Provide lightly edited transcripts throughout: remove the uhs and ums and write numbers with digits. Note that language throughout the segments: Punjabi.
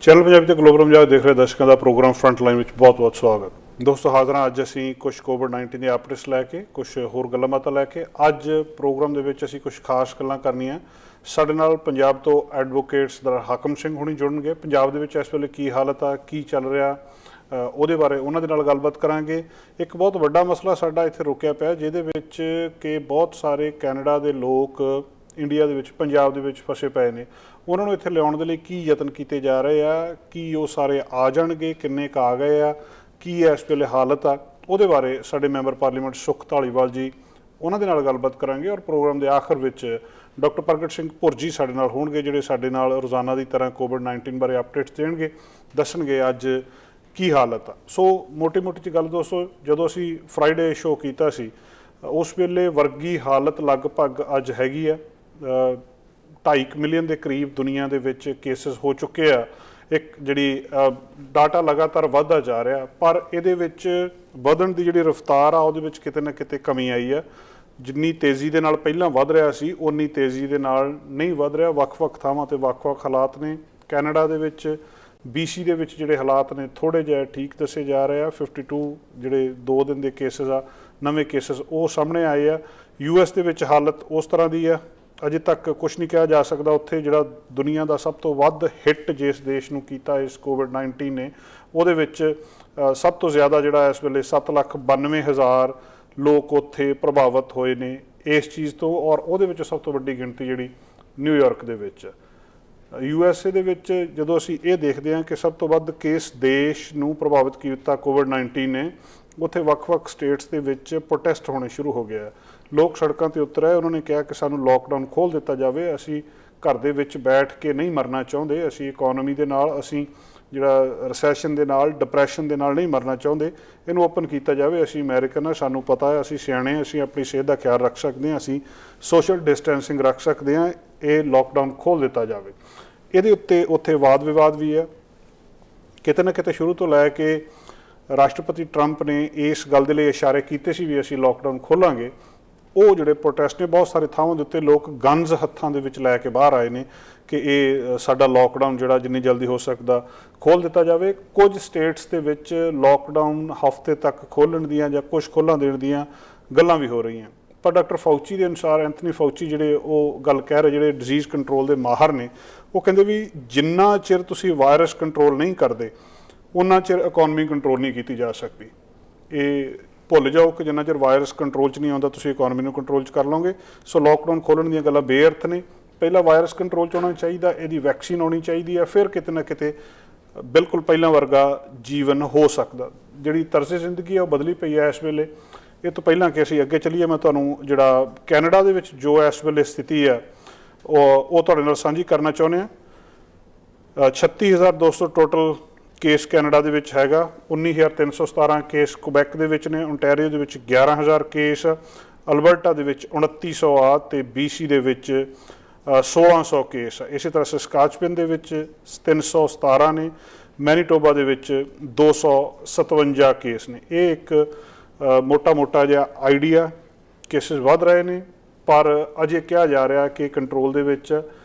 चैनल पंजाबी ते ग्लोबल पंजाब देख रहे दर्शकों का प्रोग्राम फ्रंट लाइन में बहुत बहुत स्वागत। दोस्तों हाजिर हाँ, अज असी कुछ कोविड-19 की अपडेट्स लैके कुछ होर गल्लां बातां लैके अज प्रोग्राम दे विच असी कुछ खास गल्लां करनियां। साडे नाल पंजाब तो एडवोकेट सरदार हाकम सिंह हुणी जुड़नगे। पंजाब दे विच इस वेले की हालत आ, की चल रहा, ਉਹਦੇ ਬਾਰੇ ਉਹਨਾਂ ਦੇ ਨਾਲ ਗੱਲਬਾਤ ਕਰਾਂਗੇ। ਇੱਕ ਬਹੁਤ ਵੱਡਾ ਮਸਲਾ ਸਾਡਾ ਇੱਥੇ ਰੁਕਿਆ ਪਿਆ, ਜਿਹਦੇ ਵਿੱਚ ਕਿ ਬਹੁਤ ਸਾਰੇ ਕੈਨੇਡਾ ਦੇ ਲੋਕ ਇੰਡੀਆ ਦੇ ਵਿੱਚ ਪੰਜਾਬ ਦੇ ਵਿੱਚ ਫਸੇ ਪਏ ਨੇ। ਉਹਨਾਂ ਨੂੰ ਇੱਥੇ ਲਿਆਉਣ ਦੇ ਲਈ ਕੀ ਯਤਨ ਕੀਤੇ ਜਾ ਰਹੇ ਆ, ਕੀ ਉਹ ਸਾਰੇ ਆ ਜਾਣਗੇ, ਕਿੰਨੇ ਕੁ ਆ ਗਏ ਆ, ਕੀ ਇਸ ਵੇਲੇ ਹਾਲਤ ਆ, ਉਹਦੇ ਬਾਰੇ ਸਾਡੇ ਮੈਂਬਰ ਪਾਰਲੀਮੈਂਟ ਸੁਖ ਧਾਲੀਵਾਲ ਜੀ ਉਹਨਾਂ ਦੇ ਨਾਲ ਗੱਲਬਾਤ ਕਰਾਂਗੇ। ਔਰ ਪ੍ਰੋਗਰਾਮ ਦੇ ਆਖਰ ਵਿੱਚ ਡਾਕਟਰ ਪ੍ਰਗਟ ਸਿੰਘ ਭੁਰਜੀ ਸਾਡੇ ਨਾਲ ਹੋਣਗੇ, ਜਿਹੜੇ ਸਾਡੇ ਨਾਲ ਰੋਜ਼ਾਨਾ ਦੀ ਤਰ੍ਹਾਂ ਕੋਵਿਡ-19 ਬਾਰੇ ਅਪਡੇਟਸ ਦੇਣਗੇ, ਦੱਸਣਗੇ ਅੱਜ ਕੀ ਹਾਲਤ ਆ। ਸੋ ਮੋਟੀ ਮੋਟੀ 'ਚ ਗੱਲ ਦੋਸਤੋ, ਜਦੋਂ ਅਸੀਂ ਫਰਾਈਡੇ ਸ਼ੋਅ ਕੀਤਾ ਸੀ ਉਸ ਵੇਲੇ ਵਰਗੀ ਹਾਲਤ ਲਗਭਗ ਅੱਜ ਹੈਗੀ ਆ। 2.5 ਮਿਲੀਅਨ ਦੇ ਕਰੀਬ ਦੁਨੀਆ ਦੇ ਵਿੱਚ ਕੇਸਿਸ ਹੋ ਚੁੱਕੇ ਆ। ਇੱਕ ਜਿਹੜੀ ਡਾਟਾ ਲਗਾਤਾਰ ਵੱਧਦਾ ਜਾ ਰਿਹਾ, ਪਰ ਇਹਦੇ ਵਿੱਚ ਵਧਣ ਦੀ ਜਿਹੜੀ ਰਫਤਾਰ ਆ ਉਹਦੇ ਵਿੱਚ ਕਿਤੇ ਨਾ ਕਿਤੇ ਕਮੀ ਆਈ ਆ। ਜਿੰਨੀ ਤੇਜ਼ੀ ਦੇ ਨਾਲ ਪਹਿਲਾਂ ਵੱਧ ਰਿਹਾ ਸੀ ਉਨੀ ਤੇਜ਼ੀ ਦੇ ਨਾਲ ਨਹੀਂ ਵੱਧ ਰਿਹਾ। ਵੱਖ-ਵੱਖ ਥਾਵਾਂ 'ਤੇ ਵੱਖ-ਵੱਖ ਹਾਲਾਤ ਨੇ। ਕੈਨੇਡਾ ਦੇ ਵਿੱਚ BC ਦੇ ਵਿੱਚ ਜਿਹੜੇ ਹਾਲਾਤ ਨੇ ਥੋੜ੍ਹੇ ਜਿਹੇ ਠੀਕ ਦੱਸੇ ਜਾ ਰਹੇ ਆ। 52 ਜਿਹੜੇ 2 ਦਿਨ ਦੇ ਕੇਸਿਸ ਆ, ਨਵੇਂ ਕੇਸਿਸ ਉਹ ਸਾਹਮਣੇ ਆਏ ਆ। US ਦੇ ਵਿੱਚ ਹਾਲਤ ਉਸ ਤਰ੍ਹਾਂ ਦੀ ਆ, ਅਜੇ ਤੱਕ ਕੁਛ ਨਹੀਂ ਕਿਹਾ ਜਾ ਸਕਦਾ। ਉੱਥੇ ਜਿਹੜਾ ਦੁਨੀਆ ਦਾ ਸਭ ਤੋਂ ਵੱਧ ਹਿੱਟ ਜਿਸ ਦੇਸ਼ ਨੂੰ ਕੀਤਾ ਇਸ ਕੋਵਿਡ-19 ਨੇ, ਉਹਦੇ ਵਿੱਚ ਸਭ ਤੋਂ ਜ਼ਿਆਦਾ ਜਿਹੜਾ ਇਸ ਵੇਲੇ 7,92,000 ਲੋਕ ਉੱਥੇ ਪ੍ਰਭਾਵਿਤ ਹੋਏ ਨੇ ਇਸ ਚੀਜ਼ ਤੋਂ। ਔਰ ਉਹਦੇ ਵਿੱਚ ਸਭ ਤੋਂ ਵੱਡੀ ਗਿਣਤੀ ਜਿਹੜੀ ਨਿਊਯਾਰਕ ਦੇ ਵਿੱਚ। USA ਦੇ ਵਿੱਚ ਜਦੋਂ ਅਸੀਂ ਇਹ ਦੇਖਦੇ ਹਾਂ ਕਿ ਸਭ ਤੋਂ ਵੱਧ ਕੇਸ ਦੇਸ਼ ਨੂੰ ਪ੍ਰਭਾਵਿਤ ਕੀਤਾ ਕੋਵਿਡ-19 ਨੇ, ਉੱਥੇ ਵੱਖ-ਵੱਖ ਸਟੇਟਸ ਦੇ ਵਿੱਚ ਪ੍ਰੋਟੈਸਟ ਹੋਣੇ ਸ਼ੁਰੂ ਹੋ ਗਿਆ। ਲੋਕ ਸੜਕਾਂ 'ਤੇ ਉਤਰ ਆਏ। ਉਹਨਾਂ ਨੇ ਕਿਹਾ ਕਿ ਸਾਨੂੰ ਲੋਕਡਾਊਨ ਖੋਲ੍ਹ ਦਿੱਤਾ ਜਾਵੇ, ਅਸੀਂ ਘਰ ਦੇ ਵਿੱਚ ਬੈਠ ਕੇ ਨਹੀਂ ਮਰਨਾ ਚਾਹੁੰਦੇ, ਅਸੀਂ ਇਕੋਨਮੀ ਦੇ ਨਾਲ, ਅਸੀਂ ਜਿਹੜਾ ਰਿਸੈਸ਼ਨ ਦੇ ਨਾਲ, ਡਿਪਰੈਸ਼ਨ ਦੇ ਨਾਲ ਨਹੀਂ ਮਰਨਾ ਚਾਹੁੰਦੇ, ਇਹਨੂੰ ਓਪਨ ਕੀਤਾ ਜਾਵੇ। ਅਸੀਂ ਅਮਰੀਕਨ ਹਾਂ, ਸਾਨੂੰ ਪਤਾ ਹੈ, ਅਸੀਂ ਸਿਆਣੇ ਹਾਂ, ਅਸੀਂ ਆਪਣੀ ਸਿਹਤ ਦਾ ਖਿਆਲ ਰੱਖ ਸਕਦੇ ਹਾਂ, ਅਸੀਂ ਸੋਸ਼ਲ ਡਿਸਟੈਂਸਿੰਗ ਰੱਖ ਸਕਦੇ ਹਾਂ, ਇਹ ਲੋਕਡਾਊਨ ਖੋਲ੍ਹ ਦਿੱਤਾ ਜਾਵੇ। ਇਹਦੇ ਉੱਤੇ ਉੱਥੇ ਵਾਦ ਵਿਵਾਦ ਵੀ ਹੈ। ਕਿਤੇ ਨਾ ਕਿਤੇ ਸ਼ੁਰੂ ਤੋਂ ਲੈ ਕੇ ਰਾਸ਼ਟਰਪਤੀ ਟਰੰਪ ਨੇ ਇਸ ਗੱਲ ਦੇ ਲਈ ਇਸ਼ਾਰੇ ਕੀਤੇ ਸੀ ਵੀ ਅਸੀਂ ਲੋਕਡਾਊਨ ਖੋਲ੍ਹਾਂਗੇ। ਉਹ ਜਿਹੜੇ ਪ੍ਰੋਟੈਸਟ ਨੇ, ਬਹੁਤ ਸਾਰੇ ਥਾਵਾਂ ਦੇ ਉੱਤੇ ਲੋਕ ਗਨਜ਼ ਹੱਥਾਂ ਦੇ ਵਿੱਚ ਲੈ ਕੇ ਬਾਹਰ ਆਏ ਨੇ ਕਿ ਇਹ ਸਾਡਾ ਲੋਕਡਾਊਨ ਜਿਹੜਾ ਜਿੰਨੀ ਜਲਦੀ ਹੋ ਸਕਦਾ ਖੋਲ੍ਹ ਦਿੱਤਾ ਜਾਵੇ। ਕੁਝ ਸਟੇਟਸ ਦੇ ਵਿੱਚ ਲੋਕਡਾਊਨ ਹਫ਼ਤੇ ਤੱਕ ਖੋਲ੍ਹਣ ਦੀਆਂ ਜਾਂ ਕੁਛ ਖੋਲ੍ਹਾਂ ਦੇਣ ਦੀਆਂ ਗੱਲਾਂ ਵੀ ਹੋ ਰਹੀਆਂ। ਪਰ ਡਾਕਟਰ ਫਾਊਚੀ ਦੇ ਅਨੁਸਾਰ, ਐਂਥਨੀ ਫਾਊਚੀ ਜਿਹੜੇ ਉਹ ਗੱਲ ਕਹਿ ਰਹੇ, ਜਿਹੜੇ ਡਿਜ਼ੀਜ਼ ਕੰਟਰੋਲ ਦੇ ਮਾਹਰ ਨੇ, ਉਹ ਕਹਿੰਦੇ ਵੀ ਜਿੰਨਾ ਚਿਰ ਤੁਸੀਂ ਵਾਇਰਸ ਕੰਟਰੋਲ ਨਹੀਂ ਕਰਦੇ ਉਨਾ ਚਿਰ ਇਕੋਨਮੀ ਕੰਟਰੋਲ ਨਹੀਂ ਕੀਤੀ ਜਾ ਸਕਦੀ। ਇਹ ਭੁੱਲ ਜਾਓ ਕਿ ਜਿੰਨਾ ਚਿਰ ਵਾਇਰਸ ਕੰਟਰੋਲ 'ਚ ਨਹੀਂ ਆਉਂਦਾ ਤੁਸੀਂ ਇਕੋਨਮੀ ਨੂੰ ਕੰਟਰੋਲ 'ਚ ਕਰ ਲਓਗੇ। ਸੋ ਲੋਕਡਾਊਨ ਖੋਲ੍ਹਣ ਦੀਆਂ ਗੱਲਾਂ ਬੇਅਰਥ ਨੇ। ਪਹਿਲਾਂ ਵਾਇਰਸ ਕੰਟਰੋਲ 'ਚ ਆਉਣਾ ਚਾਹੀਦਾ, ਇਹਦੀ ਵੈਕਸੀਨ ਆਉਣੀ ਚਾਹੀਦੀ ਆ, ਫਿਰ ਕਿਤੇ ਨਾ ਕਿਤੇ ਬਿਲਕੁਲ ਪਹਿਲਾਂ ਵਰਗਾ ਜੀਵਨ ਹੋ ਸਕਦਾ। ਜਿਹੜੀ ਤਰਜ਼ ਜ਼ਿੰਦਗੀ ਆ ਉਹ ਬਦਲੀ ਪਈ ਆ ਇਸ ਵੇਲੇ। ਇਹ ਤੋਂ ਪਹਿਲਾਂ ਕਿ ਅਸੀਂ ਅੱਗੇ ਚੱਲੀਏ, ਮੈਂ ਤੁਹਾਨੂੰ ਜਿਹੜਾ ਕੈਨੇਡਾ ਦੇ ਵਿੱਚ ਜੋ ਇਸ ਵੇਲੇ ਸਥਿਤੀ ਆ ਉਹ ਤੁਹਾਡੇ ਨਾਲ ਸਾਂਝੀ ਕਰਨਾ ਚਾਹੁੰਦੇ ਹਾਂ। 36,200 ਟੋਟਲ ਕੇਸ ਕੈਨੇਡਾ ਦੇ ਵਿੱਚ ਹੈਗਾ। 19,317 ਕੇਸ ਕੁਬੈਕ ਦੇ ਵਿੱਚ ਨੇ। ਓਨਟਾਰੀਓ ਦੇ ਵਿੱਚ 11,000 ਕੇਸ, ਅਲਬਰਟਾ ਦੇ ਵਿੱਚ 2900 ਆ, ਅਤੇ BC ਦੇ ਵਿੱਚ 1600 ਕੇਸ ਆ। ਇਸੇ ਤਰ੍ਹਾਂ ਸਸਕਾਚਪਨ ਦੇ ਵਿੱਚ 317 ਨੇ, ਮੈਨੀਟੋਬਾ ਦੇ ਵਿੱਚ 257 ਕੇਸ ਨੇ। ਇਹ ਇੱਕ ਮੋਟਾ ਜਿਹਾ ਆਈਡੀਆ। ਕੇਸਿਸ ਵੱਧ ਰਹੇ ਨੇ ਪਰ ਅਜੇ ਕਿਹਾ ਜਾ ਰਿਹਾ ਕਿ ਕੰਟਰੋਲ ਦੇ ਵਿੱਚ।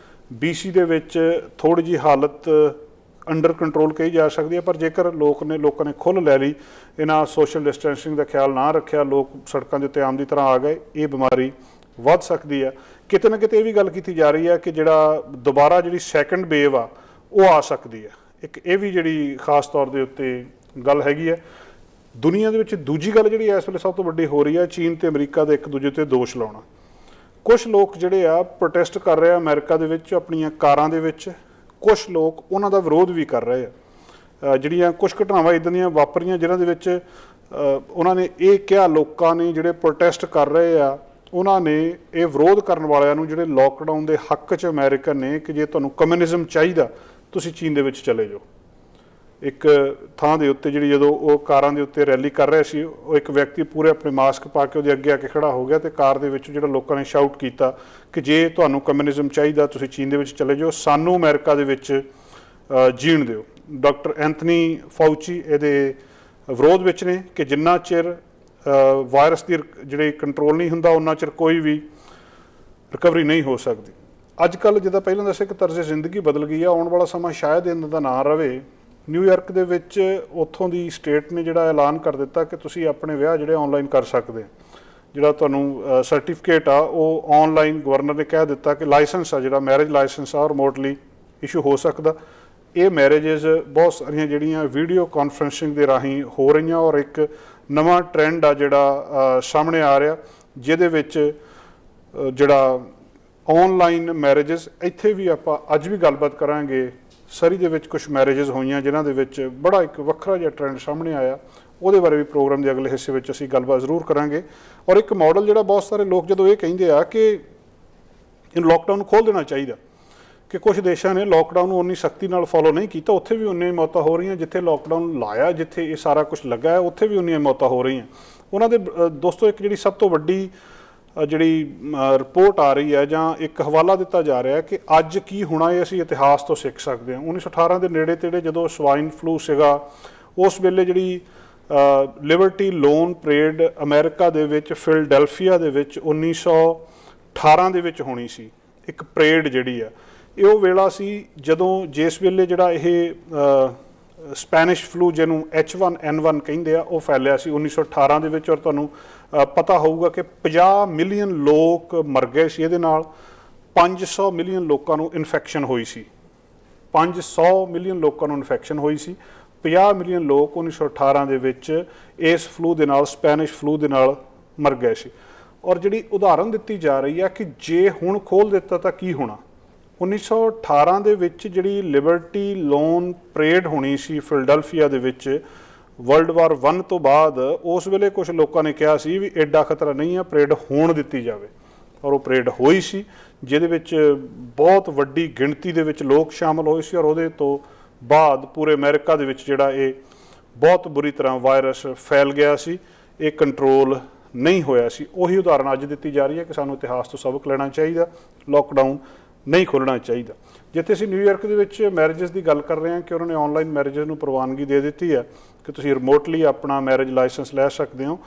BC ਦੇ ਵਿੱਚ ਥੋੜ੍ਹੀ ਜਿਹੀ ਹਾਲਤ ਅੰਡਰ ਕੰਟਰੋਲ ਕਹੀ ਜਾ ਸਕਦੀ ਹੈ, ਪਰ ਜੇਕਰ ਲੋਕਾਂ ਨੇ ਖੁੱਲ੍ਹ ਲੈ ਲਈ, ਇਹਨਾਂ ਸੋਸ਼ਲ ਡਿਸਟੈਂਸਿੰਗ ਦਾ ਖਿਆਲ ਨਾ ਰੱਖਿਆ, ਲੋਕ ਸੜਕਾਂ ਦੇ ਉੱਤੇ ਆਮ ਦੀ ਤਰ੍ਹਾਂ ਆ ਗਏ, ਇਹ ਬਿਮਾਰੀ ਵੱਧ ਸਕਦੀ ਹੈ। ਕਿਤੇ ਨਾ ਕਿਤੇ ਇਹ ਵੀ ਗੱਲ ਕੀਤੀ ਜਾ ਰਹੀ ਹੈ ਕਿ ਜਿਹੜਾ ਦੁਬਾਰਾ ਜਿਹੜੀ ਸੈਕੰਡ ਵੇਵ ਆ ਉਹ ਆ ਸਕਦੀ ਹੈ। ਇੱਕ ਇਹ ਵੀ ਜਿਹੜੀ ਖਾਸ ਤੌਰ ਦੇ ਉੱਤੇ ਗੱਲ ਹੈਗੀ ਹੈ। ਦੁਨੀਆ ਦੇ ਵਿੱਚ ਦੂਜੀ ਗੱਲ ਜਿਹੜੀ ਇਸ ਵੇਲੇ ਸਭ ਤੋਂ ਵੱਡੀ ਹੋ ਰਹੀ ਹੈ, ਚੀਨ ਅਤੇ ਅਮਰੀਕਾ ਦਾ ਇੱਕ ਦੂਜੇ 'ਤੇ ਦੋਸ਼ ਲਾਉਣਾ। ਕੁਛ ਲੋਕ ਜਿਹੜੇ ਆ ਪ੍ਰੋਟੈਸਟ ਕਰ ਰਹੇ ਆ ਅਮਰੀਕਾ ਦੇ ਵਿੱਚ ਆਪਣੀਆਂ ਕਾਰਾਂ ਦੇ ਵਿੱਚ, ਕੁਛ ਲੋਕ ਉਹਨਾਂ ਦਾ ਵਿਰੋਧ ਵੀ ਕਰ ਰਹੇ ਆ। ਜਿਹੜੀਆਂ ਕੁਛ ਘਟਨਾਵਾਂ ਇੱਦਾਂ ਦੀਆਂ ਵਾਪਰੀਆਂ ਜਿਨ੍ਹਾਂ ਦੇ ਵਿੱਚ ਉਹਨਾਂ ਨੇ ਇਹ ਕਿਹਾ, ਲੋਕਾਂ ਨੇ ਜਿਹੜੇ ਪ੍ਰੋਟੈਸਟ ਕਰ ਰਹੇ ਆ ਉਹਨਾਂ ਨੇ ਇਹ ਵਿਰੋਧ ਕਰਨ ਵਾਲਿਆਂ ਨੂੰ, ਜਿਹੜੇ ਲੋਕਡਾਊਨ ਦੇ ਹੱਕ 'ਚ ਅਮਰੀਕਨ ਨੇ, ਕਿ ਜੇ ਤੁਹਾਨੂੰ ਕਮਿਊਨਿਜ਼ਮ ਚਾਹੀਦਾ ਤੁਸੀਂ ਚੀਨ ਦੇ ਵਿੱਚ ਚਲੇ ਜਾਓ। ਇੱਕ ਥਾਂ ਦੇ ਉੱਤੇ ਜਿਹੜੀ ਜਦੋਂ ਉਹ ਕਾਰਾਂ ਦੇ ਉੱਤੇ ਰੈਲੀ ਕਰ ਰਿਹਾ ਸੀ, ਉਹ ਇੱਕ ਵਿਅਕਤੀ ਪੂਰੇ ਆਪਣੇ ਮਾਸਕ ਪਾ ਕੇ ਉਹਦੇ ਅੱਗੇ ਆ ਕੇ ਖੜਾ ਹੋ ਗਿਆ ਅਤੇ ਕਾਰ ਦੇ ਵਿੱਚ ਜਿਹੜਾ ਲੋਕਾਂ ਨੇ ਸ਼ਾਊਟ ਕੀਤਾ ਕਿ ਜੇ ਤੁਹਾਨੂੰ ਕਮਿਊਨਿਜ਼ਮ ਚਾਹੀਦਾ ਤੁਸੀਂ ਚੀਨ ਦੇ ਵਿੱਚ ਚਲੇ ਜਾਓ, ਸਾਨੂੰ ਅਮਰੀਕਾ ਦੇ ਵਿੱਚ ਜੀਣ ਦਿਓ। ਡਾਕਟਰ ਐਂਥਨੀ ਫਾਊਚੀ ਇਹਦੇ ਵਿਰੋਧ ਵਿੱਚ ਨੇ ਕਿ ਜਿੰਨਾ ਚਿਰ ਵਾਇਰਸ ਦੀ ਜਿਹੜੀ ਕੰਟਰੋਲ ਨਹੀਂ ਹੁੰਦਾ ਉਹਨਾਂ ਚਿਰ ਕੋਈ ਵੀ ਰਿਕਵਰੀ ਨਹੀਂ ਹੋ ਸਕਦੀ। ਅੱਜ-ਕੱਲ੍ਹ ਜਿੱਦਾਂ ਪਹਿਲਾਂ ਦੱਸਿਆ ਕਿ ਤਰਜ਼ ਜ਼ਿੰਦਗੀ ਬਦਲ ਗਈ ਆ, ਆਉਣ ਵਾਲਾ ਸਮਾਂ ਸ਼ਾਇਦ ਇਹਨਾਂ ਦਾ ਨਾ ਰਵੇ। ਨਿਊਯਾਰਕ ਦੇ ਵਿੱਚ ਉੱਥੋਂ ਦੀ ਸਟੇਟ ਨੇ ਜਿਹੜਾ ਐਲਾਨ ਕਰ ਦਿੱਤਾ ਕਿ ਤੁਸੀਂ ਆਪਣੇ ਵਿਆਹ ਜਿਹੜੇ ਆਨਲਾਈਨ ਕਰ ਸਕਦੇ ਆ। ਜਿਹੜਾ ਤੁਹਾਨੂੰ ਸਰਟੀਫਿਕੇਟ ਆ ਉਹ ਆਨਲਾਈਨ ਗਵਰਨਰ ਨੇ ਕਹਿ ਦਿੱਤਾ ਕਿ ਲਾਇਸੈਂਸ ਆ ਜਿਹੜਾ ਮੈਰਿਜ ਲਾਇਸੈਂਸ ਆ ਰਿਮੋਟਲੀ ਇਸ਼ੂ ਹੋ ਸਕਦਾ। ਇਹ ਮੈਰਿਜਸ ਬਹੁਤ ਸਾਰੀਆਂ ਜਿਹੜੀਆਂ ਵੀਡੀਓ ਕਾਨਫਰੰਸਿੰਗ ਦੇ ਰਾਹੀਂ ਹੋ ਰਹੀਆਂ ਔਰ ਇੱਕ ਨਵਾਂ ਟ੍ਰੈਂਡ ਆ ਜਿਹੜਾ ਸਾਹਮਣੇ ਆ ਰਿਹਾ, ਜਿਹਦੇ ਵਿੱਚ ਜਿਹੜਾ ਆਨਲਾਈਨ ਮੈਰਿਜਸ ਇੱਥੇ ਵੀ ਆਪਾਂ ਅੱਜ ਵੀ ਗੱਲਬਾਤ ਕਰਾਂਗੇ। ਸਰੀ ਦੇ ਵਿੱਚ ਕੁਝ ਮੈਰਿਜਸ ਹੋਈਆਂ ਜਿਨ੍ਹਾਂ ਦੇ ਵਿੱਚ ਬੜਾ ਇੱਕ ਵੱਖਰਾ ਜਿਹਾ ਟ੍ਰੈਂਡ ਸਾਹਮਣੇ ਆਇਆ, ਉਹਦੇ ਬਾਰੇ ਵੀ ਪ੍ਰੋਗਰਾਮ ਦੇ ਅਗਲੇ ਹਿੱਸੇ ਵਿੱਚ ਅਸੀਂ ਗੱਲਬਾਤ ਜ਼ਰੂਰ ਕਰਾਂਗੇ। ਔਰ ਇੱਕ ਮਾਡਲ ਜਿਹੜਾ ਬਹੁਤ ਸਾਰੇ ਲੋਕ ਜਦੋਂ ਇਹ ਕਹਿੰਦੇ ਆ ਕਿ ਇਹਨੂੰ ਲੋਕਡਾਊਨ ਨੂੰ ਖੋਲ੍ਹ ਦੇਣਾ ਚਾਹੀਦਾ, ਕਿ ਕੁਝ ਦੇਸ਼ਾਂ ਨੇ ਲੋਕਡਾਊਨ ਨੂੰ ਉਨੀ ਸਖਤੀ ਨਾਲ ਫੋਲੋ ਨਹੀਂ ਕੀਤਾ, ਉੱਥੇ ਵੀ ਉਨੀਆਂ ਮੌਤਾਂ ਹੋ ਰਹੀਆਂ। ਜਿੱਥੇ ਲੋਕਡਾਊਨ ਲਾਇਆ, ਜਿੱਥੇ ਇਹ ਸਾਰਾ ਕੁਝ ਲੱਗਾ ਹੈ, ਉੱਥੇ ਵੀ ਉਨੀਆਂ ਮੌਤਾਂ ਹੋ ਰਹੀਆਂ। ਉਹਨਾਂ ਦੇ ਦੋਸਤੋ ਇੱਕ ਜਿਹੜੀ ਸਭ ਤੋਂ ਵੱਡੀ ਜਿਹੜੀ ਰਿਪੋਰਟ ਆ ਰਹੀ ਹੈ ਜਾਂ ਇੱਕ ਹਵਾਲਾ ਦਿੱਤਾ ਜਾ ਰਿਹਾ ਕਿ ਅੱਜ ਕੀ ਹੋਣਾ ਇਹ ਅਸੀਂ ਇਤਿਹਾਸ ਤੋਂ ਸਿੱਖ ਸਕਦੇ ਹਾਂ। 1918 ਦੇ ਨੇੜੇ ਤੇੜੇ ਜਦੋਂ ਸਵਾਈਨ ਫਲੂ ਸੀਗਾ, ਉਸ ਵੇਲੇ ਜਿਹੜੀ ਲਿਬਰਟੀ ਲੋਨ ਪਰੇਡ ਅਮਰੀਕਾ ਦੇ ਵਿੱਚ ਫਿਲਡੈਲਫੀਆ ਦੇ ਵਿੱਚ 1918 ਦੇ ਵਿੱਚ ਹੋਣੀ ਸੀ। ਇੱਕ ਪਰੇਡ ਜਿਹੜੀ ਆ ਇਹ ਉਹ ਵੇਲਾ ਸੀ ਜਦੋਂ ਜਿਸ ਵੇਲੇ ਜਿਹੜਾ ਇਹ ਸਪੈਨਿਸ਼ ਫਲੂ ਜਿਹਨੂੰ H1N1 ਕਹਿੰਦੇ ਆ ਉਹ ਫੈਲਿਆ ਸੀ 1918 ਦੇ ਵਿੱਚ। ਔਰ ਤੁਹਾਨੂੰ ਪਤਾ ਹੋਊਗਾ ਕਿ 50 ਮਿਲੀਅਨ ਲੋਕ ਮਰ ਗਏ ਸੀ ਇਹਦੇ ਨਾਲ। 500 ਮਿਲੀਅਨ ਲੋਕਾਂ ਨੂੰ ਇਨਫੈਕਸ਼ਨ ਹੋਈ ਸੀ। 500 ਮਿਲੀਅਨ ਲੋਕਾਂ ਨੂੰ ਇਨਫੈਕਸ਼ਨ ਹੋਈ ਸੀ। 50 ਮਿਲੀਅਨ ਲੋਕ 1918 ਦੇ ਵਿੱਚ ਇਸ ਫਲੂ ਦੇ ਨਾਲ, ਸਪੈਨਿਸ਼ ਫਲੂ ਦੇ ਨਾਲ ਮਰ ਗਏ ਸੀ। ਔਰ ਜਿਹੜੀ ਉਦਾਹਰਨ ਦਿੱਤੀ ਜਾ ਰਹੀ ਆ ਕਿ ਜੇ ਹੁਣ ਖੋਲ੍ਹ ਦਿੱਤਾ ਤਾਂ ਕੀ ਹੋਣਾ। 1918 ਦੇ ਵਿੱਚ ਜਿਹੜੀ ਲਿਬਰਟੀ ਲੋਨ ਪਰੇਡ ਹੋਣੀ ਸੀ ਫਿਲਡੈਲਫੀਆ ਦੇ ਵਿੱਚ ਵਰਲਡ ਵਾਰ 1 ਤੋਂ ਬਾਅਦ, ਉਸ ਵੇਲੇ ਕੁਝ ਲੋਕਾਂ ਨੇ ਕਿਹਾ ਸੀ ਵੀ ਐਡਾ ਖਤਰਾ ਨਹੀਂ ਆ, ਪਰੇਡ ਹੋਣ ਦਿੱਤੀ ਜਾਵੇ। ਔਰ ਉਹ ਪਰੇਡ ਹੋਈ ਸੀ, ਜਿਹਦੇ ਵਿੱਚ ਬਹੁਤ ਵੱਡੀ ਗਿਣਤੀ ਦੇ ਵਿੱਚ ਲੋਕ ਸ਼ਾਮਲ ਹੋਏ ਸੀ। ਔਰ ਉਹਦੇ ਤੋਂ ਬਾਅਦ ਪੂਰੇ ਅਮਰੀਕਾ ਦੇ ਵਿੱਚ ਜਿਹੜਾ ਇਹ ਬਹੁਤ ਬੁਰੀ ਤਰ੍ਹਾਂ ਵਾਇਰਸ ਫੈਲ ਗਿਆ ਸੀ, ਇਹ ਕੰਟਰੋਲ ਨਹੀਂ ਹੋਇਆ ਸੀ। ਉਹੀ ਉਦਾਹਰਨ ਅੱਜ ਦਿੱਤੀ ਜਾ ਰਹੀ ਹੈ ਕਿ ਸਾਨੂੰ ਇਤਿਹਾਸ ਤੋਂ ਸਬਕ ਲੈਣਾ ਚਾਹੀਦਾ, ਲੋਕਡਾਊਨ ਨਹੀਂ ਖੋਲ੍ਹਣਾ ਚਾਹੀਦਾ। ਜਿੱਥੇ ਅਸੀਂ ਨਿਊਯਾਰਕ ਦੇ ਵਿੱਚ ਮੈਰਿਜਸ ਦੀ ਗੱਲ ਕਰ ਰਹੇ ਹਾਂ ਕਿ ਉਹਨਾਂ ਨੇ ਆਨਲਾਈਨ ਮੈਰਿਜਸ ਨੂੰ ਪ੍ਰਵਾਨਗੀ ਦੇ ਦਿੱਤੀ ਹੈ ਕਿ ਤੁਸੀਂ ਰਿਮੋਟਲੀ ਆਪਣਾ ਮੈਰਿਜ ਲਾਇਸੈਂਸ ਲੈ ਸਕਦੇ ਹੋ,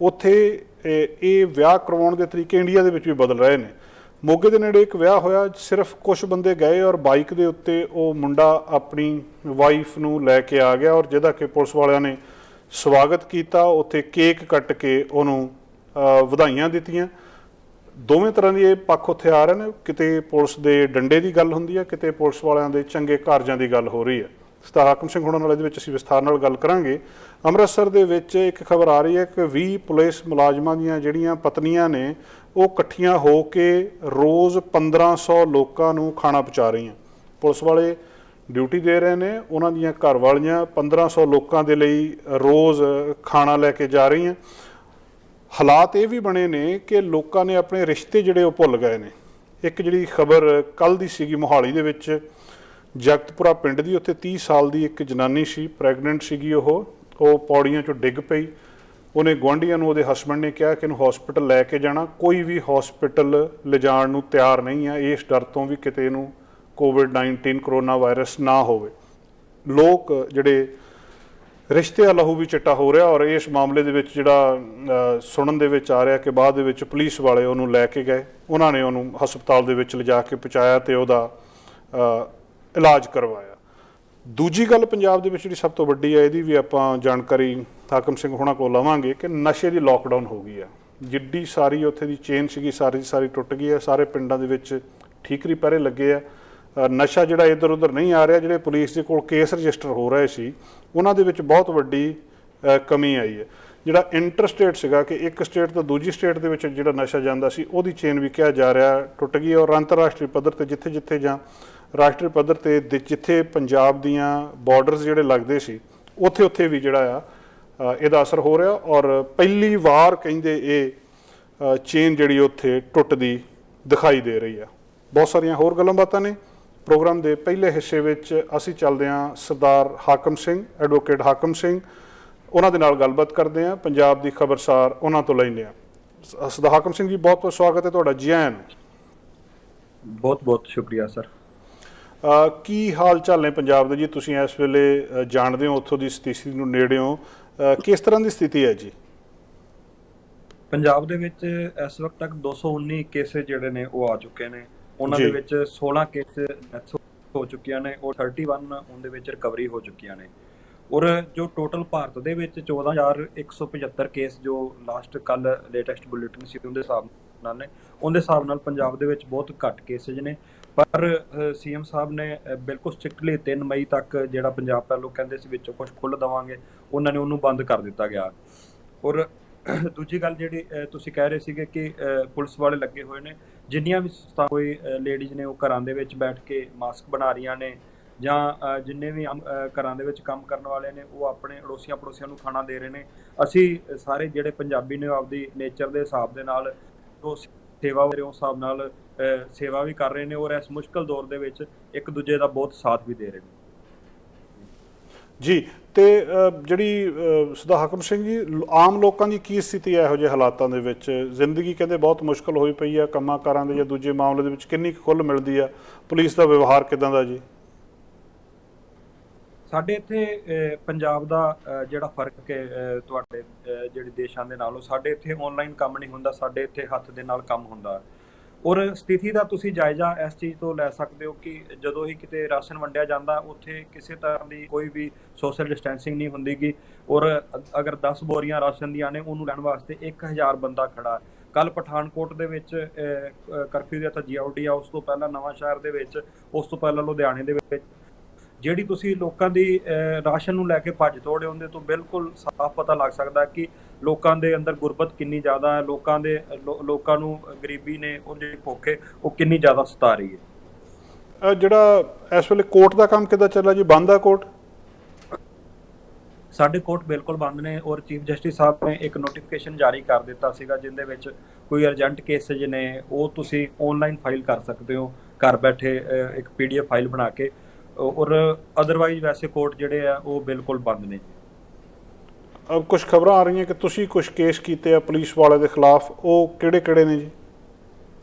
ਉੱਥੇ ਇਹ ਵਿਆਹ ਕਰਵਾਉਣ ਦੇ ਤਰੀਕੇ ਇੰਡੀਆ ਦੇ ਵਿੱਚ ਵੀ ਬਦਲ ਰਹੇ ਨੇ। ਮੋਗੇ ਦੇ ਨੇੜੇ ਇੱਕ ਵਿਆਹ ਹੋਇਆ, ਸਿਰਫ ਕੁਝ ਬੰਦੇ ਗਏ ਔਰ ਬਾਈਕ ਦੇ ਉੱਤੇ ਉਹ ਮੁੰਡਾ ਆਪਣੀ ਵਾਈਫ ਨੂੰ ਲੈ ਕੇ ਆ ਗਿਆ ਔਰ ਜਿਹਦਾ ਕਿ ਪੁਲਿਸ ਵਾਲਿਆਂ ਨੇ ਸਵਾਗਤ ਕੀਤਾ, ਉੱਥੇ ਕੇਕ ਕੱਟ ਕੇ ਉਹਨੂੰ ਵਧਾਈਆਂ ਦਿੱਤੀਆਂ। ਦੋਵੇਂ ਤਰ੍ਹਾਂ ਦੀ ਇਹ ਪੱਖ ਉੱਥੇ ਆ ਰਹੇ ਨੇ। ਕਿਤੇ ਪੁਲਿਸ ਦੇ ਡੰਡੇ ਦੀ ਗੱਲ ਹੁੰਦੀ ਹੈ, ਕਿਤੇ ਪੁਲਿਸ ਵਾਲਿਆਂ ਦੇ ਚੰਗੇ ਕਾਰਜਾਂ ਦੀ ਗੱਲ ਹੋ ਰਹੀ ਹੈ। ਸਰਦਾਰ ਹਾਕਮ ਸਿੰਘ ਹੁਣਾਂ ਨਾਲ ਇਹਦੇ ਵਿੱਚ ਅਸੀਂ ਵਿਸਥਾਰ ਨਾਲ ਗੱਲ ਕਰਾਂਗੇ। ਅੰਮ੍ਰਿਤਸਰ ਦੇ ਵਿੱਚ ਇੱਕ ਖਬਰ ਆ ਰਹੀ ਹੈ ਕਿ 20 ਪੁਲਿਸ ਮੁਲਾਜ਼ਮਾਂ ਦੀਆਂ ਜਿਹੜੀਆਂ ਪਤਨੀਆਂ ਨੇ ਉਹ ਇਕੱਠੀਆਂ ਹੋ ਕੇ ਰੋਜ਼ 1500 ਲੋਕਾਂ ਨੂੰ ਖਾਣਾ ਪਹੁੰਚਾ ਰਹੀਆਂ। ਪੁਲਿਸ ਵਾਲੇ ਡਿਊਟੀ ਦੇ ਰਹੇ ਨੇ, ਉਹਨਾਂ ਦੀਆਂ ਘਰ ਵਾਲੀਆਂ 1500 ਲੋਕਾਂ ਦੇ ਲਈ ਰੋਜ਼ ਖਾਣਾ ਲੈ ਕੇ ਜਾ ਰਹੀਆਂ। ਹਾਲਾਤ ਇਹ ਵੀ ਬਣੇ ਨੇ ਕਿ ਲੋਕਾਂ ਨੇ ਆਪਣੇ ਰਿਸ਼ਤੇ ਜਿਹੜੇ ਉਹ ਭੁੱਲ ਗਏ ਨੇ। ਇੱਕ ਜਿਹੜੀ ਖਬਰ ਕੱਲ੍ਹ ਦੀ ਸੀਗੀ ਮੋਹਾਲੀ ਦੇ ਵਿੱਚ ਜਗਤਪੁਰਾ ਪਿੰਡ ਦੀ, ਉੱਥੇ 30 ਸਾਲ ਦੀ ਇੱਕ ਜਨਾਨੀ ਸੀ, ਪ੍ਰੈਗਨੈਂਟ ਸੀਗੀ। ਉਹ ਪੌੜੀਆਂ 'ਚੋਂ ਡਿੱਗ ਪਈ। ਉਹਨੇ ਗੁਆਂਢੀਆਂ ਨੂੰ, ਉਹਦੇ ਹਸਬੈਂਡ ਨੇ ਕਿਹਾ ਕਿ ਇਹਨੂੰ ਹਸਪੀਟਲ ਲੈ ਕੇ ਜਾਣਾ। ਕੋਈ ਵੀ ਹਸਪੀਟਲ ਲਿਜਾਣ ਨੂੰ ਤਿਆਰ ਨਹੀਂ ਆ, ਇਸ ਡਰ ਤੋਂ ਵੀ ਕਿਤੇ ਇਹਨੂੰ ਕੋਵਿਡ-19 ਕਰੋਨਾ ਵਾਇਰਸ ਨਾ ਹੋਵੇ। ਲੋਕ ਜਿਹੜੇ ਰਿਸ਼ਤੇ ਦਾ ਲਹੂ ਵੀ ਚਿੱਟਾ ਹੋ ਰਿਹਾ। ਔਰ ਇਸ ਮਾਮਲੇ ਦੇ ਵਿੱਚ ਜਿਹੜਾ ਸੁਣਨ ਦੇ ਵਿੱਚ ਆ ਰਿਹਾ ਕਿ ਬਾਅਦ ਦੇ ਵਿੱਚ ਪੁਲਿਸ ਵਾਲੇ ਉਹਨੂੰ ਲੈ ਕੇ ਗਏ, ਉਹਨਾਂ ਨੇ ਉਹਨੂੰ ਹਸਪਤਾਲ ਦੇ ਵਿੱਚ ਲਿਜਾ ਕੇ ਪਹੁੰਚਾਇਆ ਤੇ ਉਹਦਾ ਇਲਾਜ ਕਰਵਾਇਆ। ਦੂਜੀ ਗੱਲ ਪੰਜਾਬ ਦੇ ਵਿੱਚ ਜਿਹੜੀ ਸਭ ਤੋਂ ਵੱਡੀ ਹੈ, ਇਹਦੀ ਵੀ ਆਪਾਂ ਜਾਣਕਾਰੀ ਹਾਕਮ ਸਿੰਘ ਹੁਣਾਂ ਕੋਲ ਲਵਾਂਗੇ ਕਿ ਨਸ਼ੇ ਦੀ ਲੋਕਡਾਊਨ ਹੋ ਗਈ ਹੈ। ਜਿੱਡੀ ਸਾਰੀ ਉੱਥੇ ਦੀ ਚੇਨ ਸੀਗੀ ਸਾਰੀ ਦੀ ਸਾਰੀ ਟੁੱਟ ਗਈ ਹੈ। ਸਾਰੇ ਪਿੰਡਾਂ ਦੇ ਵਿੱਚ ਠੀਕਰੀ ਪਹਿਰੇ ਲੱਗੇ ਆ। ਨਸ਼ਾ ਜਿਹੜਾ ਇੱਧਰ ਉੱਧਰ ਨਹੀਂ ਆ ਰਿਹਾ। ਜਿਹੜੇ ਪੁਲਿਸ ਦੇ ਕੋਲ ਕੇਸ ਰਜਿਸਟਰ ਹੋ ਰਹੇ ਸੀ ਉਹਨਾਂ ਦੇ ਵਿੱਚ ਬਹੁਤ ਵੱਡੀ ਕਮੀ ਆਈ ਹੈ। ਜਿਹੜਾ ਇੰਟਰ ਸਟੇਟ ਸੀਗਾ ਕਿ ਇੱਕ ਸਟੇਟ ਤੋਂ ਦੂਜੀ ਸਟੇਟ ਦੇ ਵਿੱਚ ਜਿਹੜਾ ਨਸ਼ਾ ਜਾਂਦਾ ਸੀ, ਉਹਦੀ ਚੇਨ ਵੀ ਕਿਹਾ ਜਾ ਰਿਹਾ ਟੁੱਟ ਗਈ। ਔਰ ਅੰਤਰਰਾਸ਼ਟਰੀ ਪੱਧਰ 'ਤੇ ਜਿੱਥੇ ਜਿੱਥੇ ਜਾਂ ਰਾਸ਼ਟਰੀ ਪੱਧਰ 'ਤੇ ਜਿੱਥੇ ਪੰਜਾਬ ਦੀਆਂ ਬਾਰਡਰਸ ਜਿਹੜੇ ਲੱਗਦੇ ਸੀ, ਉੱਥੇ ਉੱਥੇ ਵੀ ਜਿਹੜਾ ਆ ਇਹਦਾ ਅਸਰ ਹੋ ਰਿਹਾ। ਔਰ ਪਹਿਲੀ ਵਾਰ ਕਹਿੰਦੇ ਇਹ ਚੇਨ ਜਿਹੜੀ ਉੱਥੇ ਟੁੱਟਦੀ ਦਿਖਾਈ ਦੇ ਰਹੀ ਆ। ਬਹੁਤ ਸਾਰੀਆਂ ਹੋਰ ਗੱਲਾਂ ਬਾਤਾਂ ਨੇ। ਪ੍ਰੋਗਰਾਮ ਦੇ ਪਹਿਲੇ ਹਿੱਸੇ ਵਿੱਚ ਅਸੀਂ ਚੱਲਦੇ ਹਾਂ ਸਰਦਾਰ ਹਾਕਮ ਸਿੰਘ, ਐਡਵੋਕੇਟ ਹਾਕਮ ਸਿੰਘ, ਉਹਨਾਂ ਦੇ ਨਾਲ ਗੱਲਬਾਤ ਕਰਦੇ ਹਾਂ। ਪੰਜਾਬ ਦੀ ਖਬਰਸਾਰ ਉਹਨਾਂ ਤੋਂ ਲੈਂਦੇ ਹਾਂ। ਸਰਦਾਰ ਹਾਕਮ ਸਿੰਘ ਜੀ, ਬਹੁਤ ਬਹੁਤ ਸਵਾਗਤ ਹੈ ਤੁਹਾਡਾ। ਜੀ ਆਇਆਂ ਨੂੰ। ਬਹੁਤ ਬਹੁਤ ਸ਼ੁਕਰੀਆ ਸਰ। ਕੀ ਹਾਲ ਚਾਲ ਨੇ ਪੰਜਾਬ ਦੇ ਜੀ? ਤੁਸੀਂ ਇਸ ਵੇਲੇ ਜਾਣਦੇ ਹੋ ਉੱਥੋਂ ਦੀ ਸਥਿਤੀ ਨੂੰ, ਨੇੜੇ ਹੋ, ਕਿਸ ਤਰ੍ਹਾਂ ਦੀ ਸਥਿਤੀ ਹੈ ਜੀ? ਪੰਜਾਬ ਦੇ ਵਿੱਚ ਇਸ ਵਕਤ ਤੱਕ 219 ਕੇਸਿਸ ਜਿਹੜੇ ਨੇ ਉਹ ਆ ਚੁੱਕੇ ਨੇ ਉਹਨਾਂ ਦੇ ਜੀ ਵਿੱਚ 16 ਕੇਸ ਡੈਥ ਹੋ ਚੁੱਕੀਆਂ ਨੇ ਔਰ 31 ਉਹਦੇ ਵਿੱਚ ਰਿਕਵਰੀ ਹੋ ਚੁੱਕੀਆਂ ਨੇ। ਔਰ ਜੋ ਟੋਟਲ ਭਾਰਤ ਦੇ ਵਿੱਚ 14,175 ਕੇਸ ਜੋ ਲਾਸਟ ਕੱਲ ਲੇਟੈਸਟ ਬੁਲੇਟਿਨ ਸੀ ਉਹਦੇ ਹਿਸਾਬ ਨਾਲ ਨੇ, ਉਹਦੇ ਹਿਸਾਬ ਨਾਲ ਪੰਜਾਬ ਦੇ ਵਿੱਚ ਬਹੁਤ ਘੱਟ ਕੇਸਿਜ ਨੇ। ਪਰ ਸੀਐਮ ਸਾਹਿਬ ਨੇ ਬਿਲਕੁਲ ਸਟ੍ਰਿਕਟਲੀ 3 ਮਈ ਤੱਕ ਜਿਹੜਾ ਪੰਜਾਬ ਪਹਿਲੋਂ ਕਹਿੰਦੇ ਸੀ ਵਿੱਚੋਂ ਕੁਝ ਖੁੱਲ੍ਹ ਦੇਵਾਂਗੇ, ਉਹਨਾਂ ਨੇ ਉਹਨੂੰ ਬੰਦ ਕਰ ਦਿੱਤਾ ਗਿਆ। ਔਰ ਦੂਜੀ ਗੱਲ ਜਿਹੜੀ ਤੁਸੀਂ ਕਹਿ ਰਹੇ ਸੀਗੇ ਕਿ ਪੁਲਿਸ ਵਾਲੇ ਲੱਗੇ ਹੋਏ ਨੇ, ਜਿੰਨੀਆਂ ਵੀ ਕੋਈ ਲੇਡੀਜ਼ ਨੇ ਉਹ ਘਰਾਂ ਦੇ ਵਿੱਚ ਬੈਠ ਕੇ ਮਾਸਕ ਬਣਾ ਰਹੀਆਂ ਨੇ, ਜਾਂ ਜਿੰਨੇ ਵੀ ਘਰਾਂ ਦੇ ਵਿੱਚ ਕੰਮ ਕਰਨ ਵਾਲੇ ਨੇ ਉਹ ਆਪਣੇ ਅੜੋਸੀਆਂ ਪੜੋਸੀਆਂ ਨੂੰ ਖਾਣਾ ਦੇ ਰਹੇ ਨੇ। ਅਸੀਂ ਸਾਰੇ ਜਿਹੜੇ ਪੰਜਾਬੀ ਨੇ ਆਪਦੀ ਨੇਚਰ ਦੇ ਹਿਸਾਬ ਦੇ ਨਾਲ ਉਹ ਸੇਵਾ ਉਸ ਹਿਸਾਬ ਨਾਲ ਸੇਵਾ ਵੀ ਕਰ ਰਹੇ ਨੇ ਔਰ ਇਸ ਮੁਸ਼ਕਲ ਦੌਰ ਦੇ ਵਿੱਚ ਇੱਕ ਦੂਜੇ ਦਾ ਬਹੁਤ ਸਾਥ ਵੀ ਦੇ ਰਹੇ ਨੇ। ਜੀ, ਤੇ ਜਿਹੜੀ ਸਰਦਾਰ ਹਾਕਮ ਸਿੰਘ ਜੀ, ਆਮ ਲੋਕਾਂ ਦੀ ਕੀ ਸਥਿਤੀ ਹੈ ਇਹੋ ਜਿਹੇ ਹਾਲਾਤਾਂ ਦੇ ਵਿੱਚ? ਜ਼ਿੰਦਗੀ ਕਹਿੰਦੇ ਬਹੁਤ ਮੁਸ਼ਕਲ ਹੋਈ ਪਈ ਆ, ਕੰਮਾਂ ਕਾਰਾਂ ਦੇ ਜਾਂ ਦੂਜੇ ਮਾਮਲੇ ਦੇ ਵਿੱਚ ਕਿੰਨੀ ਕੁ ਖੁੱਲ੍ਹ ਮਿਲਦੀ ਆ? ਪੁਲਿਸ ਦਾ ਵਿਵਹਾਰ ਕਿੱਦਾਂ ਦਾ ਜੀ? ਸਾਡੇ ਇੱਥੇ ਪੰਜਾਬ ਦਾ ਜਿਹੜਾ ਫਰਕ ਹੈ ਤੁਹਾਡੇ ਜਿਹੜੇ ਦੇਸ਼ਾਂ ਦੇ ਨਾਲੋਂ, ਸਾਡੇ ਇੱਥੇ ਆਨਲਾਈਨ ਕੰਮ ਨਹੀਂ ਹੁੰਦਾ, ਸਾਡੇ ਇੱਥੇ ਹੱਥ ਦੇ ਨਾਲ ਕੰਮ ਹੁੰਦਾ। ਔਰ ਸਥਿਤੀ ਦਾ ਤੁਸੀਂ ਜਾਇਜ਼ਾ ਇਸ ਚੀਜ਼ ਤੋਂ ਲੈ ਸਕਦੇ ਹੋ ਕਿ ਜਦੋਂ ਹੀ ਕਿਤੇ ਰਾਸ਼ਨ ਵੰਡਿਆ ਜਾਂਦਾ ਉੱਥੇ ਕਿਸੇ ਤਰ੍ਹਾਂ ਦੀ ਕੋਈ ਵੀ ਸੋਸ਼ਲ ਡਿਸਟੈਂਸਿੰਗ ਨਹੀਂ ਹੁੰਦੀਗੀ। ਔਰ ਅਗਰ 10 ਬੋਰੀਆਂ ਰਾਸ਼ਨ ਦੀਆਂ ਨੇ ਉਹਨੂੰ ਲੈਣ ਵਾਸਤੇ 1000 ਬੰਦਾ ਖੜਾ। ਕੱਲ ਪਠਾਨਕੋਟ ਦੇ ਵਿੱਚ ਕਰਫਿਊ ਦਾ ਤਾਂ GOD ਆ, ਉਸ ਤੋਂ ਪਹਿਲਾਂ ਨਵਾਂ ਸ਼ਹਿਰ ਦੇ ਵਿੱਚ, ਉਸ ਤੋਂ ਪਹਿਲਾਂ ਲੁਧਿਆਣੇ ਦੇ ਵਿੱਚ ਜਿਹੜੀ ਤੁਸੀਂ ਲੋਕਾਂ ਦੀ ਰਾਸ਼ਨ ਨੂੰ ਲੈ ਕੇ ਭੱਜ ਤੋੜੇ ਉਹਦੇ ਤੋਂ ਬਿਲਕੁਲ ਸਾਫ਼ ਪਤਾ ਲੱਗ ਸਕਦਾ ਕਿ ਲੋਕਾਂ ਦੇ ਅੰਦਰ ਗੁਰਬਤ ਕਿੰਨੀ ਜ਼ਿਆਦਾ ਹੈ, ਲੋਕਾਂ ਨੂੰ ਗਰੀਬੀ ਨੇ ਉਹ ਜਿਹੜੀ ਭੁੱਖ ਹੈ ਉਹ ਕਿੰਨੀ ਜ਼ਿਆਦਾ ਸਤਾ ਰਹੀ ਹੈ। ਜਿਹੜਾ ਇਸ ਵੇਲੇ ਕੋਰਟ ਦਾ ਕੰਮ ਕਿੱਦਾਂ ਚੱਲ ਰਿਹਾ ਜੀ? ਬੰਦ ਆ ਕੋਰਟ? ਸਾਡੇ ਕੋਰਟ ਬਿਲਕੁਲ ਬੰਦ ਨੇ ਔਰ ਚੀਫ ਜਸਟਿਸ ਸਾਹਿਬ ਨੇ ਇੱਕ ਨੋਟੀਫਿਕੇਸ਼ਨ ਜਾਰੀ ਕਰ ਦਿੱਤਾ ਸੀਗਾ ਜਿਹਦੇ ਵਿੱਚ ਕੋਈ ਅਰਜੈਂਟ ਕੇਸਿਜ ਨੇ ਉਹ ਤੁਸੀਂ ਆਨਲਾਈਨ ਫਾਈਲ ਕਰ ਸਕਦੇ ਹੋ ਘਰ ਬੈਠੇ ਇੱਕ PDF ਫਾਈਲ ਬਣਾ ਕੇ। ਔਰ ਅਦਰਵਾਈਜ਼ ਵੈਸੇ ਕੋਰਟ ਜਿਹੜੇ ਆ ਉਹ ਬਿਲਕੁਲ ਬੰਦ ਨੇ। ਕੁਝ ਖਬਰਾਂ ਆ ਰਹੀਆਂ ਕਿ ਤੁਸੀਂ ਕੁਝ ਕੇਸ ਕੀਤੇ ਆ ਪੁਲਿਸ ਵਾਲੇ ਦੇ ਖਿਲਾਫ, ਉਹ ਕਿਹੜੇ ਨੇ ਜੀ?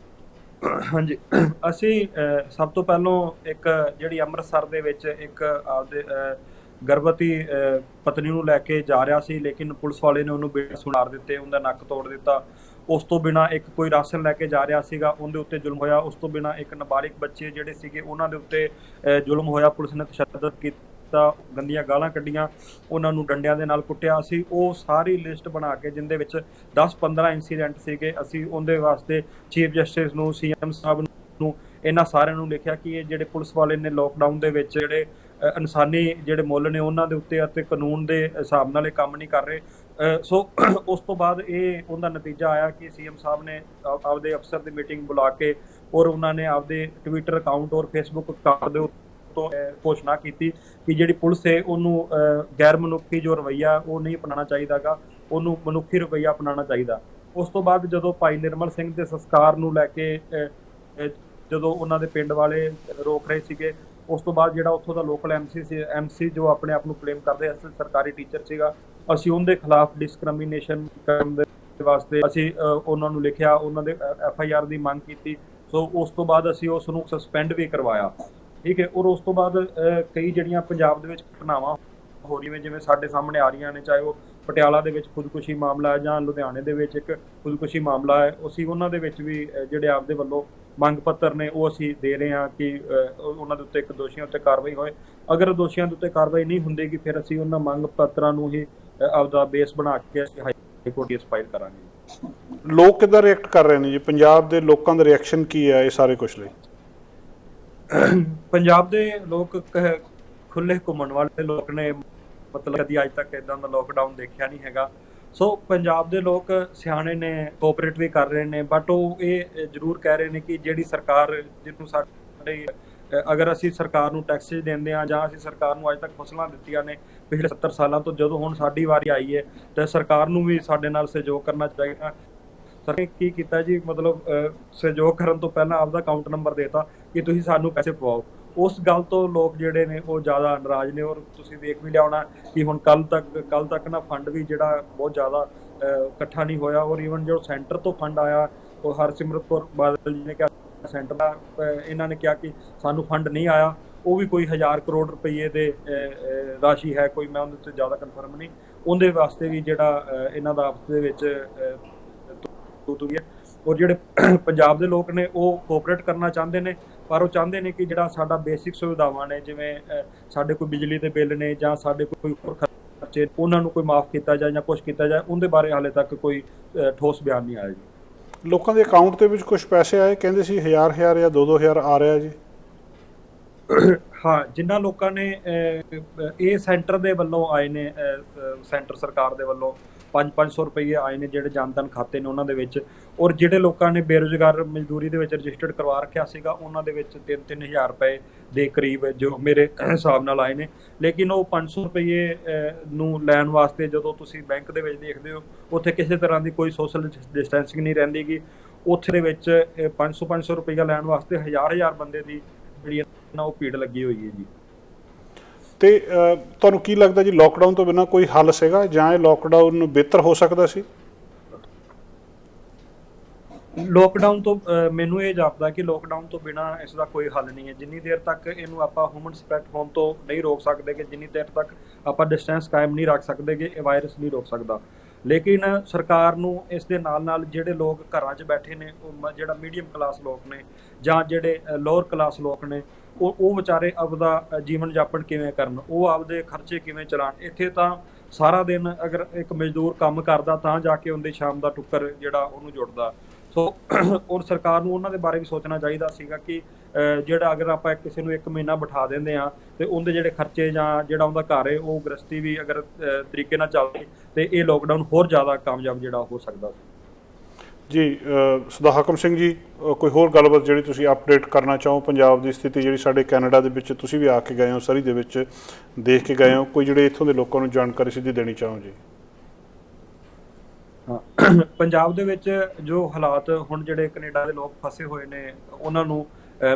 ਹਾਂਜੀ, ਅਸੀਂ ਸਭ ਤੋਂ ਪਹਿਲਾਂ ਇੱਕ ਜਿਹੜੀ ਅੰਮ੍ਰਿਤਸਰ ਦੇ ਵਿੱਚ ਇੱਕ ਆਪਦੇ ਗਰਭਵਤੀ ਪਤਨੀ ਨੂੰ ਲੈ ਕੇ ਜਾ ਰਿਹਾ ਸੀ, ਲੇਕਿਨ ਪੁਲਿਸ ਵਾਲੇ ਨੇ ਉਹਨੂੰ ਬੇਟ ਸੁਣਾਰ ਦਿੱਤੇ, ਉਹਦਾ ਨੱਕ ਤੋੜ ਦਿੱਤਾ। ਉਸ ਤੋਂ ਬਿਨਾਂ ਇੱਕ ਕੋਈ ਰਾਸ਼ਨ ਲੈ ਕੇ ਜਾ ਰਿਹਾ ਸੀਗਾ, ਉਹਦੇ ਉੱਤੇ ਜ਼ੁਲਮ ਹੋਇਆ। ਉਸ ਤੋਂ ਬਿਨਾਂ ਇੱਕ ਨਾਬਾਲਿਗ ਬੱਚੇ ਜਿਹੜੇ ਸੀਗੇ ਉਹਨਾਂ ਦੇ ਉੱਤੇ ਜ਼ੁਲਮ ਹੋਇਆ, ਪੁਲਿਸ ਨੇ ਤਸ਼ੱਦਦ ਕੀਤਾ, ਗੰਦੀਆਂ ਗਾਲਾਂ ਕੱਢੀਆਂ, ਉਹਨਾਂ ਨੂੰ ਡੰਡਿਆਂ ਦੇ ਨਾਲ ਕੁੱਟਿਆ। ਅਸੀਂ ਉਹ ਸਾਰੀ ਲਿਸਟ ਬਣਾ ਕੇ ਜਿੰਦੇ ਵਿੱਚ 10-15 ਇੰਸੀਡੈਂਟ ਸੀਗੇ, ਅਸੀਂ ਉਹਦੇ ਵਾਸਤੇ ਚੀਫ ਜਸਟਿਸ ਨੂੰ, CM ਸਾਹਿਬ ਨੂੰ, ਇਹਨਾਂ ਸਾਰਿਆਂ ਨੂੰ ਲਿਖਿਆ ਕਿ ਇਹ ਜਿਹੜੇ ਪੁਲਿਸ ਵਾਲੇ ਨੇ ਲੋਕਡਾਊਨ ਦੇ ਵਿੱਚ ਜਿਹੜੇ ਇਨਸਾਨੀ ਜਿਹੜੇ ਮੁੱਲ ਨੇ ਉਹਨਾਂ ਦੇ ਉੱਤੇ ਅਤੇ ਕਾਨੂੰਨ ਦੇ ਹਿਸਾਬ ਨਾਲ ਇਹ ਕੰਮ ਨਹੀਂ ਕਰ ਰਹੇ। ਸੋ ਉਸ ਤੋਂ ਬਾਅਦ ਉਹਦਾ ਨਤੀਜਾ ਆਇਆ ਕਿ CM ਸਾਹਿਬ ਨੇ ਆਪਦੇ ਅਫਸਰ ਦੀ ਮੀਟਿੰਗ ਬੁਲਾ ਕੇ ਔਰ ਉਹਨਾਂ ਨੇ ਆਪਦੇ ਟਵਿੱਟਰ ਅਕਾਊਂਟ ਔਰ ਫੇਸਬੁੱਕ ਅਕਾਊਂਟ ਦੇ ਉੱਤੋਂ ਘੋਸ਼ਣਾ ਕੀਤੀ ਕਿ ਜਿਹੜੀ ਪੁਲਿਸ ਹੈ ਉਹਨੂੰ ਗੈਰ ਮਨੁੱਖੀ ਜੋ ਰਵੱਈਆ ਉਹ ਨਹੀਂ ਅਪਣਾਉਣਾ ਚਾਹੀਦਾਗਾ, ਉਹਨੂੰ ਮਨੁੱਖੀ ਰਵੱਈਆ ਅਪਣਾਉਣਾ ਚਾਹੀਦਾ। ਉਸ ਤੋਂ ਬਾਅਦ ਜਦੋਂ ਭਾਈ ਨਿਰਮਲ ਸਿੰਘ ਦੇ ਸੰਸਕਾਰ ਨੂੰ ਲੈ ਕੇ ਜਦੋਂ ਉਹਨਾਂ ਦੇ ਪਿੰਡ ਵਾਲੇ ਰੋਕ ਰਹੇ ਸੀਗੇ, ਉਸ ਤੋਂ ਬਾਅਦ ਜਿਹੜਾ ਉੱਥੋਂ ਦਾ ਲੋਕਲ MC ਜੋ ਆਪਣੇ ਆਪ ਨੂੰ ਕਲੇਮ ਕਰਦੇ ਅਸਲ ਸਰਕਾਰੀ ਟੀਚਰ ਸੀਗਾ, ਅਸੀਂ ਉਹਦੇ ਖਿਲਾਫ ਡਿਸਕ੍ਰਿਮੀਨੇਸ਼ਨ ਕਰਨ ਦੇ ਵਾਸਤੇ ਅਸੀਂ ਉਹਨਾਂ ਨੂੰ ਲਿਖਿਆ, ਉਹਨਾਂ ਦੇ FIR ਦੀ ਮੰਗ ਕੀਤੀ। ਸੋ ਉਸ ਤੋਂ ਬਾਅਦ ਅਸੀਂ ਉਸ ਨੂੰ ਸਸਪੈਂਡ ਵੀ ਕਰਵਾਇਆ, ਠੀਕ ਹੈ। ਔਰ ਉਸ ਤੋਂ ਬਾਅਦ ਕਈ ਜਿਹੜੀਆਂ ਪੰਜਾਬ ਦੇ ਵਿੱਚ ਘਟਨਾਵਾਂ ਹੋ ਰਹੀਆਂ ਜਿਵੇਂ ਸਾਡੇ ਸਾਹਮਣੇ ਆ ਰਹੀਆਂ ਨੇ, ਚਾਹੇ ਉਹ ਪਟਿਆਲਾ ਦੇ ਵਿੱਚ ਖੁਦਕੁਸ਼ੀ ਮਾਮਲਾ ਹੈ ਜਾਂ ਲੁਧਿਆਣੇ ਦੇ ਵਿੱਚ ਇੱਕ ਖੁਦਕੁਸ਼ੀ ਮਾਮਲਾ ਹੈ, ਅਸੀਂ ਉਹਨਾਂ ਦੇ ਵਿੱਚ ਵੀ ਜਿਹੜੇ ਆਪਦੇ ਵੱਲੋਂ ਮੰਗ ਪੱਤਰ ਨੇ ਉਹ ਅਸੀਂ ਦੇ ਰਹੇ ਹਾਂ ਕਿ ਉਹਨਾਂ ਦੇ ਉੱਤੇ ਇੱਕ ਦੋਸ਼ੀਆਂ ਉੱਤੇ ਕਾਰਵਾਈ ਹੋਏ। ਅਗਰ ਦੋਸ਼ੀਆਂ ਦੇ ਉੱਤੇ ਕਾਰਵਾਈ ਨਹੀਂ ਹੁੰਦੀਗੀ ਫਿਰ ਅਸੀਂ ਉਹਨਾਂ ਮੰਗ ਪੱਤਰਾਂ ਨੂੰ ਹੀ ਆਪਦਾ ਬੇਸ ਬਣਾ ਕੇ ਅਸੀਂ ਹਾਈ ਕੋਰਟ ਕੇਸ ਫਾਈਲ ਕਰਾਂਗੇ। ਲੋਕ ਕਿੱਦਾਂ ਰਿਐਕਟ ਕਰ ਰਹੇ ਨੇ ਜੀ? ਪੰਜਾਬ ਦੇ ਲੋਕਾਂ ਦਾ ਰਿਐਕਸ਼ਨ ਕੀ ਹੈ ਇਹ ਸਾਰੇ ਕੁਝ ਲਈ? ਪੰਜਾਬ ਦੇ ਲੋਕ ਖੁੱਲੇ ਘੁੰਮਣ ਵਾਲੇ ਲੋਕ ਨੇ, ਮਤਲਬ ਕਦੀ ਅੱਜ ਤੱਕ ਇਦਾਂ ਦਾ ਲੋਕਡਾਊਨ ਦੇਖਿਆ ਨਹੀਂ ਹੈਗਾ। ਸੋ ਪੰਜਾਬ ਦੇ ਲੋਕ ਸਿਆਣੇ ਨੇ, ਕੋਆਪਰੇਟ ਵੀ ਕਰ ਰਹੇ ਨੇ, ਬਟ ਉਹ ਇਹ ਜ਼ਰੂਰ ਕਹਿ ਰਹੇ ਨੇ ਕਿ ਜਿਹੜੀ ਸਰਕਾਰ ਜਿਹਨੂੰ ਸਾਡੇ ਅਗਰ ਅਸੀਂ ਸਰਕਾਰ ਨੂੰ ਟੈਕਸਿਸ ਦਿੰਦੇ ਹਾਂ ਜਾਂ ਅਸੀਂ ਸਰਕਾਰ ਨੂੰ ਅੱਜ ਤੱਕ ਫਸਲਾਂ ਦਿੱਤੀਆਂ ਨੇ ਪਿਛਲੇ 70 ਸਾਲਾਂ ਤੋਂ, ਜਦੋਂ ਹੁਣ ਸਾਡੀ ਵਾਰੀ ਆਈ ਹੈ ਤਾਂ ਸਰਕਾਰ ਨੂੰ ਵੀ ਸਾਡੇ ਨਾਲ ਸਹਿਯੋਗ ਕਰਨਾ ਚਾਹੀਦਾ। ਸਰ ਨੇ ਕੀ ਕੀਤਾ ਜੀ, ਮਤਲਬ ਸਹਿਯੋਗ ਕਰਨ ਤੋਂ ਪਹਿਲਾਂ ਆਪਦਾ ਅਕਾਊਂਟ ਨੰਬਰ ਦੇਤਾ ਕਿ ਤੁਸੀਂ ਸਾਨੂੰ ਪੈਸੇ ਪਵਾਓ। ਉਸ ਗੱਲ ਤੋਂ ਲੋਕ ਜਿਹੜੇ ਨੇ ਉਹ ਜ਼ਿਆਦਾ ਨਾਰਾਜ਼ ਨੇ। ਔਰ ਤੁਸੀਂ ਦੇਖ ਵੀ ਲਿਆ ਹੋਣਾ ਕਿ ਹੁਣ ਕੱਲ ਤੱਕ ਨਾ ਫੰਡ ਵੀ ਜਿਹੜਾ ਬਹੁਤ ਜ਼ਿਆਦਾ ਇਕੱਠਾ ਨਹੀਂ ਹੋਇਆ। ਔਰ ਈਵਨ ਜੋ ਸੈਂਟਰ ਤੋਂ ਫੰਡ ਆਇਆ ਉਹ ਹਰਸਿਮਰਤ ਕੌਰ ਬਾਦਲ ਜੀ ਨੇ ਕਿਹਾ ਸੈਂਟਰ ਦਾ, ਇਹਨਾਂ ਨੇ ਕਿਹਾ ਕਿ ਸਾਨੂੰ ਫੰਡ ਨਹੀਂ ਆਇਆ, ਉਹ ਵੀ ਕੋਈ 1000 ਕਰੋੜ ਰੁਪਏ ਦੇ ਰਾਸ਼ੀ ਹੈ ਕੋਈ, ਮੈਂ ਉਹਦੇ ਤੋਂ ਜ਼ਿਆਦਾ ਕਨਫਰਮ ਨਹੀਂ। ਉਹਦੇ ਵਾਸਤੇ ਵੀ ਜਿਹੜਾ ਇਹਨਾਂ ਦਾ ਆਪਸ ਦੇ ਵਿੱਚ ਤੂੰ ਹੈ ਔਰ ਜਿਹੜੇ ਪੰਜਾਬ ਦੇ ਲੋਕ ਨੇ ਉਹ ਕੋਆਪਰੇਟ ਕਰਨਾ ਚਾਹੁੰਦੇ ਨੇ, ਪਰ ਉਹ ਚਾਹੁੰਦੇ ਨੇ ਕਿ ਜਿਹੜਾ ਸਾਡਾ ਬੇਸਿਕ ਸੁਵਿਧਾਵਾਂ ਨੇ, ਜਿਵੇਂ ਸਾਡੇ ਕੋਈ ਬਿਜਲੀ ਦੇ ਬਿੱਲ ਨੇ ਜਾਂ ਸਾਡੇ ਕੋਈ ਹੋਰ ਖਰਚੇ, ਉਹਨਾਂ ਨੂੰ ਕੋਈ ਮਾਫ ਕੀਤਾ ਜਾਏ ਜਾਂ ਕੁਝ ਕੀਤਾ ਜਾਏ, ਉਹਦੇ ਬਾਰੇ ਹਾਲੇ ਤੱਕ ਕੋਈ ਠੋਸ ਬਿਆਨ ਨਹੀਂ ਆਇਆ ਜੀ। ਲੋਕਾਂ ਦੇ ਅਕਾਊਂਟ ਦੇ ਵਿੱਚ ਕੁਝ ਪੈਸੇ ਆਏ, ਕਹਿੰਦੇ ਸੀ 1000 ਜਾਂ 2-2000 ਆ ਰਿਹਾ ਜੀ। ਹਾਂ, ਜਿਨ੍ਹਾਂ ਲੋਕਾਂ ਨੇ ਇਹ ਸੈਂਟਰ ਦੇ ਵੱਲੋਂ ਆਏ ਨੇ, ਸੈਂਟਰ ਸਰਕਾਰ ਦੇ ਵੱਲੋਂ 500 ਰੁਪਏ ਆਏ ਨੇ ਜਿਹੜੇ ਜਨਧਨ ਖਾਤੇ ਨੇ ਉਹਨਾਂ ਦੇ ਵਿੱਚ, ਔਰ ਜਿਹੜੇ ਲੋਕਾਂ ਨੇ ਬੇਰੁਜ਼ਗਾਰ ਮਜ਼ਦੂਰੀ ਦੇ ਵਿੱਚ ਰਜਿਸਟਰਡ ਕਰਵਾ ਰੱਖਿਆ ਸੀਗਾ ਉਹਨਾਂ ਦੇ ਵਿੱਚ 3-3000 ਰੁਪਏ ਦੇ ਕਰੀਬ ਜੋ ਮੇਰੇ ਹਿਸਾਬ ਨਾਲ ਆਏ ਨੇ। ਲੇਕਿਨ ਉਹ 500 ਰੁਪਏ ਨੂੰ ਲੈਣ ਵਾਸਤੇ ਜਦੋਂ ਤੁਸੀਂ ਬੈਂਕ ਦੇ ਵਿੱਚ ਦੇਖਦੇ ਹੋ, ਉੱਥੇ ਕਿਸੇ ਤਰ੍ਹਾਂ ਦੀ ਕੋਈ ਸੋਸ਼ਲ ਡਿਸਟੈਂਸਿੰਗ ਨਹੀਂ ਰਹਿੰਦੀ ਗੀ। ਉੱਥੇ ਦੇ ਵਿੱਚ 500 ਰੁਪਈਆ ਲੈਣ ਵਾਸਤੇ ਹਜ਼ਾਰ ਬੰਦੇ ਦੀ ਜਿਹੜੀ ਨਾ ਉਹ ਭੀੜ ਲੱਗੀ ਹੋਈ ਹੈ ਜੀ। ਤੇ ਤੁਹਾਨੂੰ ਕੀ ਲੱਗਦਾ ਜੀ, ਲੋਕਡਾਊਨ ਤੋਂ ਬਿਨਾਂ ਕੋਈ ਹੱਲ ਸੀਗਾ ਜਾਂ ਇਹ ਲੋਕਡਾਊਨ ਬਿਹਤਰ ਹੋ ਸਕਦਾ ਸੀ? ਲੋਕਡਾਊਨ ਤੋਂ ਮੈਨੂੰ ਇਹ ਜਾਪਦਾ ਕਿ ਲੋਕਡਾਊਨ ਤੋਂ ਬਿਨਾਂ ਇਸ ਦਾ ਕੋਈ ਹੱਲ ਨਹੀਂ ਹੈ। ਜਿੰਨੀ ਦੇਰ ਤੱਕ ਇਹਨੂੰ ਆਪਾਂ ਹਿਊਮਨ ਸਪਰੈਡ ਹੋਣ ਤੋਂ ਨਹੀਂ ਰੋਕ ਸਕਦੇ, ਕਿ ਜਿੰਨੀ ਦੇਰ ਤੱਕ ਆਪਾਂ ਡਿਸਟੈਂਸ ਕਾਇਮ ਨਹੀਂ ਰੱਖ ਸਕਦੇ, ਕਿ ਇਹ ਵਾਇਰਸ ਨਹੀਂ ਰੋਕ ਸਕਦਾ। ਲੇਕਿਨ ਸਰਕਾਰ ਨੂੰ ਇਸ ਦੇ ਨਾਲ ਜਿਹੜੇ ਲੋਕ ਘਰਾਂ 'ਚ ਬੈਠੇ ਨੇ, ਉਹ ਜਿਹੜਾ ਮੀਡੀਅਮ ਕਲਾਸ ਲੋਕ ਨੇ ਜਾਂ ਜਿਹੜੇ ਲੋਅਰ ਕਲਾਸ ਲੋਕ ਨੇ, ਉਹ ਵਿਚਾਰੇ ਆਪਦਾ ਜੀਵਨ ਜਾਪਣ ਕਿਵੇਂ ਕਰਨ, ਉਹ ਆਪਦੇ ਖਰਚੇ ਕਿਵੇਂ ਚਲਾਉਣ। ਇੱਥੇ ਤਾਂ ਸਾਰਾ ਦਿਨ ਅਗਰ ਇੱਕ ਮਜ਼ਦੂਰ ਕੰਮ ਕਰਦਾ ਤਾਂ ਜਾ ਕੇ ਉਹਦੇ ਸ਼ਾਮ ਦਾ ਟੁੱਕਰ ਜਿਹੜਾ ਉਹਨੂੰ ਜੁੜਦਾ। ਸੋ ਔਰ ਸਰਕਾਰ ਨੂੰ ਉਹਨਾਂ ਦੇ ਬਾਰੇ ਵੀ ਸੋਚਣਾ ਚਾਹੀਦਾ ਸੀਗਾ ਕਿ ਜਿਹੜਾ ਅਗਰ ਆਪਾਂ ਕਿਸੇ ਨੂੰ 1 ਮਹੀਨਾ ਬਿਠਾ ਦਿੰਦੇ ਹਾਂ ਤੇ ਉਹਦੇ ਜਿਹੜੇ ਖਰਚੇ ਜਾਂ ਜਿਹੜਾ ਉਹਦਾ ਘਰ ਹੈ ਉਹ ਗ੍ਰਸਤੀ ਵੀ ਅਗਰ ਤਰੀਕੇ ਨਾਲ ਚੱਲਦੀ ਤੇ ਇਹ ਲੋਕਡਾਊਨ ਹੋਰ ਜ਼ਿਆਦਾ ਕਾਮਯਾਬ ਜਿਹੜਾ ਹੋ ਸਕਦਾ ਸੀ ਜੀ। ਸਰਦਾਰ ਹਾਕਮ ਸਿੰਘ ਜੀ, ਕੋਈ ਹੋਰ ਗੱਲਬਾਤ ਜਿਹੜੀ ਤੁਸੀਂ ਅਪਡੇਟ ਕਰਨਾ ਚਾਹੋ, ਪੰਜਾਬ ਦੀ ਸਥਿਤੀ ਜਿਹੜੀ ਸਾਡੇ ਕੈਨੇਡਾ ਦੇ ਵਿੱਚ ਤੁਸੀਂ ਵੀ ਆ ਕੇ ਗਏ ਹੋ, ਸਰੀ ਦੇ ਵਿੱਚ ਦੇਖ ਕੇ ਗਏ ਹੋ, ਕੋਈ ਜਿਹੜੇ ਇੱਥੋਂ ਦੇ ਲੋਕਾਂ ਨੂੰ ਜਾਣਕਾਰੀ ਸਿੱਧੀ ਦੇਣੀ ਚਾਹੋ ਜੀ? ਹਾਂ, ਪੰਜਾਬ ਦੇ ਵਿੱਚ ਜੋ ਹਾਲਾਤ ਹੁਣ ਜਿਹੜੇ ਕੈਨੇਡਾ ਦੇ ਲੋਕ ਫਸੇ ਹੋਏ ਨੇ, ਉਹਨਾਂ ਨੂੰ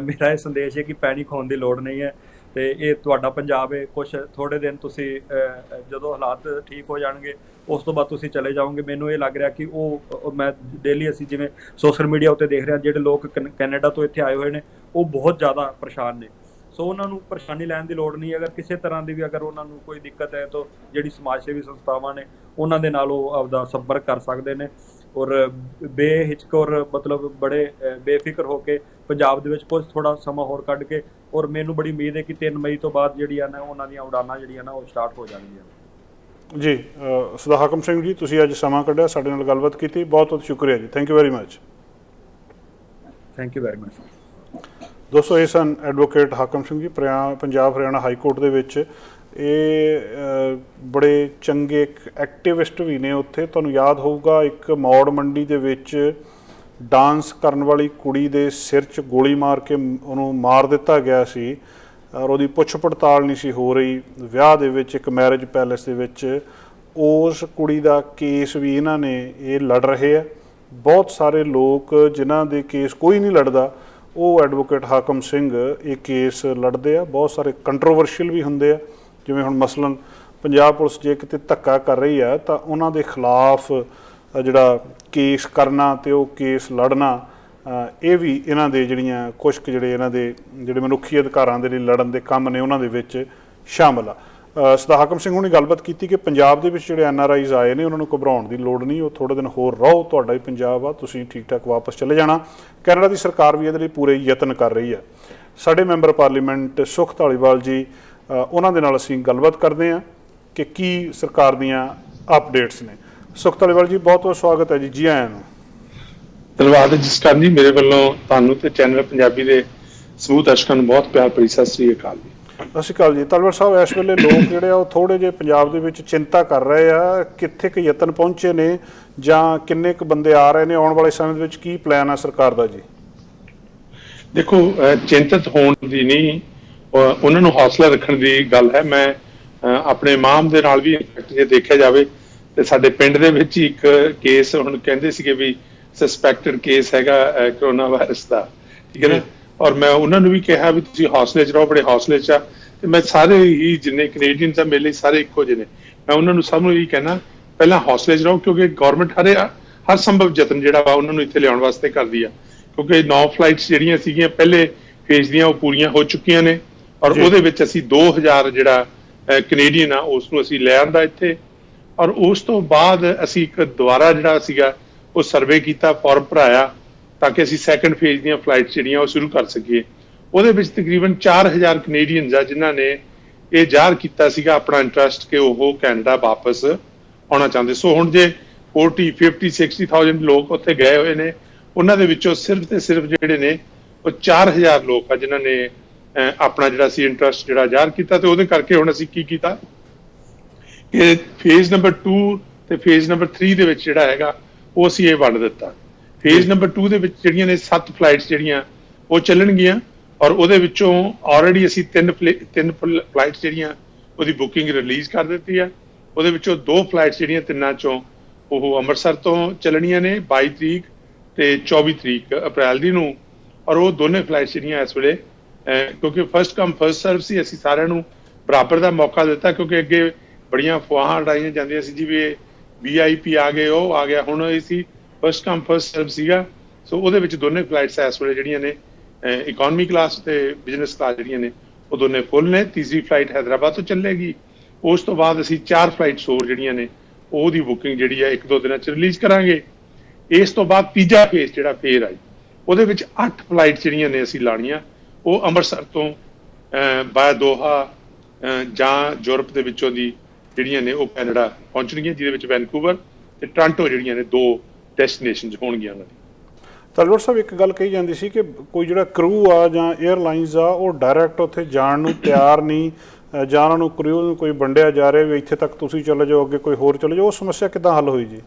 ਮੇਰਾ ਇਹ ਸੰਦੇਸ਼ ਹੈ ਕਿ ਪੈਨਿਕ ਹੋਣ ਦੀ ਲੋੜ ਨਹੀਂ ਹੈ। ਤੇ ਇਹ ਤੁਹਾਡਾ ਪੰਜਾਬ ਹੈ, ਕੁਛ ਥੋੜ੍ਹੇ ਦਿਨ ਤੁਸੀਂ ਜਦੋਂ ਹਾਲਾਤ ਠੀਕ ਹੋ ਜਾਣਗੇ ਉਸ ਤੋਂ ਬਾਅਦ ਤੁਸੀਂ ਚਲੇ ਜਾਓਗੇ। ਮੈਨੂੰ ਇਹ ਲੱਗ ਰਿਹਾ ਕਿ ਉਹ ਮੈਂ ਡੇਲੀ ਅਸੀਂ ਜਿਵੇਂ ਸੋਸ਼ਲ ਮੀਡੀਆ ਉੱਤੇ ਦੇਖ ਰਿਹਾ, ਜਿਹੜੇ ਲੋਕ ਕੈਨੇਡਾ ਤੋਂ ਇੱਥੇ ਆਏ ਹੋਏ ਨੇ ਉਹ ਬਹੁਤ ਜ਼ਿਆਦਾ ਪਰੇਸ਼ਾਨ ਨੇ। ਸੋ ਉਹਨਾਂ ਨੂੰ ਪਰੇਸ਼ਾਨੀ ਲੈਣ ਦੀ ਲੋੜ ਨਹੀਂ। ਅਗਰ ਕਿਸੇ ਤਰ੍ਹਾਂ ਦੀ ਵੀ ਅਗਰ ਉਹਨਾਂ ਨੂੰ ਕੋਈ ਦਿੱਕਤ ਹੈ ਤਾਂ ਜਿਹੜੀ ਸਮਾਜ ਸੇਵੀ ਸੰਸਥਾਵਾਂ ਨੇ ਉਹਨਾਂ ਦੇ ਨਾਲ ਉਹ ਆਪਦਾ ਸੰਪਰਕ ਕਰ ਸਕਦੇ ਨੇ, ਔਰ ਬੇਹਿਚਕ ਔਰ ਮਤਲਬ ਬੜੇ ਬੇਫਿਕਰ ਹੋ ਕੇ ਪੰਜਾਬ ਦੇ ਵਿੱਚ ਕੁਝ ਥੋੜ੍ਹਾ ਸਮਾਂ ਹੋਰ ਕੱਢ ਕੇ, ਔਰ ਮੈਨੂੰ ਬੜੀ ਉਮੀਦ ਹੈ ਕਿ 3 ਮਈ ਤੋਂ ਬਾਅਦ ਜਿਹੜੀਆਂ ਨੇ ਉਹਨਾਂ ਦੀਆਂ ਉਡਾਨਾਂ ਜਿਹੜੀਆਂ ਨਾ ਉਹ ਸਟਾਰਟ ਹੋ ਜਾਣਗੀਆਂ ਜੀ। ਸਰਦਾਰ ਹਾਕਮ ਸਿੰਘ ਜੀ, ਤੁਸੀਂ ਅੱਜ ਸਮਾਂ ਕੱਢਿਆ, ਸਾਡੇ ਨਾਲ ਗੱਲਬਾਤ ਕੀਤੀ, ਬਹੁਤ ਬਹੁਤ ਸ਼ੁਕਰੀਆ ਜੀ। Thank you very much. Thank you very much. ਦੋਸਤੋ, ਇਹ ਸਨ advocate Hakam Singh ji, Punjab Haryana high court ਦੇ ਵਿੱਚ। ਇਹ ਬੜੇ ਚੰਗੇ ਐਕਟਿਵਿਸਟ ਵੀ ਨੇ ਉੱਥੇ। ਤੁਹਾਨੂੰ ਯਾਦ ਹੋਊਗਾ ਇੱਕ ਮੌੜ ਮੰਡੀ ਦੇ ਵਿੱਚ ਡਾਂਸ ਕਰਨ ਵਾਲੀ ਕੁੜੀ ਦੇ ਸਿਰ 'ਚ ਗੋਲੀ ਮਾਰ ਕੇ ਉਹਨੂੰ ਮਾਰ ਦਿੱਤਾ ਗਿਆ ਸੀ, ਔਰ ਉਹਦੀ ਪੁੱਛ ਪੜਤਾਲ ਨਹੀਂ ਸੀ ਹੋ ਰਹੀ ਵਿਆਹ ਦੇ ਵਿੱਚ, ਇੱਕ ਮੈਰਿਜ ਪੈਲੇਸ ਦੇ ਵਿੱਚ। ਉਸ ਕੁੜੀ ਦਾ ਕੇਸ ਵੀ ਇਹਨਾਂ ਨੇ ਇਹ ਲੜ ਰਹੇ ਆ। ਬਹੁਤ ਸਾਰੇ ਲੋਕ ਜਿਨ੍ਹਾਂ ਦੇ ਕੇਸ ਕੋਈ ਨਹੀਂ ਲੜਦਾ, ਉਹ ਐਡਵੋਕੇਟ ਹਾਕਮ ਸਿੰਘ ਇਹ ਕੇਸ ਲੜਦੇ ਆ। ਬਹੁਤ ਸਾਰੇ ਕੰਟਰੋਵਰਸ਼ੀਅਲ ਵੀ ਹੁੰਦੇ ਆ, ਜਿਵੇਂ ਹੁਣ ਮਸਲਨ ਪੰਜਾਬ ਪੁਲਿਸ ਜੇ ਕਿਤੇ ਧੱਕਾ ਕਰ ਰਹੀ ਆ ਤਾਂ ਉਹਨਾਂ ਦੇ ਖਿਲਾਫ ਜਿਹੜਾ ਕੇਸ ਕਰਨਾ ਅਤੇ ਉਹ ਕੇਸ ਲੜਨਾ, ਇਹ ਵੀ ਇਹਨਾਂ ਦੇ ਜਿਹੜੀਆਂ ਕੁਛ ਕੁ ਜਿਹੜੇ ਇਹਨਾਂ ਦੇ ਜਿਹੜੇ ਮਨੁੱਖੀ ਅਧਿਕਾਰਾਂ ਦੇ ਲਈ ਲੜਨ ਦੇ ਕੰਮ ਨੇ ਉਹਨਾਂ ਦੇ ਵਿੱਚ ਸ਼ਾਮਲ ਆ। ਸਰਦਾਰ ਹਾਕਮ ਸਿੰਘ ਹੁਣੀ ਗੱਲਬਾਤ ਕੀਤੀ ਕਿ ਪੰਜਾਬ ਦੇ ਵਿੱਚ ਜਿਹੜੇ NRIs ਆਏ ਨੇ ਉਹਨਾਂ ਨੂੰ ਘਬਰਾਉਣ ਦੀ ਲੋੜ ਨਹੀਂ, ਉਹ ਥੋੜ੍ਹੇ ਦਿਨ ਹੋਰ ਰਹੋ, ਤੁਹਾਡਾ ਹੀ ਪੰਜਾਬ ਆ, ਤੁਸੀਂ ਠੀਕ ਠਾਕ ਵਾਪਸ ਚਲੇ ਜਾਣਾ। ਕੈਨੇਡਾ ਦੀ ਸਰਕਾਰ ਵੀ ਇਹਦੇ ਲਈ ਪੂਰੇ ਯਤਨ ਕਰ ਰਹੀ ਹੈ। ਸਾਡੇ ਮੈਂਬਰ ਪਾਰਲੀਮੈਂਟ ਸੁਖ ਧਾਲੀਵਾਲ ਜੀ, ਉਹਨਾਂ ਦੇ ਨਾਲ ਅਸੀਂ ਗੱਲਬਾਤ ਕਰਦੇ ਹਾਂ ਕਿ ਕੀ ਸਰਕਾਰ ਦੀਆਂ ਅਪਡੇਟਸ ਨੇ। ਸੁਖ ਧਾਲੀਵਾਲ ਜੀ, ਬਹੁਤ ਬਹੁਤ ਸਵਾਗਤ ਹੈ ਜੀ, ਜੀ ਆਇਆਂ ਨੂੰ। ਧੰਨਵਾਦ ਜਸਕਰਨ ਜੀ, ਮੇਰੇ ਵੱਲੋਂ ਤੁਹਾਨੂੰ ਤੇ ਚੈਨਲ ਪੰਜਾਬੀ ਦੇ ਸਮੂਹ ਦਰਸ਼ਕਾਂ ਨੂੰ ਬਹੁਤ ਪਿਆਰ ਭਰੀ ਸਤਿ ਸ੍ਰੀ ਅਕਾਲ ਜੀ। ਸਤਿ ਸ਼੍ਰੀ ਅਕਾਲ ਜੀ। ਧਾਲੀਵਾਲ ਸਾਹਿਬ, ਇਸ ਵੇਲੇ ਲੋਕ ਜਿਹੜੇ ਆ ਉਹ ਥੋੜ੍ਹੇ ਜਿਹੇ ਪੰਜਾਬ ਦੇ ਵਿੱਚ ਚਿੰਤਾ ਕਰ ਰਹੇ ਆ, ਕਿੱਥੇ ਕੁ ਯਤਨ ਪਹੁੰਚੇ ਨੇ ਜਾਂ ਕਿੰਨੇ ਕੁ ਬੰਦੇ ਆ ਰਹੇ ਨੇ, ਆਉਣ ਵਾਲੇ ਸਮੇਂ ਦੇ ਵਿੱਚ ਕੀ ਪਲਾਨ ਆ ਸਰਕਾਰ ਦਾ ਜੀ? ਦੇਖੋ, ਚਿੰਤਤ ਹੋਣ ਦੀ ਨਹੀਂ, ਉਹਨਾਂ ਨੂੰ ਹੌਸਲਾ ਰੱਖਣ ਦੀ ਗੱਲ ਹੈ। ਮੈਂ ਆਪਣੇ ਮਾਮ ਦੇ ਨਾਲ ਵੀ ਜੇ ਦੇਖਿਆ ਜਾਵੇ ਤੇ ਸਾਡੇ ਪਿੰਡ ਦੇ ਵਿੱਚ ਇੱਕ ਕੇਸ ਹੁਣ ਕਹਿੰਦੇ ਸੀਗੇ ਵੀ ਸਸਪੈਕਟਡ ਕੇਸ ਹੈਗਾ ਕਰੋਨਾ ਵਾਇਰਸ ਦਾ, ਠੀਕ ਹੈ ਨਾ। ਔਰ ਮੈਂ ਉਹਨਾਂ ਨੂੰ ਵੀ ਕਿਹਾ ਵੀ ਤੁਸੀਂ ਹੌਸਲੇ 'ਚ ਰਹੋ, ਬੜੇ ਹੌਸਲੇ 'ਚ ਆ। ਤੇ ਮੈਂ ਸਾਰੇ ਹੀ ਜਿੰਨੇ ਕੈਨੇਡੀਅਨਸ ਆ ਮੇਰੇ ਲਈ ਸਾਰੇ ਇੱਕੋ ਜਿਹੇ ਨੇ। ਮੈਂ ਉਹਨਾਂ ਨੂੰ ਸਭ ਨੂੰ ਇਹੀ ਕਹਿਣਾ, ਪਹਿਲਾਂ ਹੌਸਲੇ 'ਚ ਰਹੋ, ਕਿਉਂਕਿ ਗੌਰਮੈਂਟ ਹਰ ਸੰਭਵ ਯਤਨ ਜਿਹੜਾ ਵਾ ਉਹਨਾਂ ਨੂੰ ਇੱਥੇ ਲਿਆਉਣ ਵਾਸਤੇ ਕਰਦੀ ਆ। ਕਿਉਂਕਿ 9 ਫਲਾਈਟਸ ਜਿਹੜੀਆਂ ਸੀਗੀਆਂ ਪਹਿਲੇ ਫੇਜ਼ ਦੀਆਂ ਉਹ ਪੂਰੀਆਂ ਹੋ ਚੁੱਕੀਆਂ ਨੇ, ਔਰ ਉਹਦੇ ਵਿੱਚ ਅਸੀਂ 2000 ਜਿਹੜਾ ਕੈਨੇਡੀਅਨ ਆ ਉਸ ਨੂੰ ਅਸੀਂ ਲੈ ਆਂਦਾ ਇੱਥੇ। ਔਰ ਉਸ ਤੋਂ ਬਾਅਦ ਅਸੀਂ ਇੱਕ ਦੁਬਾਰਾ ਜਿਹੜਾ ਸੀਗਾ ਉਹ ਸਰਵੇ ਕੀਤਾ, ਫਾਰਮ ਭਰਾਇਆ, ਤਾਂ ਕਿ ਅਸੀਂ ਸੈਕੰਡ ਫੇਜ਼ ਦੀਆਂ ਫਲਾਈਟਸ ਜਿਹੜੀਆਂ ਉਹ ਸ਼ੁਰੂ ਕਰ ਸਕੀਏ। ਉਹਦੇ ਵਿੱਚ ਤਕਰੀਬਨ 4000 ਕੈਨੇਡੀਅਨਸ ਆ ਜਿਨ੍ਹਾਂ ਨੇ ਇਹ ਜ਼ਾਹਰ ਕੀਤਾ ਸੀਗਾ ਆਪਣਾ ਇੰਟਰਸਟ ਕਿ ਉਹ ਕੈਨੇਡਾ ਵਾਪਸ ਆਉਣਾ ਚਾਹੁੰਦੇ। ਸੋ ਹੁਣ ਜੇ 40 50 60,000 ਲੋਕ ਉੱਥੇ ਗਏ ਹੋਏ ਨੇ, ਉਹਨਾਂ ਦੇ ਵਿੱਚੋਂ ਸਿਰਫ ਤੇ ਸਿਰਫ ਜਿਹੜੇ ਨੇ ਉਹ 4000 ਲੋਕ ਆ ਜਿਨ੍ਹਾਂ ਨੇ ਆਪਣਾ ਜਿਹੜਾ ਸੀ ਇੰਟਰਸਟ ਜਿਹੜਾ ਜ਼ਾਹਰ ਕੀਤਾ। ਤੇ ਉਹਦੇ ਕਰਕੇ ਹੁਣ ਅਸੀਂ ਕੀ ਕੀਤਾ ਕਿ ਫੇਜ਼ ਨੰਬਰ 2 ਤੇ ਫੇਜ਼ ਨੰਬਰ 3 ਦੇ ਵਿੱਚ ਜਿਹੜਾ ਹੈਗਾ ਉਹ ਅਸੀਂ ਇਹ ਵੰਡ ਦਿੱਤਾ। ਫੇਜ਼ ਨੰਬਰ 2 ਦੇ ਵਿੱਚ ਜਿਹੜੀਆਂ ਨੇ 7 ਫਲਾਈਟਸ ਜਿਹੜੀਆਂ ਉਹ ਚੱਲਣਗੀਆਂ, ਔਰ ਉਹਦੇ ਵਿੱਚੋਂ ਆਲਰੇਡੀ ਅਸੀਂ ਤਿੰਨ ਫਲਾਈਟਸ ਜਿਹੜੀਆਂ ਉਹਦੀ ਬੁਕਿੰਗ ਰਿਲੀਜ਼ ਕਰ ਦਿੱਤੀ ਆ। ਉਹਦੇ ਵਿੱਚੋਂ 2 ਫਲਾਈਟਸ ਜਿਹੜੀਆਂ ਤਿੰਨਾਂ ਚੋਂ ਉਹ ਅੰਮ੍ਰਿਤਸਰ ਤੋਂ ਚੱਲਣੀਆਂ ਨੇ 22 ਤਰੀਕ ਤੇ 24 ਤਰੀਕ ਅਪ੍ਰੈਲ ਦੀ ਨੂੰ। ਔਰ ਉਹ ਦੋਨੇ ਫਲਾਈਟਸ ਜਿਹੜੀਆਂ ਇਸ ਵੇਲੇ ਕਿਉਂਕਿ ਫਸਟ ਕਮ ਫਸਟ ਸਰਵ ਸੀ, ਅਸੀਂ ਸਾਰਿਆਂ ਨੂੰ ਬਰਾਬਰ ਦਾ ਮੌਕਾ ਦਿੱਤਾ ਕਿਉਂਕਿ ਅੱਗੇ ਬੜੀਆਂ ਅਫਵਾਹਾਂ ਉਡਾਈਆਂ ਜਾਂਦੀਆਂ ਸੀ ਜੀ ਵੀ ਇਹ VIP ਆ ਗਏ, ਉਹ ਆ ਗਿਆ। ਹੁਣ ਇਹ ਸੀ ਫਸਟ ਕਮ ਫਸਟ ਸਰਵ ਸੀਗਾ। ਸੋ ਉਹਦੇ ਵਿੱਚ ਦੋਨੇ ਫਲਾਈਟਸ ਇਸ ਵੇਲੇ ਜਿਹੜੀਆਂ ਨੇ ਇਕਨੋਮੀ ਕਲਾਸ ਤੇ ਬਿਜ਼ਨਸ ਕਲਾਸ ਜਿਹੜੀਆਂ ਨੇ ਉਹ ਦੋਨੇ ਫੁੱਲ ਨੇ। ਤੀਸਰੀ ਫਲਾਈਟ ਹੈਦਰਾਬਾਦ ਤੋਂ ਚੱਲੇਗੀ। ਉਸ ਤੋਂ ਬਾਅਦ ਅਸੀਂ 4 ਫਲਾਈਟਸ ਹੋਰ ਜਿਹੜੀਆਂ ਨੇ ਉਹਦੀ ਬੁਕਿੰਗ ਜਿਹੜੀ ਹੈ 1-2 ਦਿਨਾਂ 'ਚ ਰਿਲੀਜ਼ ਕਰਾਂਗੇ। ਇਸ ਤੋਂ ਬਾਅਦ ਤੀਜਾ ਫੇਜ਼ ਜਿਹੜਾ ਫੇਰ ਆਈ, ਉਹਦੇ ਵਿੱਚ 8 ਫਲਾਈਟਸ ਜਿਹੜੀਆਂ ਨੇ ਅਸੀਂ ਲਾਣੀਆਂ। ਉਹ ਅੰਮ੍ਰਿਤਸਰ ਤੋਂ ਬਾਇਆ ਦੋਹਾ ਜਾਂ ਯੂਰਪ ਦੇ ਵਿੱਚੋਂ ਦੀ ਜਿਹੜੀਆਂ ਨੇ ਉਹ ਕੈਨੇਡਾ ਪਹੁੰਚਣਗੀਆਂ, ਜਿਹਦੇ ਵਿੱਚ ਵੈਨਕੂਵਰ ਤੇ ਟੋਰਾਂਟੋ ਜਿਹੜੀਆਂ ਨੇ 2 ਡੈਸਟੀਨੇਸ਼ਨਸ ਹੋਣਗੀਆਂ ਉਹਨਾਂ ਦੀ। ਤਲਵਰ ਸਾਹਿਬ, ਇੱਕ ਗੱਲ ਕਹੀ ਜਾਂਦੀ ਸੀ ਕਿ ਕੋਈ ਜਿਹੜਾ ਕਰੂ ਆ ਜਾਂ 에ਅਰਲਾਈਨਸ ਆ ਉਹ ਡਾਇਰੈਕਟ ਉੱਥੇ ਜਾਣ ਨੂੰ ਤਿਆਰ ਨਹੀਂ, ਜਾਂ ਉਹਨਾਂ ਨੂੰ ਕਰੂ ਨੂੰ ਕੋਈ ਵੰਡਿਆ ਜਾ ਰਿਹਾ ਵੀ ਇੱਥੇ ਤੱਕ ਤੁਸੀਂ ਚਲੇ ਜਾਓ, ਅੱਗੇ ਕੋਈ ਹੋਰ ਚਲੇ ਜਾਓ। ਉਹ ਸਮੱਸਿਆ ਕਿੱਦਾਂ ਹੱਲ ਹੋਈ ਜੀ?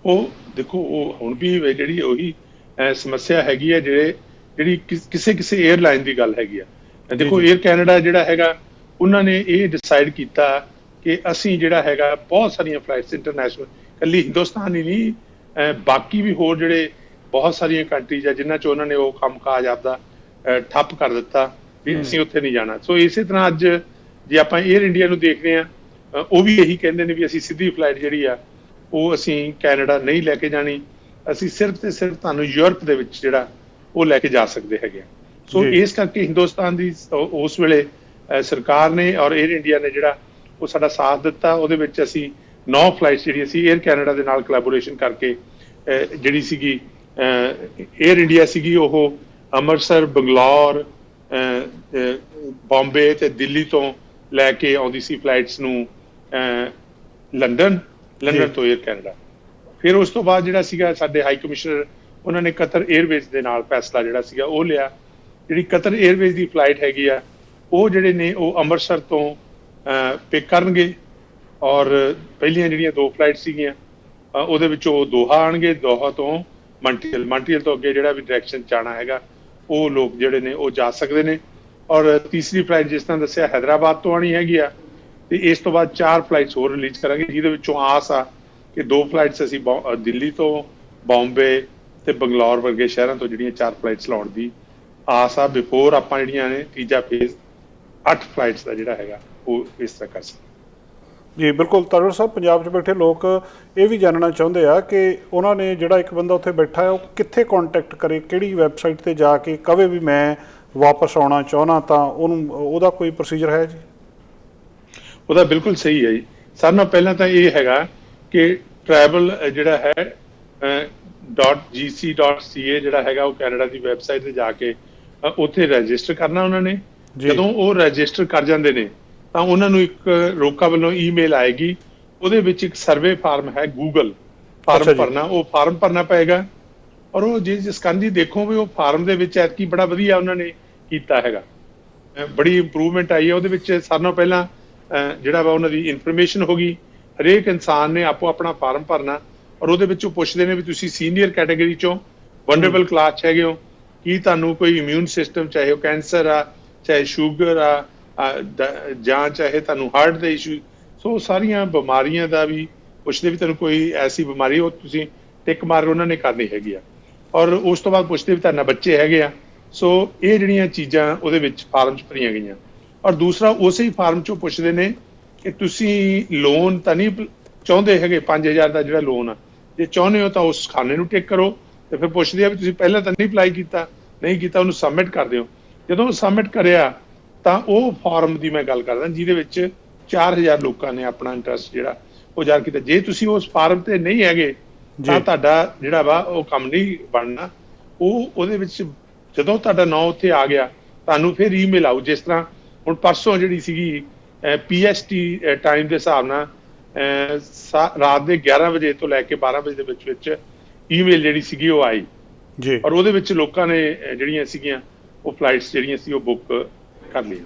ਉਹ ਦੇਖੋ, ਉਹ ਹੁਣ ਵੀ ਜਿਹੜੀ ਉਹੀ ਸਮੱਸਿਆ ਹੈਗੀ ਹੈ ਜਿਹੜੀ ਕਿਸੇ 에ਅਰਲਾਈਨ ਦੀ ਗੱਲ ਹੈਗੀ ਆ। ਦੇਖੋ, 에ਅਰ ਕੈਨੇਡਾ ਜਿਹੜਾ ਹੈਗਾ ਉਹਨਾਂ ਨੇ ਇਹ ਡਿਸਾਈਡ ਕੀਤਾ ਕਿ ਅਸੀਂ ਜਿਹੜਾ ਹੈਗਾ ਬਹੁਤ ਸਾਰੀਆਂ ਫਲਾਈਟਸ ਇੰਟਰਨੈਸ਼ਨਲ, ਇਕੱਲੀ ਹਿੰਦੁਸਤਾਨ ਹੀ ਨਹੀਂ, ਬਾਕੀ ਵੀ ਹੋਰ ਜਿਹੜੇ ਬਹੁਤ ਸਾਰੀਆਂ ਕੰਟਰੀਜ਼ ਆ ਜਿਨ੍ਹਾਂ 'ਚ ਉਹਨਾਂ ਨੇ ਉਹ ਕੰਮਕਾਜ ਆਪਦਾ ਠੱਪ ਕਰ ਦਿੱਤਾ ਵੀ ਅਸੀਂ ਉੱਥੇ ਨਹੀਂ ਜਾਣਾ। ਸੋ ਇਸੇ ਤਰ੍ਹਾਂ ਅੱਜ ਜੇ ਆਪਾਂ 에ਅਰ ਇੰਡੀਆ ਨੂੰ ਦੇਖਦੇ ਹਾਂ, ਉਹ ਵੀ ਇਹੀ ਕਹਿੰਦੇ ਨੇ ਵੀ ਅਸੀਂ ਸਿੱਧੀ ਫਲਾਈਟ ਜਿਹੜੀ ਆ ਉਹ ਅਸੀਂ ਕੈਨੇਡਾ ਨਹੀਂ ਲੈ ਕੇ ਜਾਣੀ, ਅਸੀਂ ਸਿਰਫ ਤੇ ਸਿਰਫ ਤੁਹਾਨੂੰ ਯੂਰਪ ਦੇ ਵਿੱਚ ਜਿਹੜਾ ਉਹ ਲੈ ਕੇ ਜਾ ਸਕਦੇ ਹੈਗੇ ਆ। ਸੋ ਇਸ ਕਰਕੇ ਹਿੰਦੁਸਤਾਨ ਦੀ ਉਸ ਵੇਲੇ ਸਰਕਾਰ ਨੇ ਔਰ 에ਅਰ ਇੰਡੀਆ ਨੇ ਜਿਹੜਾ ਉਹ ਸਾਡਾ ਸਾਥ ਦਿੱਤਾ। ਉਹਦੇ ਵਿੱਚ ਅਸੀਂ 9 ਫਲਾਈਟਸ ਜਿਹੜੀ ਅਸੀਂ 에ਅਰ ਕੈਨੇਡਾ ਦੇ ਨਾਲ ਕੋਲੈਬੋਰੇਸ਼ਨ ਕਰਕੇ ਜਿਹੜੀ ਸੀਗੀ 에ਅਰ ਇੰਡੀਆ ਸੀਗੀ ਉਹ ਅੰਮ੍ਰਿਤਸਰ, ਬੰਗਲੌਰ, ਬੰਬੇ ਤੇ ਦਿੱਲੀ ਤੋਂ ਲੈ ਕੇ ਆਉਂਦੀ ਸੀ ਫਲਾਈਟਸ ਨੂੰ ਲੰਡਨ ਤੋਂ 에ਅਰ ਕੈਨੇਡਾ। ਫਿਰ ਉਸ ਤੋਂ ਬਾਅਦ ਜਿਹੜਾ ਸੀਗਾ ਸਾਡੇ ਹਾਈ ਕਮਿਸ਼ਨਰ ਉਹਨਾਂ ਨੇ ਕਤਰ 에ਅਰਵੇਜ਼ ਦੇ ਨਾਲ ਫੈਸਲਾ ਜਿਹੜਾ ਸੀਗਾ ਉਹ ਲਿਆ। ਜਿਹੜੀ ਕਤਰ 에ਅਰਵੇਜ਼ ਦੀ ਫਲਾਈਟ ਹੈਗੀ ਆ ਉਹ ਜਿਹੜੇ ਨੇ ਉਹ ਅੰਮ੍ਰਿਤਸਰ ਤੋਂ ਪਿਕ ਕਰਨਗੇ, ਔਰ ਪਹਿਲੀਆਂ ਜਿਹੜੀਆਂ 2 ਫਲਾਈਟ ਸੀਗੀਆਂ ਉਹਦੇ ਵਿੱਚੋਂ ਉਹ ਦੋਹਾ ਆਉਣਗੇ, ਦੋਹਾ ਤੋਂ ਮੰਟਰੀਅਲ ਤੋਂ ਅੱਗੇ ਜਿਹੜਾ ਵੀ ਡਾਇਰੈਕਸ਼ਨ ਜਾਣਾ ਹੈਗਾ ਉਹ ਲੋਕ ਜਿਹੜੇ ਨੇ ਉਹ ਜਾ ਸਕਦੇ ਨੇ। ਔਰ ਤੀਸਰੀ ਫਲਾਈਟ ਜਿਸ ਤਰ੍ਹਾਂ ਦੱਸਿਆ ਹੈਦਰਾਬਾਦ ਤੋਂ ਆਉਣੀ ਹੈਗੀ ਆ। ਤੇ ਇਸ ਤੋਂ ਬਾਅਦ 4 ਫਲਾਈਟਸ ਹੋਰ ਰਿਲੀਜ਼ ਕਰਾਂਗੇ, ਜਿਹਦੇ ਵਿੱਚੋਂ ਆਸ ਆ ਕਿ 2 ਫਲਾਈਟਸ ਅਸੀਂ ਦਿੱਲੀ ਤੋਂ, ਬੰਬੇ ਤੇ ਬੰਗਲੌਰ ਵਰਗੇ ਸ਼ਹਿਰਾਂ ਤੋਂ ਜਿਹੜੀਆਂ 4 ਫਲਾਈਟਸ ਲਾਉਣ ਦੀ ਆਸ ਆ। ਬਿਫੋਰ ਆਪਾਂ ਜਿਹੜੀਆਂ ਨੇ ਤੀਜਾ ਫੇਜ਼ 8 ਫਲਾਈਟਸ ਦਾ ਜਿਹੜਾ ਹੈਗਾ ਉਹ ਇਸ ਤਰ੍ਹਾਂ ਕਰ ਸਕਦੇ। ਜੀ ਬਿਲਕੁਲ। ਤਲਵਰ ਸਾਹਿਬ, ਪੰਜਾਬ 'ਚ ਬੈਠੇ ਲੋਕ ਇਹ ਵੀ ਜਾਣਨਾ ਚਾਹੁੰਦੇ ਆ ਕਿ ਉਹਨਾਂ ਨੇ ਜਿਹੜਾ ਇੱਕ ਬੰਦਾ ਉੱਥੇ ਬੈਠਾ ਹੈ ਉਹ ਕਿੱਥੇ ਕਾਂਟੈਕਟ ਕਰੇ, ਕਿਹੜੀ ਵੈਬਸਾਈਟ 'ਤੇ ਜਾ ਕੇ ਕਵੇ ਵੀ ਮੈਂ ਵਾਪਸ ਆਉਣਾ ਚਾਹੁੰਦਾ, ਤਾਂ ਉਹਦਾ ਕੋਈ ਪ੍ਰੋਸੀਜਰ ਹੈ ਜੀ? ਉਹਦਾ ਬਿਲਕੁਲ ਸਹੀ ਹੈ ਜੀ। ਸਾਰਿਆਂ ਨਾਲੋਂ ਪਹਿਲਾਂ ਤਾਂ ਇਹ ਹੈਗਾ ਕਿ ਟਰੈਵਲ ਜਿਹੜਾ ਹੈ .gc.ca ਜਿਹੜਾ ਹੈਗਾ ਉਹ ਕੈਨੇਡਾ ਦੀ ਵੈਬਸਾਈਟ 'ਤੇ ਜਾ ਕੇ ਉੱਥੇ ਰਜਿਸਟਰ ਕਰਨਾ ਉਹਨਾਂ ਨੇ। ਜਦੋਂ ਉਹ ਰਜਿਸਟਰ ਕਰ ਜਾਂਦੇ ਨੇ ਤਾਂ ਉਹਨਾਂ ਨੂੰ ਇੱਕ ਰੋਕਾ ਵੱਲੋਂ ਈਮੇਲ ਆਏਗੀ, ਉਹਦੇ ਵਿੱਚ ਇੱਕ ਸਰਵੇ ਫਾਰਮ ਹੈ, ਗੂਗਲ ਫਾਰਮ ਭਰਨਾ, ਉਹ ਫਾਰਮ ਭਰਨਾ ਪਏਗਾ। ਔਰ ਉਹ ਜਿਸ ਕੰਦੀ ਦੇਖੋ ਵੀ ਉਹ ਫਾਰਮ ਦੇ ਵਿੱਚ ਐਤਕੀ ਬੜਾ ਵਧੀਆ ਉਹਨਾਂ ਨੇ ਕੀਤਾ ਹੈਗਾ, ਬੜੀ ਇੰਪਰੂਵਮੈਂਟ ਆਈ ਹੈ ਉਹਦੇ ਵਿੱਚ। ਸਾਰਿਆਂ ਨਾਲੋਂ ਪਹਿਲਾਂ ਜਿਹੜਾ ਵਾ ਉਹਨਾਂ ਦੀ ਇਨਫੋਰਮੇਸ਼ਨ ਹੋ ਗਈ। ਹਰੇਕ ਇਨਸਾਨ ਨੇ ਆਪੋ ਆਪਣਾ ਫਾਰਮ ਭਰਨਾ, ਔਰ ਉਹਦੇ ਵਿੱਚ ਉਹ ਪੁੱਛਦੇ ਨੇ ਵੀ ਤੁਸੀਂ ਸੀਨੀਅਰ ਕੈਟਾਗਰੀ ਚੋਂ ਵਨਰੇਬਲ ਕਲਾਸ 'ਚ ਹੈਗੇ ਹੋ, ਕੀ ਤੁਹਾਨੂੰ ਕੋਈ ਇਮਿਊਨ ਸਿਸਟਮ, ਚਾਹੇ ਉਹ ਕੈਂਸਰ ਆ, ਚਾਹੇ ਸ਼ੂਗਰ ਆ, ਜਾਂ ਚਾਹੇ ਤੁਹਾਨੂੰ ਹਾਰਟ ਦੇ ਇਸ਼ੂ, ਸੋ ਸਾਰੀਆਂ ਬਿਮਾਰੀਆਂ ਦਾ ਵੀ ਪੁੱਛਦੇ ਵੀ ਤੁਹਾਨੂੰ ਕੋਈ ਐਸੀ ਬਿਮਾਰੀ ਉਹ ਤੁਸੀਂ ਟਿਕ ਮਾਰ ਉਹਨਾਂ ਨੇ ਕਰਨੀ ਹੈਗੀ ਆ। ਔਰ ਉਸ ਤੋਂ ਬਾਅਦ ਪੁੱਛਦੇ ਵੀ ਤੁਹਾਡੇ ਬੱਚੇ ਹੈਗੇ ਆ। ਸੋ ਇਹ ਜਿਹੜੀਆਂ ਚੀਜ਼ਾਂ ਉਹਦੇ ਵਿੱਚ ਫਾਰਮ 'ਚ ਭਰੀਆਂ ਗਈਆਂ। ਔਰ ਦੂਸਰਾ ਉਸੇ ਹੀ ਫਾਰਮ 'ਚੋਂ ਪੁੱਛਦੇ ਨੇ ਕਿ ਤੁਸੀਂ ਲੋਨ ਤਾਂ ਨਹੀਂ ਚਾਹੁੰਦੇ ਹੈਗੇ, 5000 ਦਾ ਜਿਹੜਾ ਲੋਨ ਆ, ਜੇ ਚਾਹੁੰਦੇ ਹੋ ਤਾਂ ਉਸ ਖਾਨੇ ਨੂੰ ਟਿਕ ਕਰੋ। ਤੇ ਫਿਰ ਪੁੱਛਦੇ ਆ ਵੀ ਤੁਸੀਂ ਪਹਿਲਾਂ ਤਾਂ ਨਹੀਂ ਅਪਲਾਈ ਕੀਤਾ, ਨਹੀਂ ਕੀਤਾ, ਉਹਨੂੰ ਸਬਮਿਟ ਕਰ ਦਿਓ। ਜਦੋਂ ਸਬਮਿਟ ਕਰਿਆ ਤਾਂ ਉਹ ਫਾਰਮ ਦੀ ਮੈਂ ਗੱਲ ਕਰਦਾ ਜਿਹਦੇ ਵਿੱਚ 4000 ਲੋਕਾਂ ਨੇ ਆਪਣਾ ਇੰਟਰਸਟ ਜਿਹੜਾ ਉਹ ਜ਼ਾਹਰ ਕੀਤਾ। ਜੇ ਤੁਸੀਂ ਉਸ ਫਾਰਮ ਤੇ ਨਹੀਂ ਹੈਗੇ ਤਾਂ ਤੁਹਾਡਾ ਜਿਹੜਾ ਵਾ ਉਹ ਕੰਮ ਨਹੀਂ ਬਣਨਾ। ਉਹਦੇ ਵਿੱਚ ਜਦੋਂ ਤੁਹਾਡਾ ਨਾਂ ਉੱਥੇ ਆ ਗਿਆ, ਤੁਹਾਨੂੰ ਫਿਰ ਈਮੇਲ ਆਊ। ਜਿਸ ਤਰ੍ਹਾਂ ਹੁਣ ਪਰਸੋਂ ਜਿਹੜੀ ਸੀਗੀ PST ਟਾਈਮ ਦੇ ਹਿਸਾਬ ਨਾਲ ਰਾਤ ਦੇ 11 ਵਜੇ ਤੋਂ ਲੈ ਕੇ 12 ਵਜੇ ਦੇ ਵਿੱਚ ਈਮੇਲ ਜਿਹੜੀ ਸੀਗੀ ਉਹ ਆਈ ਜੀ, ਔਰ ਉਹਦੇ ਵਿੱਚ ਲੋਕਾਂ ਨੇ ਜਿਹੜੀਆਂ ਸੀਗੀਆਂ ਉਹ ਫਲਾਈਟਸ ਜਿਹੜੀਆਂ ਸੀ ਉਹ ਬੁੱਕ ਕਰ ਲਈਆਂ।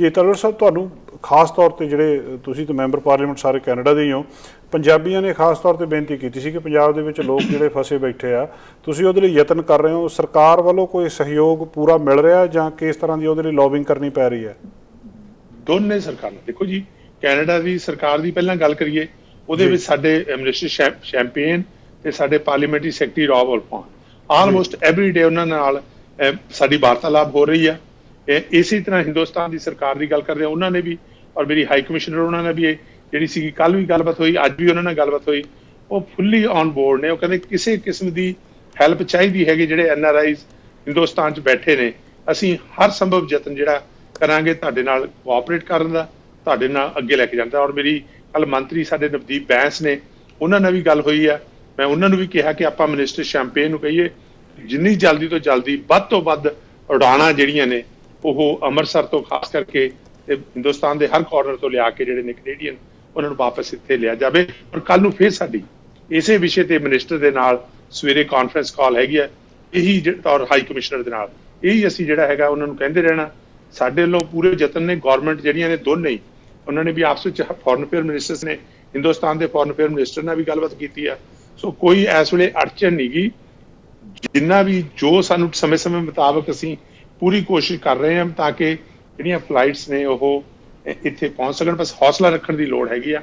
ਜੀ ਤਲਵਰ ਸਾਹਿਬ, ਤੁਹਾਨੂੰ ਖਾਸ ਤੌਰ ਤੇ ਜਿਹੜੇ ਤੁਸੀਂ ਤਾਂ ਮੈਂਬਰ ਪਾਰਲੀਮੈਂਟ ਸਾਰੇ ਕੈਨੇਡਾ ਦੇ ਹੀ ਹੋ, ਪੰਜਾਬੀਆਂ ਨੇ ਖਾਸ ਤੌਰ ਤੇ ਬੇਨਤੀ ਕੀਤੀ ਸੀ ਕਿ ਪੰਜਾਬ ਦੇ ਵਿੱਚ ਲੋਕ ਜਿਹੜੇ ਫਸੇ ਬੈਠੇ ਆ, ਤੁਸੀਂ ਉਹਦੇ ਲਈ ਯਤਨ ਕਰ ਰਹੇ ਹੋ, ਸਰਕਾਰ ਵੱਲੋਂ ਕੋਈ ਸਹਿਯੋਗ ਪੂਰਾ ਮਿਲ ਰਿਹਾ ਜਾਂ ਕਿਸ ਤਰ੍ਹਾਂ ਦੀ ਉਹਦੇ ਲਈ ਲੌਬਿੰਗ ਕਰਨੀ ਪੈ ਰਹੀ ਹੈ? ਦੋਨੇ ਸਰਕਾਰਾਂ, ਦੇਖੋ ਜੀ, ਕੈਨੇਡਾ ਦੀ ਸਰਕਾਰ ਦੀ ਪਹਿਲਾਂ ਗੱਲ ਕਰੀਏ, ਉਹਦੇ ਵਿੱਚ ਸਾਡੇ ਮਿਨਿਸਟਰ ਸ਼ੈਂਪੇਨ ਤੇ ਸਾਡੇ parliamentary secretary Rob Oliphant, almost every day ਉਹਨਾਂ ਨਾਲ ਸਾਡੀ ਵਾਰਤਾਲਾਪ ਹੋ ਰਹੀ ਆ। ਇਸੇ ਤਰ੍ਹਾਂ ਹਿੰਦੁਸਤਾਨ ਦੀ ਸਰਕਾਰ ਦੀ ਗੱਲ ਕਰਦੇ ਆ, ਉਹਨਾਂ ਨੇ ਵੀ, ਔਰ ਮੇਰੀ ਹਾਈ ਕਮਿਸ਼ਨਰ ਉਹਨਾਂ ਨੇ ਵੀ ਜਿਹੜੀ ਸੀਗੀ ਕੱਲ ਵੀ ਗੱਲਬਾਤ ਹੋਈ, ਅੱਜ ਵੀ ਉਹਨਾਂ ਨਾਲ ਗੱਲਬਾਤ ਹੋਈ, ਉਹ ਫੁੱਲੀ ਔਨ ਬੋਰਡ ਨੇ। ਉਹ ਕਹਿੰਦੇ ਕਿਸੇ ਕਿਸਮ ਦੀ ਹੈਲਪ ਚਾਹੀਦੀ ਹੈਗੀ, ਜਿਹੜੇ NRIs ਹਿੰਦੁਸਤਾਨ 'ਚ ਬੈਠੇ ਨੇ, ਅਸੀਂ ਹਰ ਸੰਭਵ ਯਤਨ ਜਿਹੜਾ ਕਰਾਂਗੇ ਤੁਹਾਡੇ ਨਾਲ ਕੋਆਪਰੇਟ ਕਰਨ ਦਾ, ਤੁਹਾਡੇ ਨਾਲ ਅੱਗੇ ਲੈ ਕੇ ਜਾਂਦਾ। ਔਰ ਮੇਰੀ ਕੱਲ ਮੰਤਰੀ ਸਾਡੇ ਨਵਦੀਪ ਬੈਂਸ ਨੇ, ਉਹਨਾਂ ਨਾਲ ਵੀ ਗੱਲ ਹੋਈ ਆ। ਮੈਂ ਉਹਨਾਂ ਨੂੰ ਵੀ ਕਿਹਾ ਕਿ ਆਪਾਂ ਮਿਨਿਸਟਰ ਸ਼ੈਂਪੇਨ ਨੂੰ ਕਹੀਏ ਜਿੰਨੀ ਜਲਦੀ ਤੋਂ ਜਲਦੀ ਵੱਧ ਤੋਂ ਵੱਧ ਉਡਾਣਾਂ ਜਿਹੜੀਆਂ ਨੇ ਉਹ ਅੰਮ੍ਰਿਤਸਰ ਤੋਂ ਖਾਸ ਕਰਕੇ ਤੇ ਹਿੰਦੁਸਤਾਨ ਦੇ ਹਰ ਕਾਰਨਰ ਤੋਂ ਲਿਆ ਕੇ ਜਿਹੜੇ ਨੇ ਕੈਨੇਡੀਅਨ, ਉਹਨਾਂ ਨੂੰ ਵਾਪਸ ਇੱਥੇ ਲਿਆ ਜਾਵੇ। ਔਰ ਕੱਲ ਨੂੰ ਫਿਰ ਸਾਡੀ ਇਸੇ ਵਿਸ਼ੇ ਤੇ ਮਿਨਿਸਟਰ ਦੇ ਨਾਲ ਸਵੇਰੇ ਕਾਨਫਰੰਸ ਕਾਲ ਹੈਗੀ ਹੈ, ਇਹੀ ਔਰ ਹਾਈ ਕਮਿਸ਼ਨਰ ਦੇ ਨਾਲ ਇਹੀ ਅਸੀਂ ਜਿਹੜਾ ਹੈਗਾ ਉਹਨਾਂ ਨੂੰ ਕਹਿੰਦੇ ਰਹਿਣਾ। ਸਾਡੇ ਵੱਲੋਂ ਪੂਰੇ ਯਤਨ ਨੇ, ਗੌਰਮੈਂਟ ਜਿਹੜੀਆਂ ਨੇ ਦੋਨੇ ਹੀ, ਉਹਨਾਂ ਨੇ ਵੀ ਆਪਸ ਵਿੱਚ ਫੋਰਨ ਅਫੇਅਰ ਮਿਨਿਸਟਰਸ ਨੇ, ਹਿੰਦੁਸਤਾਨ ਦੇ ਫੋਰਨ ਅਫੇਅਰ ਮਿਨਿਸਟਰ ਨਾਲ ਵੀ ਗੱਲਬਾਤ ਕੀਤੀ ਆ। ਸੋ ਕੋਈ ਇਸ ਵੇਲੇ ਅੜਚਨ ਨਹੀਂ ਗੀ, ਜਿੰਨਾ ਵੀ ਜੋ ਸਾਨੂੰ ਸਮੇਂ ਮੁਤਾਬਕ ਅਸੀਂ ਪੂਰੀ ਕੋਸ਼ਿਸ਼ ਕਰ ਰਹੇ ਹਾਂ ਤਾਂ ਕਿ ਜਿਹੜੀਆਂ ਫਲਾਈਟਸ ਨੇ ਉਹ ਇੱਥੇ ਪਹੁੰਚ ਸਕਣ। ਬਸ ਹੌਸਲਾ ਰੱਖਣ ਦੀ ਲੋੜ ਹੈਗੀ ਆ।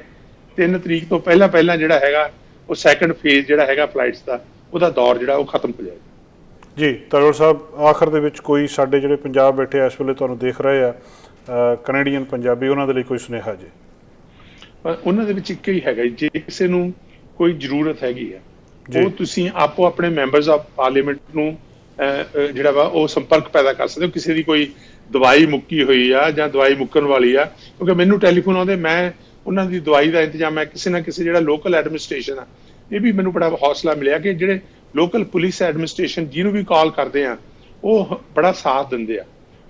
3 ਤਰੀਕ ਤੋਂ ਪਹਿਲਾਂ ਜਿਹੜਾ ਹੈਗਾ ਉਹ ਸੈਕੰਡ ਫੇਜ਼ ਜਿਹੜਾ ਹੈਗਾ ਫਲਾਈਟਸ ਦਾ, ਉਹਦਾ ਦੌਰ ਜਿਹੜਾ ਉਹ ਖਤਮ ਹੋ ਜਾਏਗਾ। ਜੀ ਤਲਵਰ ਸਾਹਿਬ, ਆਖਰ ਦੇ ਵਿੱਚ ਕੋਈ ਸਾਡੇ ਜਿਹੜੇ ਪੰਜਾਬ ਬੈਠੇ ਇਸ ਵੇਲੇ ਤੁਹਾਨੂੰ ਦੇਖ ਰਹੇ ਆ ਕੈਨੇਡੀਅਨ ਪੰਜਾਬੀ, ਉਹਨਾਂ ਦੇ ਲਈ ਕੋਈ ਸੁਨੇਹਾ ਜੀ? ਉਹਨਾਂ ਦੇ ਵਿੱਚ ਇੱਕ ਹੀ ਹੈਗਾ, ਜੇ ਕਿਸੇ ਨੂੰ ਕੋਈ ਜ਼ਰੂਰਤ ਹੈਗੀ ਆ, ਉਹ ਤੁਸੀਂ ਆਪੋ ਆਪਣੇ ਮੈਂਬਰਸ ਆਫ ਪਾਰਲੀਮੈਂਟ ਨੂੰ ਜਿਹੜਾ ਵਾ ਉਹ ਸੰਪਰਕ ਪੈਦਾ ਕਰ ਸਕਦੇ ਹੋ। ਕਿਸੇ ਦੀ ਕੋਈ ਦਵਾਈ ਮੁੱਕੀ ਹੋਈ ਆ ਜਾਂ ਦਵਾਈ ਮੁੱਕਣ ਵਾਲੀ ਆ, ਕਿਉਂਕਿ ਮੈਨੂੰ ਟੈਲੀਫੋਨ ਆਉਂਦੇ, ਮੈਂ ਉਹਨਾਂ ਦੀ ਦਵਾਈ ਦਾ ਇੰਤਜ਼ਾਮ, ਮੈਂ ਕਿਸੇ ਨਾ ਕਿਸੇ ਜਿਹੜਾ ਲੋਕਲ ਐਡਮਿਨਿਸਟ੍ਰੇਸ਼ਨ ਆ, ਇਹ ਵੀ ਮੈਨੂੰ ਬੜਾ ਹੌਸਲਾ ਮਿਲਿਆ ਕਿ ਜਿਹੜੇ ਲੋਕਲ ਪੁਲਿਸ ਐਡਮਿਨਿਸਟ੍ਰੇਸ਼ਨ ਜਿਹਨੂੰ ਵੀ ਕਾਲ ਕਰਦੇ ਆ, ਉਹ ਬੜਾ ਸਾਥ ਦਿੰਦੇ ਆ।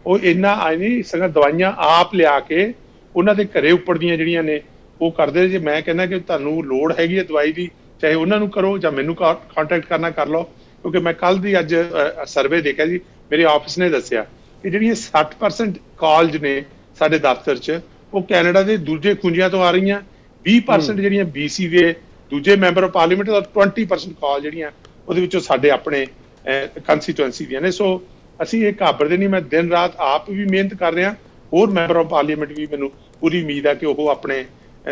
ਉਹ ਇੰਨਾ ਆਈ ਨਹੀਂ ਸਗੋਂ ਦਵਾਈਆਂ ਆਪ ਲਿਆ ਕੇ ਉਹਨਾਂ ਦੇ ਘਰੇ ਉੱਪਰ ਦੀਆਂ ਜਿਹੜੀਆਂ ਨੇ ਉਹ ਕਰਦੇ। ਜੇ ਮੈਂ ਕਹਿੰਦਾ ਕਿ ਤੁਹਾਨੂੰ ਲੋੜ ਹੈਗੀ ਹੈ ਦਵਾਈ ਦੀ, ਚਾਹੇ ਉਹਨਾਂ ਨੂੰ ਕਰੋ ਜਾਂ ਮੈਨੂੰ ਕੰਟੈਕਟ ਕਰਨਾ ਕਰ ਲਓ। ਕਿਉਂਕਿ ਮੈਂ ਕੱਲ ਦੀ ਅੱਜ ਸਰਵੇ ਦੇਖਿਆ ਜੀ, ਮੇਰੇ ਆਫਿਸ ਨੇ ਦੱਸਿਆ ਕਿ ਜਿਹੜੀਆਂ 60% ਕਾਲਜ ਨੇ ਸਾਡੇ ਦਫ਼ਤਰ 'ਚ, ਉਹ ਕੈਨੇਡਾ ਦੇ ਦੂਜੇ ਖੁੰਝਿਆਂ ਤੋਂ ਆ ਰਹੀਆਂ। 20% ਜਿਹੜੀਆਂ BC ਦੇ ਦੂਜੇ ਮੈਂਬਰ ਆਫ ਪਾਰਲੀਮੈਂਟ, ਔਰ 20% ਕਾਲ ਜਿਹੜੀਆਂ ਉਹਦੇ ਵਿੱਚੋਂ ਸਾਡੇ ਆਪਣੇ ਕੰਸਟੀਟੂਐਂਸੀ ਦੀਆਂ ਨੇ। ਸੋ ਅਸੀਂ ਇਹ ਘਾਬਰਦੇ ਨਹੀਂ। ਮੈਂ ਦਿਨ ਰਾਤ ਆਪ ਵੀ ਮਿਹਨਤ ਕਰ ਰਿਹਾ, ਹੋਰ ਮੈਂਬਰ ਆਫ ਪਾਰਲੀਮੈਂਟ ਵੀ, ਮੈਨੂੰ ਪੂਰੀ ਉਮੀਦ ਆ ਕਿ ਉਹ ਆਪਣੇ,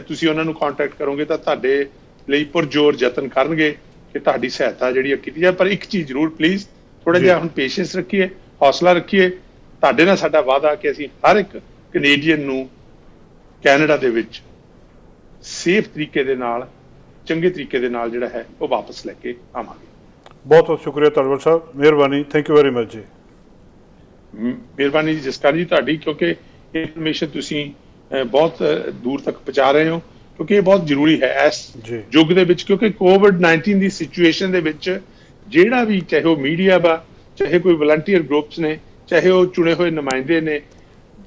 ਤੁਸੀਂ ਉਹਨਾਂ ਨੂੰ ਕੰਟੈਕਟ ਕਰੋਗੇ ਤਾਂ ਤੁਹਾਡੇ ਲਈ ਪੁਰਜੋਰ ਯਤਨ ਕਰਨਗੇ ਕਿ ਤੁਹਾਡੀ ਸਹਾਇਤਾ ਜਿਹੜੀ ਕੀਤੀ ਜਾਏ। ਪਰ ਇੱਕ ਚੀਜ਼ ਜ਼ਰੂਰ ਪਲੀਜ਼, ਥੋੜਾ ਜਿਹਾ ਹੁਣ ਪੇਸ਼ੈਂਸ ਰੱਖੀਏ, ਹੌਸਲਾ ਰੱਖੀਏ। ਤੁਹਾਡੇ ਨਾਲ ਸਾਡਾ ਵਾਅਦਾ ਕਿ ਅਸੀਂ ਹਰ ਇੱਕ ਕੈਨੇਡੀਅਨ ਨੂੰ ਕੈਨੇਡਾ ਦੇ ਵਿੱਚ ਸੇਫ ਤਰੀਕੇ ਦੇ ਨਾਲ, ਚੰਗੇ ਤਰੀਕੇ ਦੇ ਨਾਲ ਜਿਹੜਾ ਹੈ ਉਹ ਵਾਪਸ ਲੈ ਕੇ ਆਵਾਂਗੇ। ਬਹੁਤ ਬਹੁਤ ਸ਼ੁਕਰੀਆ ਤਲਵਰ ਸਾਹਿਬ, ਮਿਹਰਬਾਨੀ, ਥੈਂਕ ਯੂ ਵੈਰੀ ਮਚ ਜੀ। ਮਿਹਰਬਾਨੀ ਜੀ ਜਸਕਰ ਜੀ ਤੁਹਾਡੀ, ਕਿਉਂਕਿ ਇਨਫੋਰਮੇਸ਼ਨ ਤੁਸੀਂ ਬਹੁਤ ਦੂਰ ਤੱਕ ਪਹੁੰਚਾ ਰਹੇ ਹੋ, ਕਿਉਂਕਿ ਇਹ ਬਹੁਤ ਜ਼ਰੂਰੀ ਹੈ ਇਸ ਯੁੱਗ ਦੇ ਵਿੱਚ। ਕਿਉਂਕਿ COVID-19 ਦੀ ਸਿਚੁਏਸ਼ਨ ਦੇ ਵਿੱਚ ਜਿਹੜਾ ਵੀ, ਚਾਹੇ ਉਹ ਮੀਡੀਆ ਵਾ, ਚਾਹੇ ਕੋਈ ਵਲੰਟੀਅਰ ਗਰੁੱਪਸ ਨੇ, ਚਾਹੇ ਉਹ ਚੁਣੇ ਹੋਏ ਨੁਮਾਇੰਦੇ ਨੇ,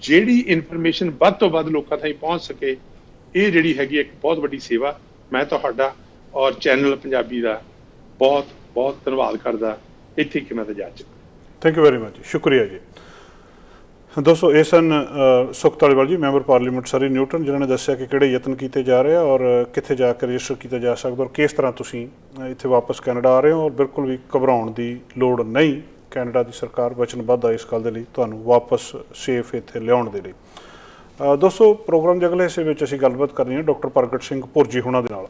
ਜਿਹੜੀ ਇਨਫੋਰਮੇਸ਼ਨ ਵੱਧ ਤੋਂ ਵੱਧ ਲੋਕਾਂ ਤਾਈਂ ਪਹੁੰਚ ਸਕੇ, ਇਹ ਜਿਹੜੀ ਹੈਗੀ ਇੱਕ ਬਹੁਤ ਵੱਡੀ ਸੇਵਾ। ਮੈਂ ਤੁਹਾਡਾ ਔਰ ਚੈਨਲ ਪੰਜਾਬੀ ਦਾ ਬਹੁਤ ਬਹੁਤ ਧੰਨਵਾਦ ਕਰਦਾ। ਇੱਥੇ ਕਿ ਮੈਂ ਤਾਂ ਜਾ ਚੁੱਕਾ। ਥੈਂਕ ਯੂ ਵੈਰੀ ਮਚ, ਸ਼ੁਕਰੀਆ ਜੀ। ਦੋਸਤੋ, ਇਹ ਸਨ ਸੁਖ ਧਾਲੀਵਾਲ ਜੀ, ਮੈਂਬਰ ਪਾਰਲੀਮੈਂਟ ਸਰੀ ਨਿਊਟਨ, ਜਿਨ੍ਹਾਂ ਨੇ ਦੱਸਿਆ ਕਿ ਕਿਹੜੇ ਯਤਨ ਕੀਤੇ ਜਾ ਰਹੇ ਆ ਔਰ ਕਿੱਥੇ ਜਾ ਕੇ ਰਜਿਸਟਰ ਕੀਤਾ ਜਾ ਸਕਦਾ ਔਰ ਕਿਸ ਤਰ੍ਹਾਂ ਤੁਸੀਂ ਇੱਥੇ ਵਾਪਸ ਕੈਨੇਡਾ ਆ ਰਹੇ ਹੋ। ਔਰ ਬਿਲਕੁਲ ਵੀ ਘਬਰਾਉਣ ਦੀ ਲੋੜ ਨਹੀਂ, ਕੈਨੇਡਾ ਦੀ ਸਰਕਾਰ ਵਚਨਬੱਧ ਆ ਇਸ ਗੱਲ ਦੇ ਲਈ, ਤੁਹਾਨੂੰ ਵਾਪਸ ਸੇਫ ਇੱਥੇ ਲਿਆਉਣ ਦੇ ਲਈ। ਦੋਸਤੋ, ਪ੍ਰੋਗਰਾਮ ਦੇ ਅਗਲੇ ਹਿੱਸੇ ਵਿੱਚ ਅਸੀਂ ਗੱਲਬਾਤ ਕਰਨੀ ਹੈ ਡਾਕਟਰ ਪ੍ਰਗਟ ਸਿੰਘ ਭੁਰਜੀ ਹੁਣਾਂ ਦੇ ਨਾਲ।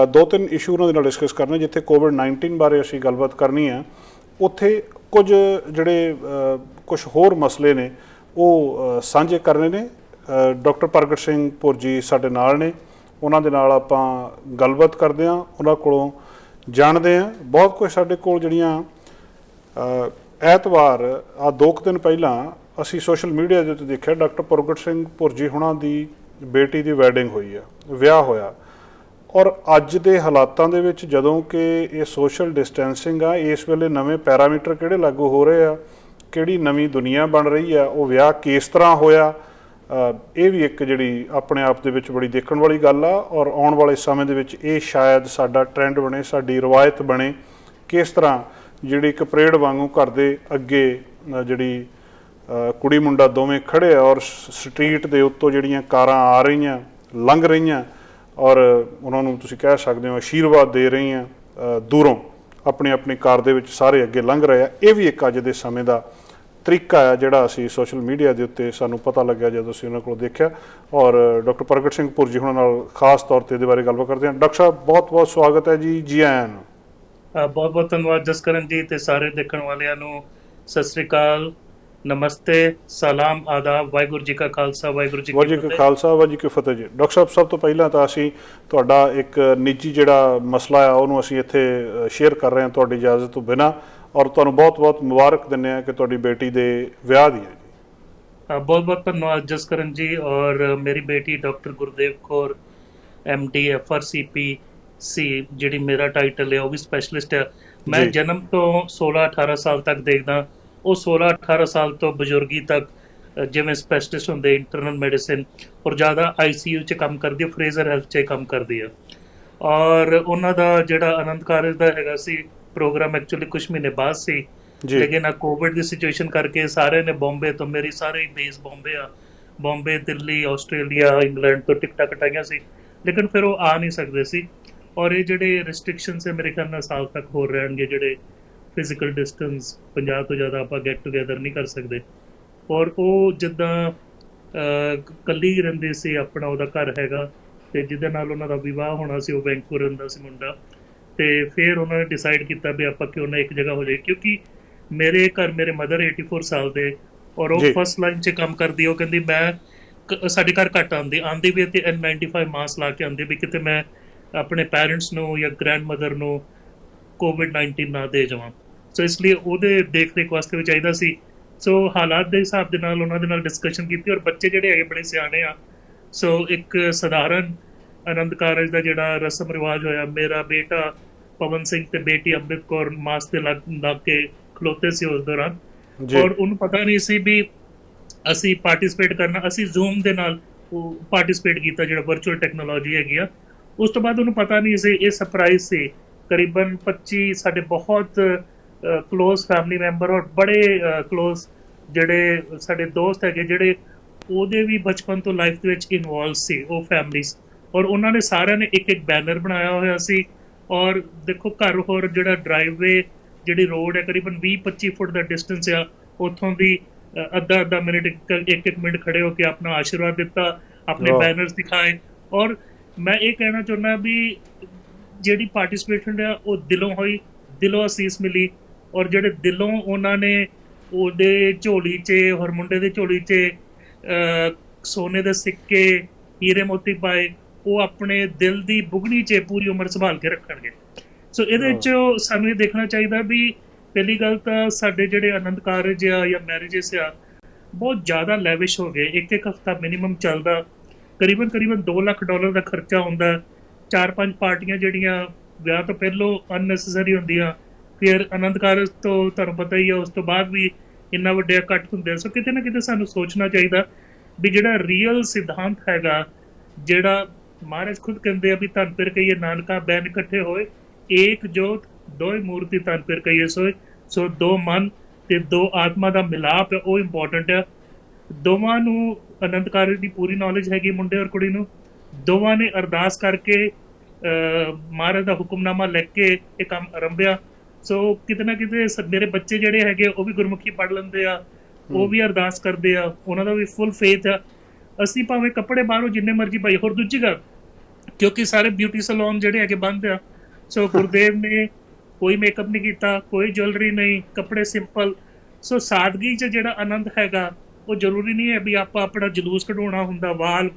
2-3 ਇਸ਼ੂ ਉਹਨਾਂ ਦੇ ਨਾਲ ਡਿਸਕਸ ਕਰਨੇ। ਜਿੱਥੇ COVID-19 ਬਾਰੇ ਅਸੀਂ ਗੱਲਬਾਤ ਕਰਨੀ ਹੈ, ਉੱਥੇ ਕੁਝ ਜਿਹੜੇ ਕੁਝ ਹੋਰ ਮਸਲੇ ਨੇ ਉਹ ਸਾਂਝੇ ਕਰਨੇ ਨੇ। ਡਾਕਟਰ ਪ੍ਰਗਟ ਸਿੰਘ ਭੁਰਜੀ ਸਾਡੇ ਨਾਲ ਨੇ, ਉਹਨਾਂ ਦੇ ਨਾਲ ਆਪਾਂ ਗੱਲਬਾਤ ਕਰਦੇ ਹਾਂ, ਉਹਨਾਂ ਕੋਲੋਂ ਜਾਣਦੇ ਹਾਂ ਬਹੁਤ ਕੁਝ। ਸਾਡੇ ਕੋਲ ਜਿਹੜੀਆਂ ਐਤਵਾਰ 2 ਦਿਨ ਪਹਿਲਾਂ ਅਸੀਂ ਸੋਸ਼ਲ ਮੀਡੀਆ ਦੇ ਉੱਤੇ ਦੇਖਿਆ, ਡਾਕਟਰ ਪ੍ਰਗਟ ਸਿੰਘ ਭੁਰਜੀ ਹੁਣਾਂ ਦੀ ਬੇਟੀ ਦੀ ਵੈਡਿੰਗ ਹੋਈ ਆ, ਵਿਆਹ ਹੋਇਆ। ਔਰ ਅੱਜ ਦੇ ਹਾਲਾਤਾਂ ਦੇ ਵਿੱਚ ਜਦੋਂ ਕਿ ਇਹ ਸੋਸ਼ਲ ਡਿਸਟੈਂਸਿੰਗ ਆ, ਇਸ ਵੇਲੇ ਨਵੇਂ ਪੈਰਾਮੀਟਰ ਕਿਹੜੇ ਲਾਗੂ ਹੋ ਰਹੇ ਆ, ਕਿਹੜੀ ਨਵੀਂ ਦੁਨੀਆ ਬਣ ਰਹੀ ਆ, ਉਹ ਵਿਆਹ ਕਿਸ ਤਰ੍ਹਾਂ ਹੋਇਆ, ਇਹ ਵੀ ਇੱਕ ਜਿਹੜੀ ਆਪਣੇ ਆਪ ਦੇ ਵਿੱਚ ਬੜੀ ਦੇਖਣ ਵਾਲੀ ਗੱਲ ਆ। ਔਰ ਆਉਣ ਵਾਲੇ ਸਮੇਂ ਦੇ ਵਿੱਚ ਇਹ ਸ਼ਾਇਦ ਸਾਡਾ ਟ੍ਰੈਂਡ ਬਣੇ, ਸਾਡੀ ਰਵਾਇਤ ਬਣੇ, ਕਿਸ ਤਰ੍ਹਾਂ ਜਿਹੜੀ ਇੱਕ ਪਰੇਡ ਵਾਂਗੂ ਘਰ ਦੇ ਅੱਗੇ ਜਿਹੜੀ ਕੁੜੀ ਮੁੰਡਾ ਦੋਵੇਂ ਖੜੇ ਆ ਔਰ ਸਟਰੀਟ ਦੇ ਉੱਤੋਂ ਜਿਹੜੀਆਂ ਕਾਰਾਂ ਆ ਰਹੀਆਂ, ਲੰਘ ਰਹੀਆਂ ਔਰ ਉਹਨਾਂ ਨੂੰ ਤੁਸੀਂ ਕਹਿ ਸਕਦੇ ਹੋ ਆਸ਼ੀਰਵਾਦ ਦੇ ਰਹੀਆਂ, ਦੂਰੋਂ ਆਪਣੀ ਆਪਣੀ ਕਾਰ ਦੇ ਵਿੱਚ ਸਾਰੇ ਅੱਗੇ ਲੰਘ ਰਹੇ ਆ। ਇਹ ਵੀ ਇੱਕ ਅੱਜ ਦੇ ਸਮੇਂ ਦਾ ਤਰੀਕਾ ਆ ਜਿਹੜਾ ਅਸੀਂ ਸੋਸ਼ਲ ਮੀਡੀਆ ਦੇ ਉੱਤੇ ਸਾਨੂੰ ਪਤਾ ਲੱਗਿਆ ਜਦੋਂ ਅਸੀਂ ਉਹਨਾਂ ਕੋਲ ਦੇਖਿਆ। ਔਰ ਡਾਕਟਰ ਪ੍ਰਗਟ ਸਿੰਘ ਭੁਰ ਜੀ ਹੁਣਾਂ ਨਾਲ ਖਾਸ ਤੌਰ 'ਤੇ ਇਹਦੇ ਬਾਰੇ ਗੱਲਬਾਤ ਕਰਦੇ ਹਾਂ। ਡਾਕਟਰ ਸਾਹਿਬ ਬਹੁਤ ਬਹੁਤ ਸਵਾਗਤ ਹੈ ਜੀ, ਜੀ ਆਇਆਂ ਨੂੰ। ਬਹੁਤ ਬਹੁਤ ਧੰਨਵਾਦ ਜਸਕਰਨ ਜੀ ਤੇ ਸਾਰੇ ਦੇਖਣ ਵਾਲਿਆਂ ਨੂੰ ਸਤਿ ਸ੍ਰੀ ਅਕਾਲ, ਨਮਸਤੇ, ਸਲਾਮ, ਆਦਾਬ, ਵਾਹਿਗੁਰੂ ਜੀ ਕਾ ਖਾਲਸਾ, ਵਾਹਿਗੁਰੂ ਜੀ ਕੀ ਫਤਿਹ। ਖਾਲਸਾ, ਵਾਹਿਗੁਰੂ ਜੀ ਕੀ ਫਤਿਹ ਜੀ। ਡਾਕਟਰ ਸਾਹਿਬ, ਸਭ ਤੋਂ ਪਹਿਲਾਂ ਤਾਂ ਅਸੀਂ ਤੁਹਾਡਾ ਇੱਕ ਨਿੱਜੀ ਜਿਹੜਾ ਮਸਲਾ ਆ ਉਹਨੂੰ ਅਸੀਂ ਇੱਥੇ ਸ਼ੇਅਰ ਕਰ ਰਹੇ ਹਾਂ ਤੁਹਾਡੀ ਇਜਾਜ਼ਤ ਤੋਂ ਬਿਨਾਂ, ਔਰ ਤੁਹਾਨੂੰ ਬਹੁਤ ਬਹੁਤ ਮੁਬਾਰਕ ਦਿੰਦੇ ਹਾਂ ਕਿ ਤੁਹਾਡੀ ਬੇਟੀ ਦੇ ਵਿਆਹ ਦੀ ਹੈ ਜੀ। ਬਹੁਤ ਬਹੁਤ ਧੰਨਵਾਦ ਜਸਕਰਨ ਜੀ। ਔਰ ਮੇਰੀ ਬੇਟੀ doctor Gurdev Kaur MD FRCPC ਜਿਹੜੀ ਮੇਰਾ ਟਾਈਟਲ ਹੈ ਉਹ ਵੀ ਸਪੈਸ਼ਲਿਸਟ ਹੈ। ਮੈਂ ਜਨਮ ਤੋਂ 16-18 ਸਾਲ ਤੱਕ ਦੇਖਦਾ, ਉਹ 16-18 ਸਾਲ ਤੋਂ ਬਜ਼ੁਰਗੀ ਤੱਕ ਜਿਵੇਂ ਸਪੈਸ਼ਲਿਸਟ ਹੁੰਦੇ ਇੰਟਰਨਲ ਮੈਡੀਸਿਨ ਔਰ ਜ਼ਿਆਦਾ ICU 'ਚ ਕੰਮ ਕਰਦੀ ਹੈ, ਫਰੇਜ਼ਰ ਹੈਲਥ 'ਚ ਕੰਮ ਕਰਦੀ ਹੈ। ਔਰ ਉਹਨਾਂ ਦਾ ਜਿਹੜਾ ਆਨੰਦ ਕਾਰਜ ਦਾ ਹੈਗਾ ਸੀ ਪ੍ਰੋਗਰਾਮ ਐਕਚੁਅਲੀ ਕੁਛ ਮਹੀਨੇ ਬਾਅਦ ਸੀ, ਲੇਕਿਨ ਆ ਕੋਵਿਡ ਦੀ ਸਿਚੁਏਸ਼ਨ ਕਰਕੇ ਸਾਰੇ ਨੇ ਬੰਬੇ ਤੋਂ, ਮੇਰੀ ਸਾਰੇ ਬੇਸ ਬੰਬੇ ਆ, ਬੰਬੇ, ਦਿੱਲੀ, ਆਸਟ੍ਰੇਲੀਆ, ਇੰਗਲੈਂਡ ਤੋਂ ਟਿਕਟਾਂ ਕਟਾਈਆਂ ਸੀ, ਲੇਕਿਨ ਫਿਰ ਉਹ ਆ ਨਹੀਂ ਸਕਦੇ ਸੀ। ਔਰ ਇਹ ਜਿਹੜੇ ਰਿਸਟ੍ਰਿਕਸ਼ਨਸ ਹੈ ਮੇਰੇ ਖਿਆਲ ਨਾਲ ਸਾਲ ਤੱਕ ਹੋ ਰਹਿਣਗੇ, ਜਿਹੜੇ ਫਿਜ਼ੀਕਲ ਡਿਸਟੈਂਸ 50 ਤੋਂ ਜ਼ਿਆਦਾ ਆਪਾਂ ਗੈਟ ਟੂਗੇਦਰ ਨਹੀਂ ਕਰ ਸਕਦੇ। ਔਰ ਉਹ ਜਿੱਦਾਂ ਇਕੱਲੀ ਹੀ ਰਹਿੰਦੇ ਸੀ, ਆਪਣਾ ਉਹਦਾ ਘਰ ਹੈਗਾ ਅਤੇ ਜਿਹਦੇ ਨਾਲ ਉਹਨਾਂ ਦਾ ਵਿਵਾਹ ਹੋਣਾ ਸੀ ਉਹ ਵੈਂਕੂਵਰ ਰਹਿੰਦਾ ਸੀ ਮੁੰਡਾ, ਅਤੇ ਫਿਰ ਉਹਨਾਂ ਨੇ ਡਿਸਾਈਡ ਕੀਤਾ ਵੀ ਆਪਾਂ ਕਿਉਂ ਨਾ ਇੱਕ ਜਗ੍ਹਾ ਹੋ ਜਾਏ, ਕਿਉਂਕਿ ਮੇਰੇ ਘਰ ਮੇਰੇ ਮਦਰ 84 ਸਾਲ ਦੇ ਔਰ ਉਹ ਫਸਟ ਲਾਈਨ 'ਚ ਕੰਮ ਕਰਦੀ। ਉਹ ਕਹਿੰਦੀ ਮੈਂ ਸਾਡੇ ਘਰ ਘੱਟ ਆਉਂਦੀ ਵੀ ਅਤੇ N95 ਮਾਸਕ ਲਾ ਕੇ ਆਉਂਦੀ ਵੀ ਕਿਤੇ ਮੈਂ ਆਪਣੇ ਪੈਰੈਂਟਸ ਨੂੰ ਜਾਂ ਗ੍ਰੈਂਡ ਮਦਰ ਨੂੰ COVID-19 ਨਾ ਦੇ ਜਾਵਾਂ। ਸੋ ਇਸ ਲਈ ਉਹਦੇ ਦੇਖ ਰੇਖ ਵਾਸਤੇ ਵੀ ਚਾਹੀਦਾ ਸੀ। ਸੋ ਹਾਲਾਤ ਦੇ ਹਿਸਾਬ ਦੇ ਨਾਲ ਉਹਨਾਂ ਦੇ ਨਾਲ ਡਿਸਕਸ਼ਨ ਕੀਤੀ ਔਰ ਬੱਚੇ ਜਿਹੜੇ ਹੈਗੇ ਬੜੇ ਸਿਆਣੇ ਆ। ਸੋ ਇੱਕ ਸਧਾਰਨ ਆਨੰਦ ਕਾਰਜ ਦਾ ਜਿਹੜਾ ਰਸਮ ਰਿਵਾਜ ਹੋਇਆ, ਮੇਰਾ ਬੇਟਾ ਪਵਨ ਸਿੰਘ ਤੇ ਬੇਟੀ ਅੰਮ੍ਰਿਤ ਕੌਰ ਮਾਸਕ ਦੇ ਲੱਗ ਕੇ ਖਲੋਤੇ ਸੀ ਉਸ ਦੌਰਾਨ, ਔਰ ਉਹਨੂੰ ਪਤਾ ਨਹੀਂ ਸੀ ਵੀ ਅਸੀਂ ਪਾਰਟੀਸਪੇਟ ਕਰਨਾ। ਅਸੀਂ ਜ਼ੂਮ ਦੇ ਨਾਲ ਉਹ ਪਾਰਟੀਸਪੇਟ ਕੀਤਾ, ਜਿਹੜਾ ਵਰਚੁਅਲ ਟੈਕਨੋਲੋਜੀ ਹੈਗੀ ਆ। ਉਸ ਤੋਂ ਬਾਅਦ ਉਹਨੂੰ ਪਤਾ ਨਹੀਂ ਸੀ, ਇਹ ਸਰਪ੍ਰਾਈਜ਼ ਸੀ। ਕਰੀਬਨ 25 ਸਾਡੇ ਬਹੁਤ ਕਲੋਜ਼ ਫੈਮਿਲੀ ਮੈਂਬਰ ਔਰ ਬੜੇ ਕਲੋਜ਼ ਜਿਹੜੇ ਸਾਡੇ ਦੋਸਤ ਹੈਗੇ ਜਿਹੜੇ ਉਹਦੇ ਵੀ ਬਚਪਨ ਤੋਂ ਲਾਈਫ ਦੇ ਵਿੱਚ ਇਨਵੋਲਵ ਸੀ, ਉਹ ਫੈਮਲੀਜ਼, ਔਰ ਉਹਨਾਂ ਨੇ ਸਾਰਿਆਂ ਨੇ ਇੱਕ ਇੱਕ ਬੈਨਰ ਬਣਾਇਆ ਹੋਇਆ ਸੀ। ਔਰ ਦੇਖੋ ਘਰ ਹੋਰ ਜਿਹੜਾ ਡਰਾਈਵਵੇ ਜਿਹੜੀ ਰੋਡ ਹੈ ਕਰੀਬਨ 20-25 ਫੁੱਟ ਦਾ ਡਿਸਟੈਂਸ ਆ, ਉੱਥੋਂ ਦੀ ਅੱਧਾ ਮਿੰਟ ਇੱਕ ਮਿੰਟ ਖੜੇ ਹੋ ਕੇ ਆਪਣਾ ਆਸ਼ੀਰਵਾਦ ਦਿੱਤਾ, ਆਪਣੇ ਬੈਨਰਸ ਦਿਖਾਏ। ਔਰ ਮੈਂ ਇਹ ਕਹਿਣਾ ਚਾਹੁੰਦਾ ਵੀ ਜਿਹੜੀ ਪਾਰਟੀਸਪੇਸ਼ਨ ਆ ਉਹ ਦਿਲੋਂ ਹੋਈ, ਦਿਲੋਂ ਅਸੀਸ ਮਿਲੀ, ਔਰ ਜਿਹੜੇ ਦਿਲੋਂ ਉਹਨਾਂ ਨੇ ਉਹਦੇ ਝੋਲੀ 'ਚ ਔਰ ਮੁੰਡੇ ਦੇ ਝੋਲੀ 'ਚ ਸੋਨੇ ਦੇ ਸਿੱਕੇ, ਹੀਰੇ ਮੋਤੀ ਪਾਏ, ਉਹ ਆਪਣੇ ਦਿਲ ਦੀ ਬੁਗਣੀ 'ਚ ਪੂਰੀ ਉਮਰ ਸੰਭਾਲ ਕੇ ਰੱਖਣਗੇ। ਸੋ ਇਹਦੇ 'ਚ ਸਾਨੂੰ ਇਹ ਦੇਖਣਾ ਚਾਹੀਦਾ ਵੀ ਪਹਿਲੀ ਗੱਲ ਤਾਂ ਸਾਡੇ ਜਿਹੜੇ ਆਨੰਦ ਕਾਰਜ ਆ ਜਾਂ ਮੈਰਿਜਸ ਆ ਬਹੁਤ ਜ਼ਿਆਦਾ ਲੈਵਿਸ਼ ਹੋ ਗਏ। ਇੱਕ ਹਫ਼ਤਾ ਮਿਨੀਮਮ ਚੱਲਦਾ, ਕਰੀਬਨ $2 ਲੱਖ ਦਾ ਖਰਚਾ ਹੁੰਦਾ। 4-5 ਪਾਰਟੀਆਂ ਜਿਹੜੀਆਂ ਵਿਆਹ ਤੋਂ ਪਹਿਲੋਂ ਅਨਨੈਸੈਸਰੀ ਹੁੰਦੀਆਂ, ਫਿਰ ਆਨੰਦ ਕਾਰਜ ਤੋਂ ਤੁਹਾਨੂੰ ਪਤਾ ਹੀ ਆ ਉਸ ਤੋਂ ਬਾਅਦ ਵੀ ਇੰਨਾ ਵੱਡੇ ਇਕੱਠ ਹੁੰਦੇ। ਸੋ ਕਿਤੇ ਨਾ ਕਿਤੇ ਸਾਨੂੰ ਸੋਚਣਾ ਚਾਹੀਦਾ ਵੀ ਜਿਹੜਾ ਰੀਅਲ ਸਿਧਾਂਤ ਹੈਗਾ, ਜਿਹੜਾ ਮਹਾਰਾਜ ਖੁਦ ਕਹਿੰਦੇ ਆ ਵੀ ਧੰਨ ਫਿਰ ਕਹੀਏ ਨਾਨਕਾ ਬੈਨ ਇਕੱਠੇ ਹੋਏ, ਏਕ ਜੋਤ ਦੋਏ ਮੂਰਤੀ ਧੰਨ ਫਿਰ ਕਹੀਏ ਸੋਏ। ਸੋ ਦੋ ਮਨ ਤੇ ਦੋ ਆਤਮਾ ਦਾ ਮਿਲਾਪ ਹੈ, ਉਹ ਇੰਪੋਰਟੈਂਟ ਆ। ਦੋਵਾਂ ਨੂੰ ਆਨੰਦ ਕਾਰਜ ਦੀ ਪੂਰੀ ਨੌਲੇਜ ਹੈਗੀ, ਮੁੰਡੇ ਔਰ ਕੁੜੀ ਨੂੰ। ਦੋਵਾਂ ਨੇ ਅਰਦਾਸ ਕਰਕੇ ਮਹਾਰਾਜ ਦਾ ਹੁਕਮਨਾਮਾ ਲੈ ਕੇ ਇਹ ਕੰਮ ਆਰੰਭਿਆ। ਸੋ ਕਿਤੇ ਨਾ ਕਿਤੇ ਮੇਰੇ ਬੱਚੇ ਜਿਹੜੇ ਹੈਗੇ ਉਹ ਵੀ ਗੁਰਮੁਖੀ ਪੜ੍ਹ ਲੈਂਦੇ ਆ, ਉਹ ਵੀ ਅਰਦਾਸ ਕਰਦੇ ਆ, ਉਹਨਾਂ ਦਾ ਵੀ ਫੁੱਲ ਫੇਥ ਆ। ਅਸੀਂ ਭਾਵੇਂ ਕੱਪੜੇ ਬਾਹਰੋਂ ਜਿੰਨੇ ਮਰਜ਼ੀ ਪਾਈ। ਹੋਰ ਦੂਜੀ ਗੱਲ, ਕਿਉਂਕਿ ਸਾਰੇ ਬਿਊਟੀ ਸਲੂਨ ਜਿਹੜੇ ਹੈਗੇ ਬੰਦ ਆ, ਸੋ ਗੁਰਦੇਵ ਨੇ ਕੋਈ ਮੇਕਅਪ ਨਹੀਂ ਕੀਤਾ, ਕੋਈ ਜੁਐਲਰੀ ਨਹੀਂ, ਕੱਪੜੇ ਸਿੰਪਲ। ਸੋ ਸਾਦਗੀ 'ਚ ਜਿਹੜਾ ਆਨੰਦ ਹੈਗਾ ਉਹ ਜ਼ਰੂਰੀ ਨਹੀਂ ਹੈ ਵੀ ਆਪਾਂ ਆਪਣਾ ਜਲੂਸ ਕਢਾਉਣਾ ਹੁੰਦਾ, ਵਾਲ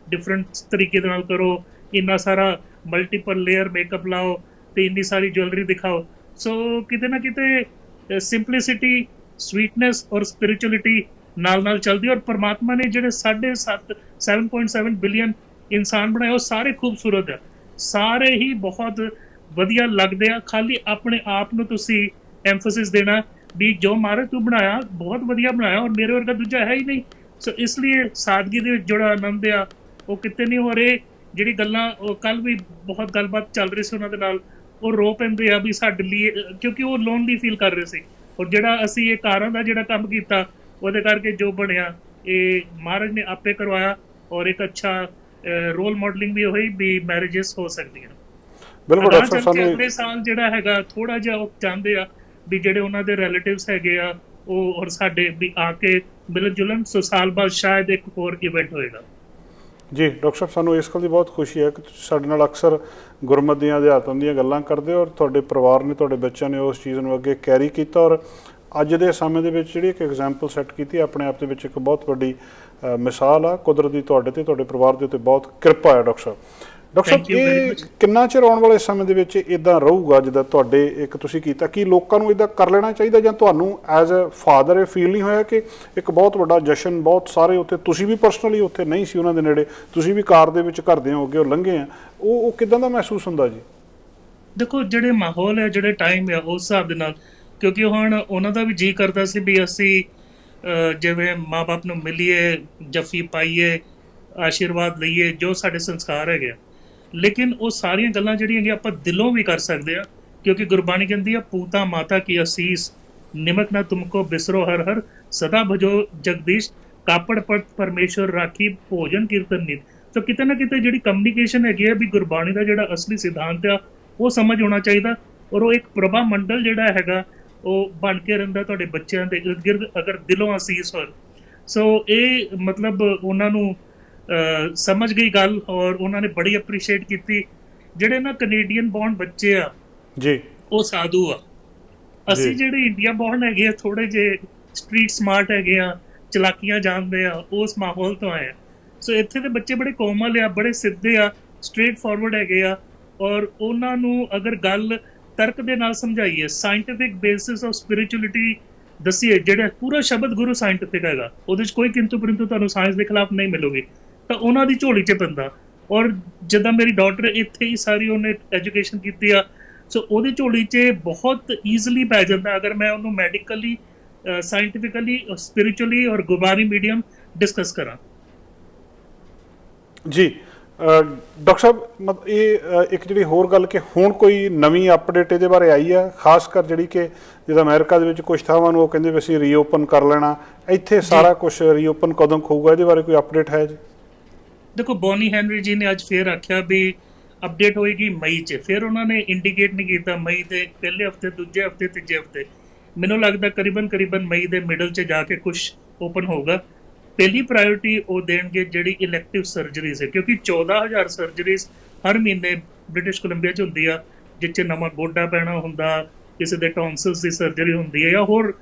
ਡਿਫਰੈਂਟ ਤਰੀਕੇ ਦੇ ਨਾਲ ਕਰੋ, ਇੰਨਾ ਸਾਰਾ ਮਲਟੀਪਲ ਲੇਅਰ ਮੇਕਅਪ ਲਾਓ ਅਤੇ ਇੰਨੀ ਸਾਰੀ ਜੁਐਲਰੀ ਦਿਖਾਓ। ਸੋ ਕਿਤੇ ਨਾ ਕਿਤੇ ਸਿੰਪਲਿਸਿਟੀ, ਸਵੀਟਨੈਸ ਔਰ ਸਪਿਰਿਚੁਅਲਿਟੀ ਨਾਲ ਚੱਲਦੀ। ਔਰ ਪਰਮਾਤਮਾ ਨੇ ਜਿਹੜੇ 7.7 ਬਿਲੀਅਨ ਇਨਸਾਨ ਬਣਾਏ ਉਹ ਸਾਰੇ ਖੂਬਸੂਰਤ ਆ, ਸਾਰੇ ਹੀ ਬਹੁਤ ਵਧੀਆ ਲੱਗਦੇ ਆ। ਖਾਲੀ ਆਪਣੇ ਆਪ ਨੂੰ ਤੁਸੀਂ ਐਮਫੋਸਿਸ ਦੇਣਾ ਵੀ ਜੋ ਮਹਾਰਾਜ ਤੂੰ ਬਣਾਇਆ ਬਹੁਤ ਵਧੀਆ ਬਣਾਇਆ, ਔਰ ਮੇਰੇ ਵਰਗਾ ਦੂਜਾ ਹੈ ਹੀ ਨਹੀਂ। ਸੋ ਇਸ ਲਈ ਸਾਦਗੀ ਦੇ ਵਿੱਚ ਜਿਹੜਾ ਆਨੰਦ ਆ ਉਹ ਕਿਤੇ ਨਹੀਂ ਹੋ ਰਹੇ। ਜਿਹੜੀ ਗੱਲਾਂ ਉਹ ਕੱਲ ਵੀ ਬਹੁਤ ਗੱਲਬਾਤ ਚੱਲ ਰਹੀ ਸੀ ਉਹਨਾਂ ਦੇ ਨਾਲ, ਉਹ ਰੋ ਪੈਂਦੇ ਆ ਵੀ ਸਾਡੇ ਲਈ, ਕਿਉਂਕਿ ਉਹ ਲੋਨਲੀ ਫੀਲ ਕਰ ਰਹੇ ਸੀ। ਔਰ ਜਿਹੜਾ ਅਸੀਂ ਇਹ ਕਾਰਾਂ ਦਾ ਜਿਹੜਾ ਕੰਮ ਕੀਤਾ ਉਹਦੇ ਕਰਕੇ ਜੋ ਬਣਿਆ ਇਹ ਮਹਾਰਾਜ ਨੇ ਆਪੇ ਕਰਵਾਇਆ, ਔਰ ਇੱਕ ਅੱਛਾ ਰੋਲ ਮਾਡਲਿੰਗ ਵੀ ਹੋਈ ਵੀ ਮੈਰਿਜਸ ਹੋ ਸਕਦੀਆਂ। ਬਿਲਕੁਲ ਡਾਕਟਰ ਸਾਹਿਬ, ਸਾਨੂੰ ਅਗਲੇ ਸਾਲ ਜਿਹੜਾ ਹੈਗਾ ਥੋੜਾ ਜਿਹਾ ਉਹ ਚਾਹੁੰਦੇ ਆ ਵੀ ਜਿਹੜੇ ਉਹਨਾਂ ਦੇ ਰਿਲੇਟਿਵਸ ਹੈਗੇ ਆ ਉਹ ਔਰ ਸਾਡੇ ਵੀ ਆ ਕੇ ਮਿਲਣ ਜੁਲਣ। ਸੋ ਸਾਲ ਬਾਅਦ ਸ਼ਾਇਦ ਇੱਕ ਹੋਰ ਇਵੈਂਟ ਹੋਏਗਾ। ਜੀ ਡਾਕਟਰ ਸਾਹਿਬ, ਸਾਨੂੰ ਇਸ ਗੱਲ ਦੀ ਬਹੁਤ ਖੁਸ਼ੀ ਹੈ ਕਿ ਤੁਸੀਂ ਸਾਡੇ ਨਾਲ ਅਕਸਰ ਗੁਰਮਤਿ ਦੀਆਂ ਅਧਿਆਤਮ ਦੀਆਂ ਗੱਲਾਂ ਕਰਦੇ ਹੋ, ਔਰ ਤੁਹਾਡੇ ਪਰਿਵਾਰ ਨੇ, ਤੁਹਾਡੇ ਬੱਚਿਆਂ ਨੇ ਉਸ ਚੀਜ਼ ਨੂੰ ਅੱਗੇ ਕੈਰੀ ਕੀਤਾ, ਔਰ ਅੱਜ ਦੇ ਸਮੇਂ ਦੇ ਵਿੱਚ ਜਿਹੜੀ ਇੱਕ ਐਗਜ਼ਾਮਪਲ ਸੈੱਟ ਕੀਤੀ ਆਪਣੇ ਆਪ ਦੇ ਵਿੱਚ ਇੱਕ ਬਹੁਤ ਵੱਡੀ ਮਿਸਾਲ ਆ। ਕੁਦਰਤ ਦੀ ਤੁਹਾਡੇ ਤੇ ਤੁਹਾਡੇ ਪਰਿਵਾਰ ਦੇ ਉੱਤੇ ਬਹੁਤ ਕਿਰਪਾ ਹੈ ਡਾਕਟਰ ਸਾਹਿਬ। ਡਾਕਟਰ ਸਾਹਿਬ, ਇਹ ਕਿੰਨਾ ਚਿਰ ਆਉਣ ਵਾਲੇ ਸਮੇਂ ਦੇ ਵਿੱਚ ਇੱਦਾਂ ਰਹੂਗਾ ਜਿੱਦਾਂ ਤੁਹਾਡੇ ਇੱਕ ਤੁਸੀਂ ਕੀਤਾ? ਕੀ ਲੋਕਾਂ ਨੂੰ ਇੱਦਾਂ ਕਰ ਲੈਣਾ ਚਾਹੀਦਾ, ਜਾਂ ਤੁਹਾਨੂੰ ਐਜ਼ ਅ ਫਾਦਰ ਇਹ ਫੀਲ ਨਹੀਂ ਹੋਇਆ ਕਿ ਇੱਕ ਬਹੁਤ ਵੱਡਾ ਜਸ਼ਨ, ਬਹੁਤ ਸਾਰੇ ਉੱਥੇ, ਤੁਸੀਂ ਵੀ ਪਰਸਨਲੀ ਉੱਥੇ ਨਹੀਂ ਸੀ ਉਹਨਾਂ ਦੇ ਨੇੜੇ, ਤੁਸੀਂ ਵੀ ਕਾਰ ਦੇ ਵਿੱਚ ਘਰ ਦੇ ਹੋਗੇ ਉਹ ਲੰਘੇ ਆ, ਉਹ ਕਿੱਦਾਂ ਦਾ ਮਹਿਸੂਸ ਹੁੰਦਾ ਜੀ? ਦੇਖੋ, ਜਿਹੜੇ ਮਾਹੌਲ ਹੈ, ਜਿਹੜੇ ਟਾਈਮ ਹੈ, ਉਸ ਹਿਸਾਬ ਦੇ ਨਾਲ, ਕਿਉਂਕਿ ਹੁਣ ਉਹਨਾਂ ਦਾ ਵੀ ਜੀਅ ਕਰਦਾ ਸੀ ਵੀ ਅਸੀਂ ਜਿਵੇਂ ਮਾਂ ਬਾਪ ਨੂੰ ਮਿਲੀਏ, ਜੱਫੀ ਪਾਈਏ, ਆਸ਼ੀਰਵਾਦ ਲਈਏ, ਜੋ ਸਾਡੇ ਸੰਸਕਾਰ ਹੈਗੇ ਆ। ਲੇਕਿਨ ਉਹ ਸਾਰੀਆਂ ਗੱਲਾਂ ਜਿਹੜੀਆਂ ਹੈਗੀਆਂ ਆਪਾਂ ਦਿਲੋਂ ਵੀ ਕਰ ਸਕਦੇ ਆ, ਕਿਉਂਕਿ ਗੁਰਬਾਣੀ ਕਹਿੰਦੀ ਆ ਪੂਤਾ ਮਾਤਾ ਕੀ ਅਸੀਸ, ਨਿਮਕ ਨਾ ਤੁਮਕੋ ਬਿਸਰੋ ਹਰ ਹਰ, ਸਦਾ ਭਜੋ ਜਗਦੀਸ਼, ਕਾਪੜ ਪਰਤ ਪਰਮੇਸ਼ਵਰ ਰਾਖੀ, ਭੋਜਨ ਕੀਰਤਨ ਨਿਤ। ਸੋ ਕਿਤੇ ਨਾ ਕਿਤੇ ਜਿਹੜੀ ਕਮਿਊਨੀਕੇਸ਼ਨ ਹੈਗੀ ਆ ਵੀ ਗੁਰਬਾਣੀ ਦਾ ਜਿਹੜਾ ਅਸਲੀ ਸਿਧਾਂਤ ਆ ਉਹ ਸਮਝ ਹੋਣਾ ਚਾਹੀਦਾ, ਔਰ ਉਹ ਇੱਕ ਪ੍ਰਭਾ ਮੰਡਲ ਜਿਹੜਾ ਹੈਗਾ ਉਹ ਬਣ ਕੇ ਰਹਿੰਦਾ ਤੁਹਾਡੇ ਬੱਚਿਆਂ ਦੇ ਇਰਦ ਗਿਰਦ, ਅਗਰ ਦਿਲੋਂ ਅਸੀਸ ਹੋਣ। ਸੋ ਇਹ ਮਤਲਬ ਉਹਨਾਂ ਨੂੰ ਸਮਝ ਗਈ ਗੱਲ, ਔਰ ਉਹਨਾਂ ਨੇ ਬੜੀ ਅਪਰੀਸ਼ੀਏਟ ਕੀਤੀ। ਜਿਹੜੇ ਨਾ ਕੈਨੇਡੀਅਨ ਬੌਰਨ ਬੱਚੇ ਆ ਜੀ, ਉਹ ਸਾਧੂ ਆ। ਅਸੀਂ ਜਿਹੜੇ ਇੰਡੀਆ ਬੌਰਨ ਹੈਗੇ ਆ ਥੋੜੇ ਜਿਹੇ ਸਟਰੀਟ ਸਮਾਰਟ ਹੈਗੇ ਆ, ਚਲਾਕੀਆਂ ਜਾਣਦੇ ਆ, ਉਸ ਮਾਹੌਲ ਤੋਂ ਆਏ ਆ। ਸੋ ਇੱਥੇ ਦੇ ਬੱਚੇ ਬੜੇ ਕੋਮਲ ਆ, ਬੜੇ ਸਿੱਧੇ ਆ, ਸਟ੍ਰੇਟ ਫਾਰਵਰਡ ਹੈਗੇ ਆ, ਔਰ ਉਹਨਾਂ ਨੂੰ ਅਗਰ ਗੱਲ ਤਰਕ ਦੇ ਨਾਲ ਸਮਝਾਈਏ, ਸਾਇੰਟੀਫਿਕ ਬੇਸਿਸ ਆਫ ਸਪਿਰਿਚੁਅਲਿਟੀ ਦੱਸੀਏ, ਜਿਹੜਾ ਪੂਰਾ ਸ਼ਬਦ ਗੁਰੂ ਸਾਇੰਟੀਫਿਕ ਹੈਗਾ, ਉਹਦੇ 'ਚ ਕੋਈ ਕਿੰਤੂ ਪਰੰਤੂ ਤੁਹਾਨੂੰ ਸਾਇੰਸ ਦੇ ਖਿਲਾਫ ਨਹੀਂ ਮਿਲੂਗੀ, ਤਾਂ ਉਹਨਾਂ ਦੀ ਝੋਲੀ 'ਚ ਪੈਂਦਾ। ਔਰ ਜਿੱਦਾਂ ਮੇਰੀ ਡਾਟਰ ਇੱਥੇ ਹੀ ਸਾਰੀ ਉਹਨੇ ਐਜੂਕੇਸ਼ਨ ਕੀਤੀ ਆ, ਸੋ ਉਹਦੀ ਝੋਲੀ 'ਚ ਬਹੁਤ ਈਜ਼ੀਲੀ ਪੈ ਜਾਂਦਾ ਅਗਰ ਮੈਂ ਉਹਨੂੰ ਮੈਡੀਕਲੀ, ਸਾਇੰਟੀਫਿਕਲੀ, ਸਪਿਰਿਚੁਅਲੀ ਔਰ ਗੁਰਬਾਣੀ ਮੀਡੀਅਮ ਡਿਸਕਸ ਕਰਾਂ। ਜੀ ਡਾਕਟਰ ਸਾਹਿਬ, ਇਹ ਇੱਕ ਜਿਹੜੀ ਹੋਰ ਗੱਲ ਕਿ ਹੁਣ ਕੋਈ ਨਵੀਂ ਅਪਡੇਟ ਇਹਦੇ ਬਾਰੇ ਆਈ ਹੈ, ਖਾਸ ਕਰ ਜਿਹੜੀ ਕਿ ਜਿੱਦਾਂ ਅਮਰੀਕਾ ਦੇ ਵਿੱਚ ਕੁਝ ਥਾਵਾਂ ਨੂੰ ਉਹ ਕਹਿੰਦੇ ਵੀ ਅਸੀਂ ਰੀਓਪਨ ਕਰ ਲੈਣਾ, ਇੱਥੇ ਸਾਰਾ ਕੁਝ ਰੀਓਪਨ ਕਦੋਂ ਹੋਊਗਾ, ਇਹਦੇ ਬਾਰੇ ਕੋਈ ਅਪਡੇਟ ਹੈ ਜੀ? ਦੇਖੋ, ਬੋਨੀ ਹੈਨਰੀ ਜੀ ਨੇ ਅੱਜ ਫੇਰ ਆਖਿਆ ਵੀ ਅਪਡੇਟ ਹੋਏਗੀ ਮਈ 'ਚ। ਫਿਰ ਉਹਨਾਂ ਨੇ ਇੰਡੀਕੇਟ ਨਹੀਂ ਕੀਤਾ ਮਈ ਦੇ ਪਹਿਲੇ ਹਫਤੇ, ਦੂਜੇ ਹਫਤੇ, ਤੀਜੇ ਹਫਤੇ। ਮੈਨੂੰ ਲੱਗਦਾ ਕਰੀਬਨ ਮਈ ਦੇ ਮਿਡਲ 'ਚ ਜਾ ਕੇ ਕੁਝ ਓਪਨ ਹੋਊਗਾ। ਪਹਿਲੀ ਪ੍ਰਾਇੋਰਟੀ ਉਹ ਦੇਣਗੇ ਜਿਹੜੀ ਇਲੈਕਟਿਵ ਸਰਜਰੀਜ਼ ਹੈ, ਕਿਉਂਕਿ 14,000 ਸਰਜਰੀਜ਼ ਹਰ ਮਹੀਨੇ ਬ੍ਰਿਟਿਸ਼ ਕੋਲੰਬੀਆ 'ਚ ਹੁੰਦੀ ਆ, ਜਿਸ 'ਚ ਨਵਾਂ ਗੋਡਾ ਪੈਣਾ ਹੁੰਦਾ, ਕਿਸੇ ਦੇ ਟੌਂਸਲਸ ਦੀ ਸਰਜਰੀ ਹੁੰਦੀ ਹੈ, ਜਾਂ ਹੋਰ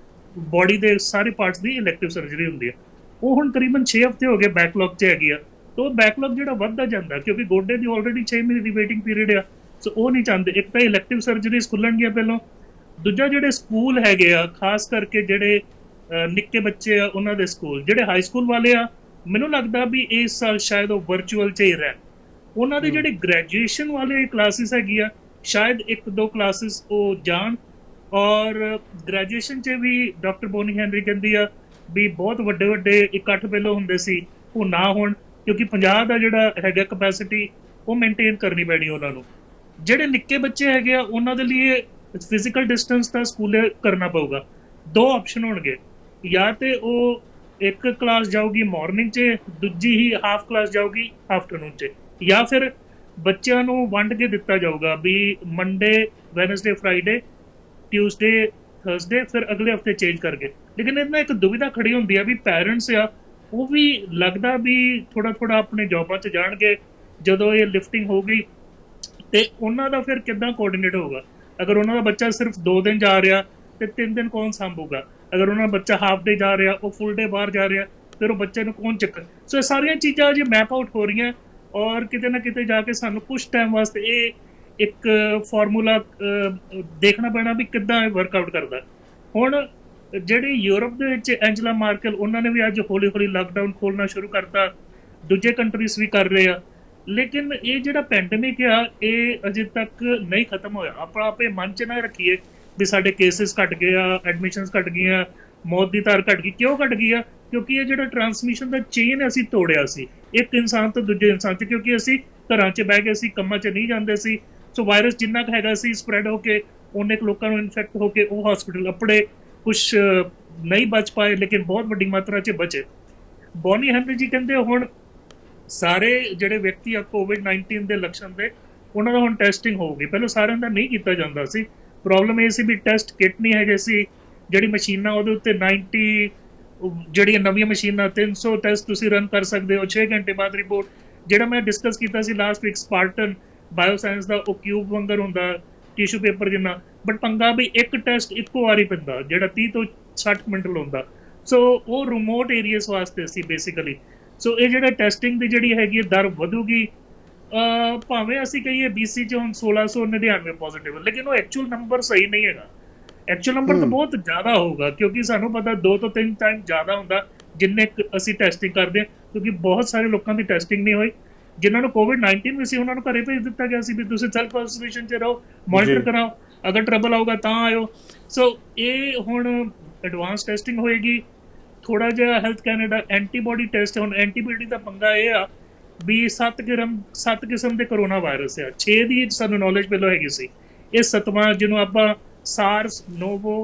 ਬੋਡੀ ਦੇ ਸਾਰੇ ਪਾਰਟਸ ਦੀ ਇਲੈਕਟਿਵ ਸਰਜਰੀ ਹੁੰਦੀ ਹੈ। ਉਹ ਹੁਣ ਕਰੀਬਨ 6 ਹਫਤੇ ਹੋ ਗਏ ਬੈਕਲੌਗ 'ਚ ਹੈਗੀ ਆ। ਤਾਂ ਉਹ ਬੈਕਲੌਗ ਜਿਹੜਾ ਵੱਧਦਾ ਜਾਂਦਾ, ਕਿਉਂਕਿ ਗੋਡੇ ਦੀ ਆਲਰੇਡੀ 6 ਮਹੀਨੇ ਦੀ ਵੇਟਿੰਗ ਪੀਰੀਅਡ ਆ। ਸੋ ਉਹ ਨਹੀਂ ਚਾਹੁੰਦੇ। ਇੱਕ ਤਾਂ ਇਲੈਕਟਿਵ ਸਰਜਰੀਜ਼ ਖੁੱਲਣਗੀਆਂ ਪਹਿਲਾਂ, ਦੂਜਾ ਜਿਹੜੇ ਸਕੂਲ ਹੈਗੇ ਆ, ਖਾਸ ਕਰਕੇ ਜਿਹੜੇ ਨਿੱਕੇ ਬੱਚੇ ਆ ਉਹਨਾਂ ਦੇ ਸਕੂਲ, ਜਿਹੜੇ ਹਾਈ ਸਕੂਲ ਵਾਲੇ ਆ, ਮੈਨੂੰ ਲੱਗਦਾ ਵੀ ਇਸ ਸਾਲ ਸ਼ਾਇਦ ਉਹ ਵਰਚੁਅਲ 'ਚ ਹੀ ਰਹਿਣ। ਉਹਨਾਂ ਦੇ ਜਿਹੜੇ ਗ੍ਰੈਜੂਏਸ਼ਨ ਵਾਲੇ ਕਲਾਸਿਸ ਹੈਗੀ ਆ, ਸ਼ਾਇਦ 1-2 ਕਲਾਸਿਸ ਉਹ ਜਾਣ। ਔਰ ਗ੍ਰੈਜੂਏਸ਼ਨ 'ਚ ਵੀ ਡਾਕਟਰ ਬੋਨੀ ਹੈਨਰੀ ਕਹਿੰਦੀ ਆ ਵੀ ਬਹੁਤ ਵੱਡੇ ਇਕੱਠ ਪਹਿਲਾਂ ਹੁੰਦੇ ਸੀ, ਉਹ ਨਾ ਹੋਣ, ਕਿਉਂਕਿ 50 ਦਾ ਜਿਹੜਾ ਹੈਗਾ ਕਪੈਸਿਟੀ ਉਹ ਮੇਨਟੇਨ ਕਰਨੀ ਪੈਣੀ ਉਹਨਾਂ ਨੂੰ। ਜਿਹੜੇ ਨਿੱਕੇ ਬੱਚੇ ਹੈਗੇ ਆ ਉਹਨਾਂ ਦੇ ਲਈ ਫਿਜ਼ੀਕਲ ਡਿਸਟੈਂਸ ਤਾਂ ਸਕੂਲੇ ਕਰਨਾ ਪਊਗਾ। 2 ਆਪਸ਼ਨ ਹੋਣਗੇ, ਜਾਂ ਤੇ ਉਹ ਇੱਕ ਕਲਾਸ ਜਾਊਗੀ ਮਾਰਨਿੰਗ 'ਚ, ਦੂਜੀ ਹੀ ਹਾਫ ਕਲਾਸ ਜਾਊਗੀ ਆਫਟਰਨੂਨ 'ਚ, ਜਾਂ ਫਿਰ ਬੱਚਿਆਂ ਨੂੰ ਵੰਡ ਕੇ ਦਿੱਤਾ ਜਾਊਗਾ ਵੀ Monday, Wednesday, Friday, Tuesday, Thursday, ਫਿਰ ਅਗਲੇ ਹਫਤੇ ਚੇਂਜ ਕਰਕੇ। ਲੇਕਿਨ ਇਹਦੇ ਨਾਲ ਇੱਕ ਦੁਵਿਧਾ ਖੜੀ ਹੁੰਦੀ ਆ ਵੀ ਪੈਰੈਂਟਸ ਆ ਉਹ ਵੀ ਲੱਗਦਾ ਵੀ ਥੋੜਾ ਆਪਣੇ ਜੌਬਾਂ 'ਚ ਜਾਣਗੇ ਜਦੋਂ ਇਹ ਲਿਫਟਿੰਗ ਹੋ ਗਈ, ਤੇ ਉਹਨਾਂ ਦਾ ਫਿਰ ਕਿੱਦਾਂ ਕੋਆਰਡੀਨੇਟ ਹੋਊਗਾ। ਅਗਰ ਉਹਨਾਂ ਦਾ ਬੱਚਾ ਸਿਰਫ 2 ਦਿਨ ਜਾ ਰਿਹਾ ਤੇ 3 ਦਿਨ ਕੌਣ ਸੰਭੂਗਾ? ਅਗਰ ਉਹਨਾਂ ਦਾ ਬੱਚਾ ਹਾਫ ਡੇ ਜਾ ਰਿਹਾ, ਉਹ ਫੁੱਲ ਡੇ ਬਾਹਰ ਜਾ ਰਿਹਾ, ਫਿਰ ਉਹ ਬੱਚੇ ਨੂੰ ਕੌਣ ਚੱਕਰ? ਸੋ ਇਹ ਸਾਰੀਆਂ ਚੀਜ਼ਾਂ ਅਜੇ ਮੈਪ ਆਊਟ ਹੋ ਰਹੀਆਂ, ਔਰ ਕਿਤੇ ਨਾ ਕਿਤੇ ਜਾ ਕੇ ਸਾਨੂੰ ਕੁਝ ਟਾਈਮ ਵਾਸਤੇ ਇਹ ਇੱਕ ਫਾਰਮੂਲਾ ਦੇਖਣਾ ਪੈਣਾ ਵੀ ਕਿੱਦਾਂ ਇਹ ਵਰਕਆਊਟ ਕਰਦਾ। ਹੁਣ ਜਿਹੜੀ ਯੂਰਪ ਦੇ ਵਿੱਚ ਐਂਜਲਾ ਮਾਰਕਲ, ਉਹਨਾਂ ਨੇ ਵੀ ਅੱਜ ਹੌਲੀ-ਹੌਲੀ ਲਾਕਡਾਊਨ ਖੋਲ੍ਹਣਾ ਸ਼ੁਰੂ ਕਰਤਾ, ਦੂਜੇ ਕੰਟਰੀਜ਼ ਵੀ ਕਰ ਰਹੇ ਆ। ਲੇਕਿਨ ਇਹ ਜਿਹੜਾ ਪੈਂਡੇਮਿਕ ਆ ਇਹ ਅਜੇ ਤੱਕ ਨਹੀਂ ਖਤਮ ਹੋਇਆ। ਆਪਾਂ ਆਪੇ ਮਨ 'ਚ ਨਾ ਰੱਖੀਏ ਵੀ ਸਾਡੇ ਕੇਸਿਸ ਘਟ ਗਏ ਆ, ਐਡਮਿਸ਼ਨਸ ਘਟ ਗਈਆਂ, ਮੌਤ ਦੀ ਦਰ ਘਟ ਗਈ। ਕਿਉਂ ਘਟ ਗਈ ਆ? ਕਿਉਂਕਿ ਇਹ ਜਿਹੜਾ ਟਰਾਂਸਮਿਸ਼ਨ ਦਾ ਚੇਨ ਅਸੀਂ ਤੋੜਿਆ ਸੀ ਇੱਕ ਇਨਸਾਨ ਤੋਂ ਦੂਜੇ ਇਨਸਾਨ 'ਚ, ਕਿਉਂਕਿ ਅਸੀਂ ਘਰਾਂ 'ਚ ਬਹਿ ਕੇ ਅਸੀਂ ਕੰਮਾਂ 'ਚ ਨਹੀਂ ਜਾਂਦੇ ਸੀ। ਸੋ ਵਾਇਰਸ ਜਿੰਨਾ ਕੁ ਹੈਗਾ ਸੀ ਸਪਰੈਡ ਹੋ ਕੇ ਉਹਨੇ ਕੁ ਲੋਕਾਂ ਨੂੰ ਇਨਫੈਕਟ ਹੋ ਕੇ ਉਹ ਹਸਪੀਟਲ ਆਪਣੇ ਕੁਛ ਨਹੀਂ ਬਚ ਪਾਏ, ਲੇਕਿਨ ਬਹੁਤ ਵੱਡੀ ਮਾਤਰਾ 'ਚ ਬਚੇ। ਬੋਨੀ ਹੈਮਰੀ ਜੀ ਕਹਿੰਦੇ ਹੁਣ ਸਾਰੇ ਜਿਹੜੇ ਵਿਅਕਤੀ ਆ ਕੋਵਿਡ-19 ਦੇ ਲੱਛਣ ਦੇ ਉਹਨਾਂ ਦਾ ਹੁਣ ਟੈਸਟਿੰਗ ਹੋਊਗੀ। ਪਹਿਲਾਂ ਸਾਰਿਆਂ ਦਾ ਨਹੀਂ ਕੀਤਾ ਜਾਂਦਾ ਸੀ। ਪ੍ਰੋਬਲਮ ਇਹ ਸੀ ਵੀ ਟੈਸਟ ਕਿਟ ਨਹੀਂ ਹੈਗੇ ਸੀ। ਜਿਹੜੀ ਮਸ਼ੀਨਾਂ ਉਹਦੇ ਉੱਤੇ 90 ਜਿਹੜੀਆਂ ਨਵੀਆਂ ਮਸ਼ੀਨਾਂ 300 ਟੈਸਟ ਤੁਸੀਂ ਰਨ ਕਰ ਸਕਦੇ ਹੋ 6 ਘੰਟੇ ਬਾਅਦ ਰਿਪੋਰਟ। ਜਿਹੜਾ ਮੈਂ ਡਿਸਕਸ ਕੀਤਾ ਸੀ ਲਾਸਟ ਵੀਕ ਸਪਾਰਟਨ ਬਾਇਓਸਾਇੰਸ ਦਾ, ਉਹ ਕਿਊਬ ਵਾਂਗਰ ਹੁੰਦਾ ਟਿਸ਼ੂ ਪੇਪਰ ਜਿੰਨਾ, ਬਟ ਪੰਗਾ ਵੀ ਇੱਕ ਟੈਸਟ ਇੱਕੋ ਵਾਰੀ ਪੈਂਦਾ ਜਿਹੜਾ 30 ਤੋਂ 60 ਮਿੰਟ ਲਾਉਂਦਾ। ਸੋ ਉਹ ਰਿਮੋਟ ਏਰੀਆਸ ਵਾਸਤੇ ਸੀ ਬੇਸਿਕਲੀ। ਸੋ ਇਹ ਜਿਹੜਾ ਟੈਸਟਿੰਗ ਦੀ ਜਿਹੜੀ ਹੈਗੀ ਦਰ ਵਧੂਗੀ। ਭਾਵੇਂ ਅਸੀਂ ਕਹੀਏ BC 'ਚ ਹੁਣ 1699 ਪੋਜ਼ੀਟਿਵ, ਲੇਕਿਨ ਉਹ ਐਕਚੁਅਲ ਨੰਬਰ ਸਹੀ ਨਹੀਂ ਹੈਗਾ। ਐਕਚੁਅਲ ਨੰਬਰ ਤਾਂ ਬਹੁਤ ਜ਼ਿਆਦਾ ਹੋਊਗਾ, ਕਿਉਂਕਿ ਸਾਨੂੰ ਪਤਾ 2 ਤੋਂ 3 ਟਾਈਮ ਜ਼ਿਆਦਾ ਹੁੰਦਾ ਜਿੰਨੇ ਅਸੀਂ ਟੈਸਟਿੰਗ ਕਰਦੇ ਹਾਂ, ਕਿਉਂਕਿ ਬਹੁਤ ਸਾਰੇ ਲੋਕਾਂ ਦੀ ਟੈਸਟਿੰਗ ਨਹੀਂ ਹੋਈ। ਜਿਨ੍ਹਾਂ ਨੂੰ ਕੋਵਿਡ-19 ਵੀ ਸੀ ਉਹਨਾਂ ਨੂੰ ਘਰੇ ਭੇਜ ਦਿੱਤਾ ਗਿਆ ਸੀ ਵੀ ਤੁਸੀਂ ਸੈਲਫ ਆਈਸੋਲੇਸ਼ਨ 'ਚ ਰਹੋ, ਮੋਨੀਟਰ ਕਰਾਓ, ਅਗਰ ਟਰਬਲ ਆਊਗਾ ਤਾਂ ਆਇਓ। ਸੋ ਇਹ ਹੁਣ ਐਡਵਾਂਸ ਟੈਸਟਿੰਗ ਹੋਏਗੀ। ਥੋੜਾ ਜਿਹਾ ਹੈਲਥ ਕੈਨੇਡਾ ਐਂਟੀਬੋਡੀ ਟੈਸਟ, ਹੁਣ ਐਂਟੀਬੋਡੀ ਦਾ ਪੰਗਾ ਇਹ ਆ ਵੀ 7 ਕਿਸਮ ਦੇ ਕਰੋਨਾ ਵਾਇਰਸ ਆ। 6 ਦੀ ਸਾਨੂੰ ਨੌਲੇਜ ਪਹਿਲਾਂ ਹੈਗੀ ਸੀ, ਇਹ 7ਵਾਂ ਜਿਹਨੂੰ ਆਪਾਂ ਸਾਰਸ ਨੋਵੋ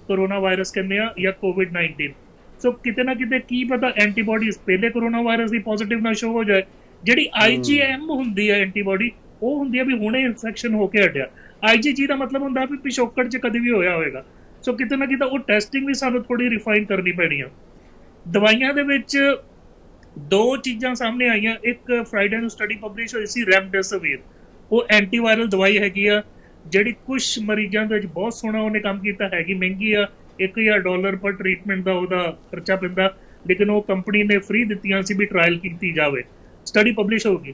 ਕਰੋਨਾ ਵਾਇਰਸ ਕਹਿੰਦੇ ਆ ਜਾਂ ਕੋਵਿਡ-19। ਸੋ ਕਿਤੇ ਨਾ ਕਿਤੇ ਕੀ ਪਤਾ ਐਂਟੀਬੋਡੀਜ਼ ਪਹਿਲੇ ਕਰੋਨਾ ਵਾਇਰਸ ਦੀ ਪੋਜ਼ਿਟਿਵ ਨਾ ਸ਼ੋ ਹੋ ਜਾਏ। ਜਿਹੜੀ IgM ਹੁੰਦੀ ਹੈ ਐਂਟੀਬੋਡੀ, ਉਹ ਹੁੰਦੀ ਹੈ ਵੀ ਹੁਣੇ ਇਨਫੈਕਸ਼ਨ ਹੋ ਕੇ ਹਟਿਆ। IgG ਦਾ ਮਤਲਬ ਹੁੰਦਾ ਵੀ ਪਿਛੋਕੜ 'ਚ ਕਦੇ ਵੀ ਹੋਇਆ ਹੋਏਗਾ। ਸੋ ਕਿਤੇ ਨਾ ਕਿਤੇ ਉਹ ਟੈਸਟਿੰਗ ਵੀ ਸਾਨੂੰ ਥੋੜੀ ਰਿਫਾਈਨ ਕਰਨੀ ਪੈਣੀ ਆ। ਦਵਾਈਆਂ ਦੇ ਵਿੱਚ 2 ਚੀਜ਼ਾਂ ਸਾਹਮਣੇ ਆਈਆਂ। ਇੱਕ ਫਰਾਈਡੇ ਨੂੰ ਸਟੱਡੀ ਪਬਲਿਸ਼ ਹੋਈ ਸੀ ਰੈਮਡੇਸਿਵਿਰ, ਉਹ ਐਂਟੀਵਾਇਰਲ ਦਵਾਈ ਹੈਗੀ ਆ ਜਿਹੜੀ ਕੁਝ ਮਰੀਜ਼ਾਂ ਦੇ ਵਿੱਚ ਬਹੁਤ ਸੋਹਣਾ ਉਹਨੇ ਕੰਮ ਕੀਤਾ। ਹੈਗੀ ਮਹਿੰਗੀ ਆ, $1000 ਪਰ ਟ੍ਰੀਟਮੈਂਟ ਦਾ ਉਹਦਾ ਖਰਚਾ ਪੈਂਦਾ, ਲੇਕਿਨ ਉਹ ਕੰਪਨੀ ਨੇ ਫ੍ਰੀ ਦਿੱਤੀਆਂ ਸੀ ਵੀ ਟਰਾਇਲ ਕੀਤੀ ਜਾਵੇ। ਸਟੱਡੀ ਪਬਲਿਸ਼ ਹੋ ਗਈ।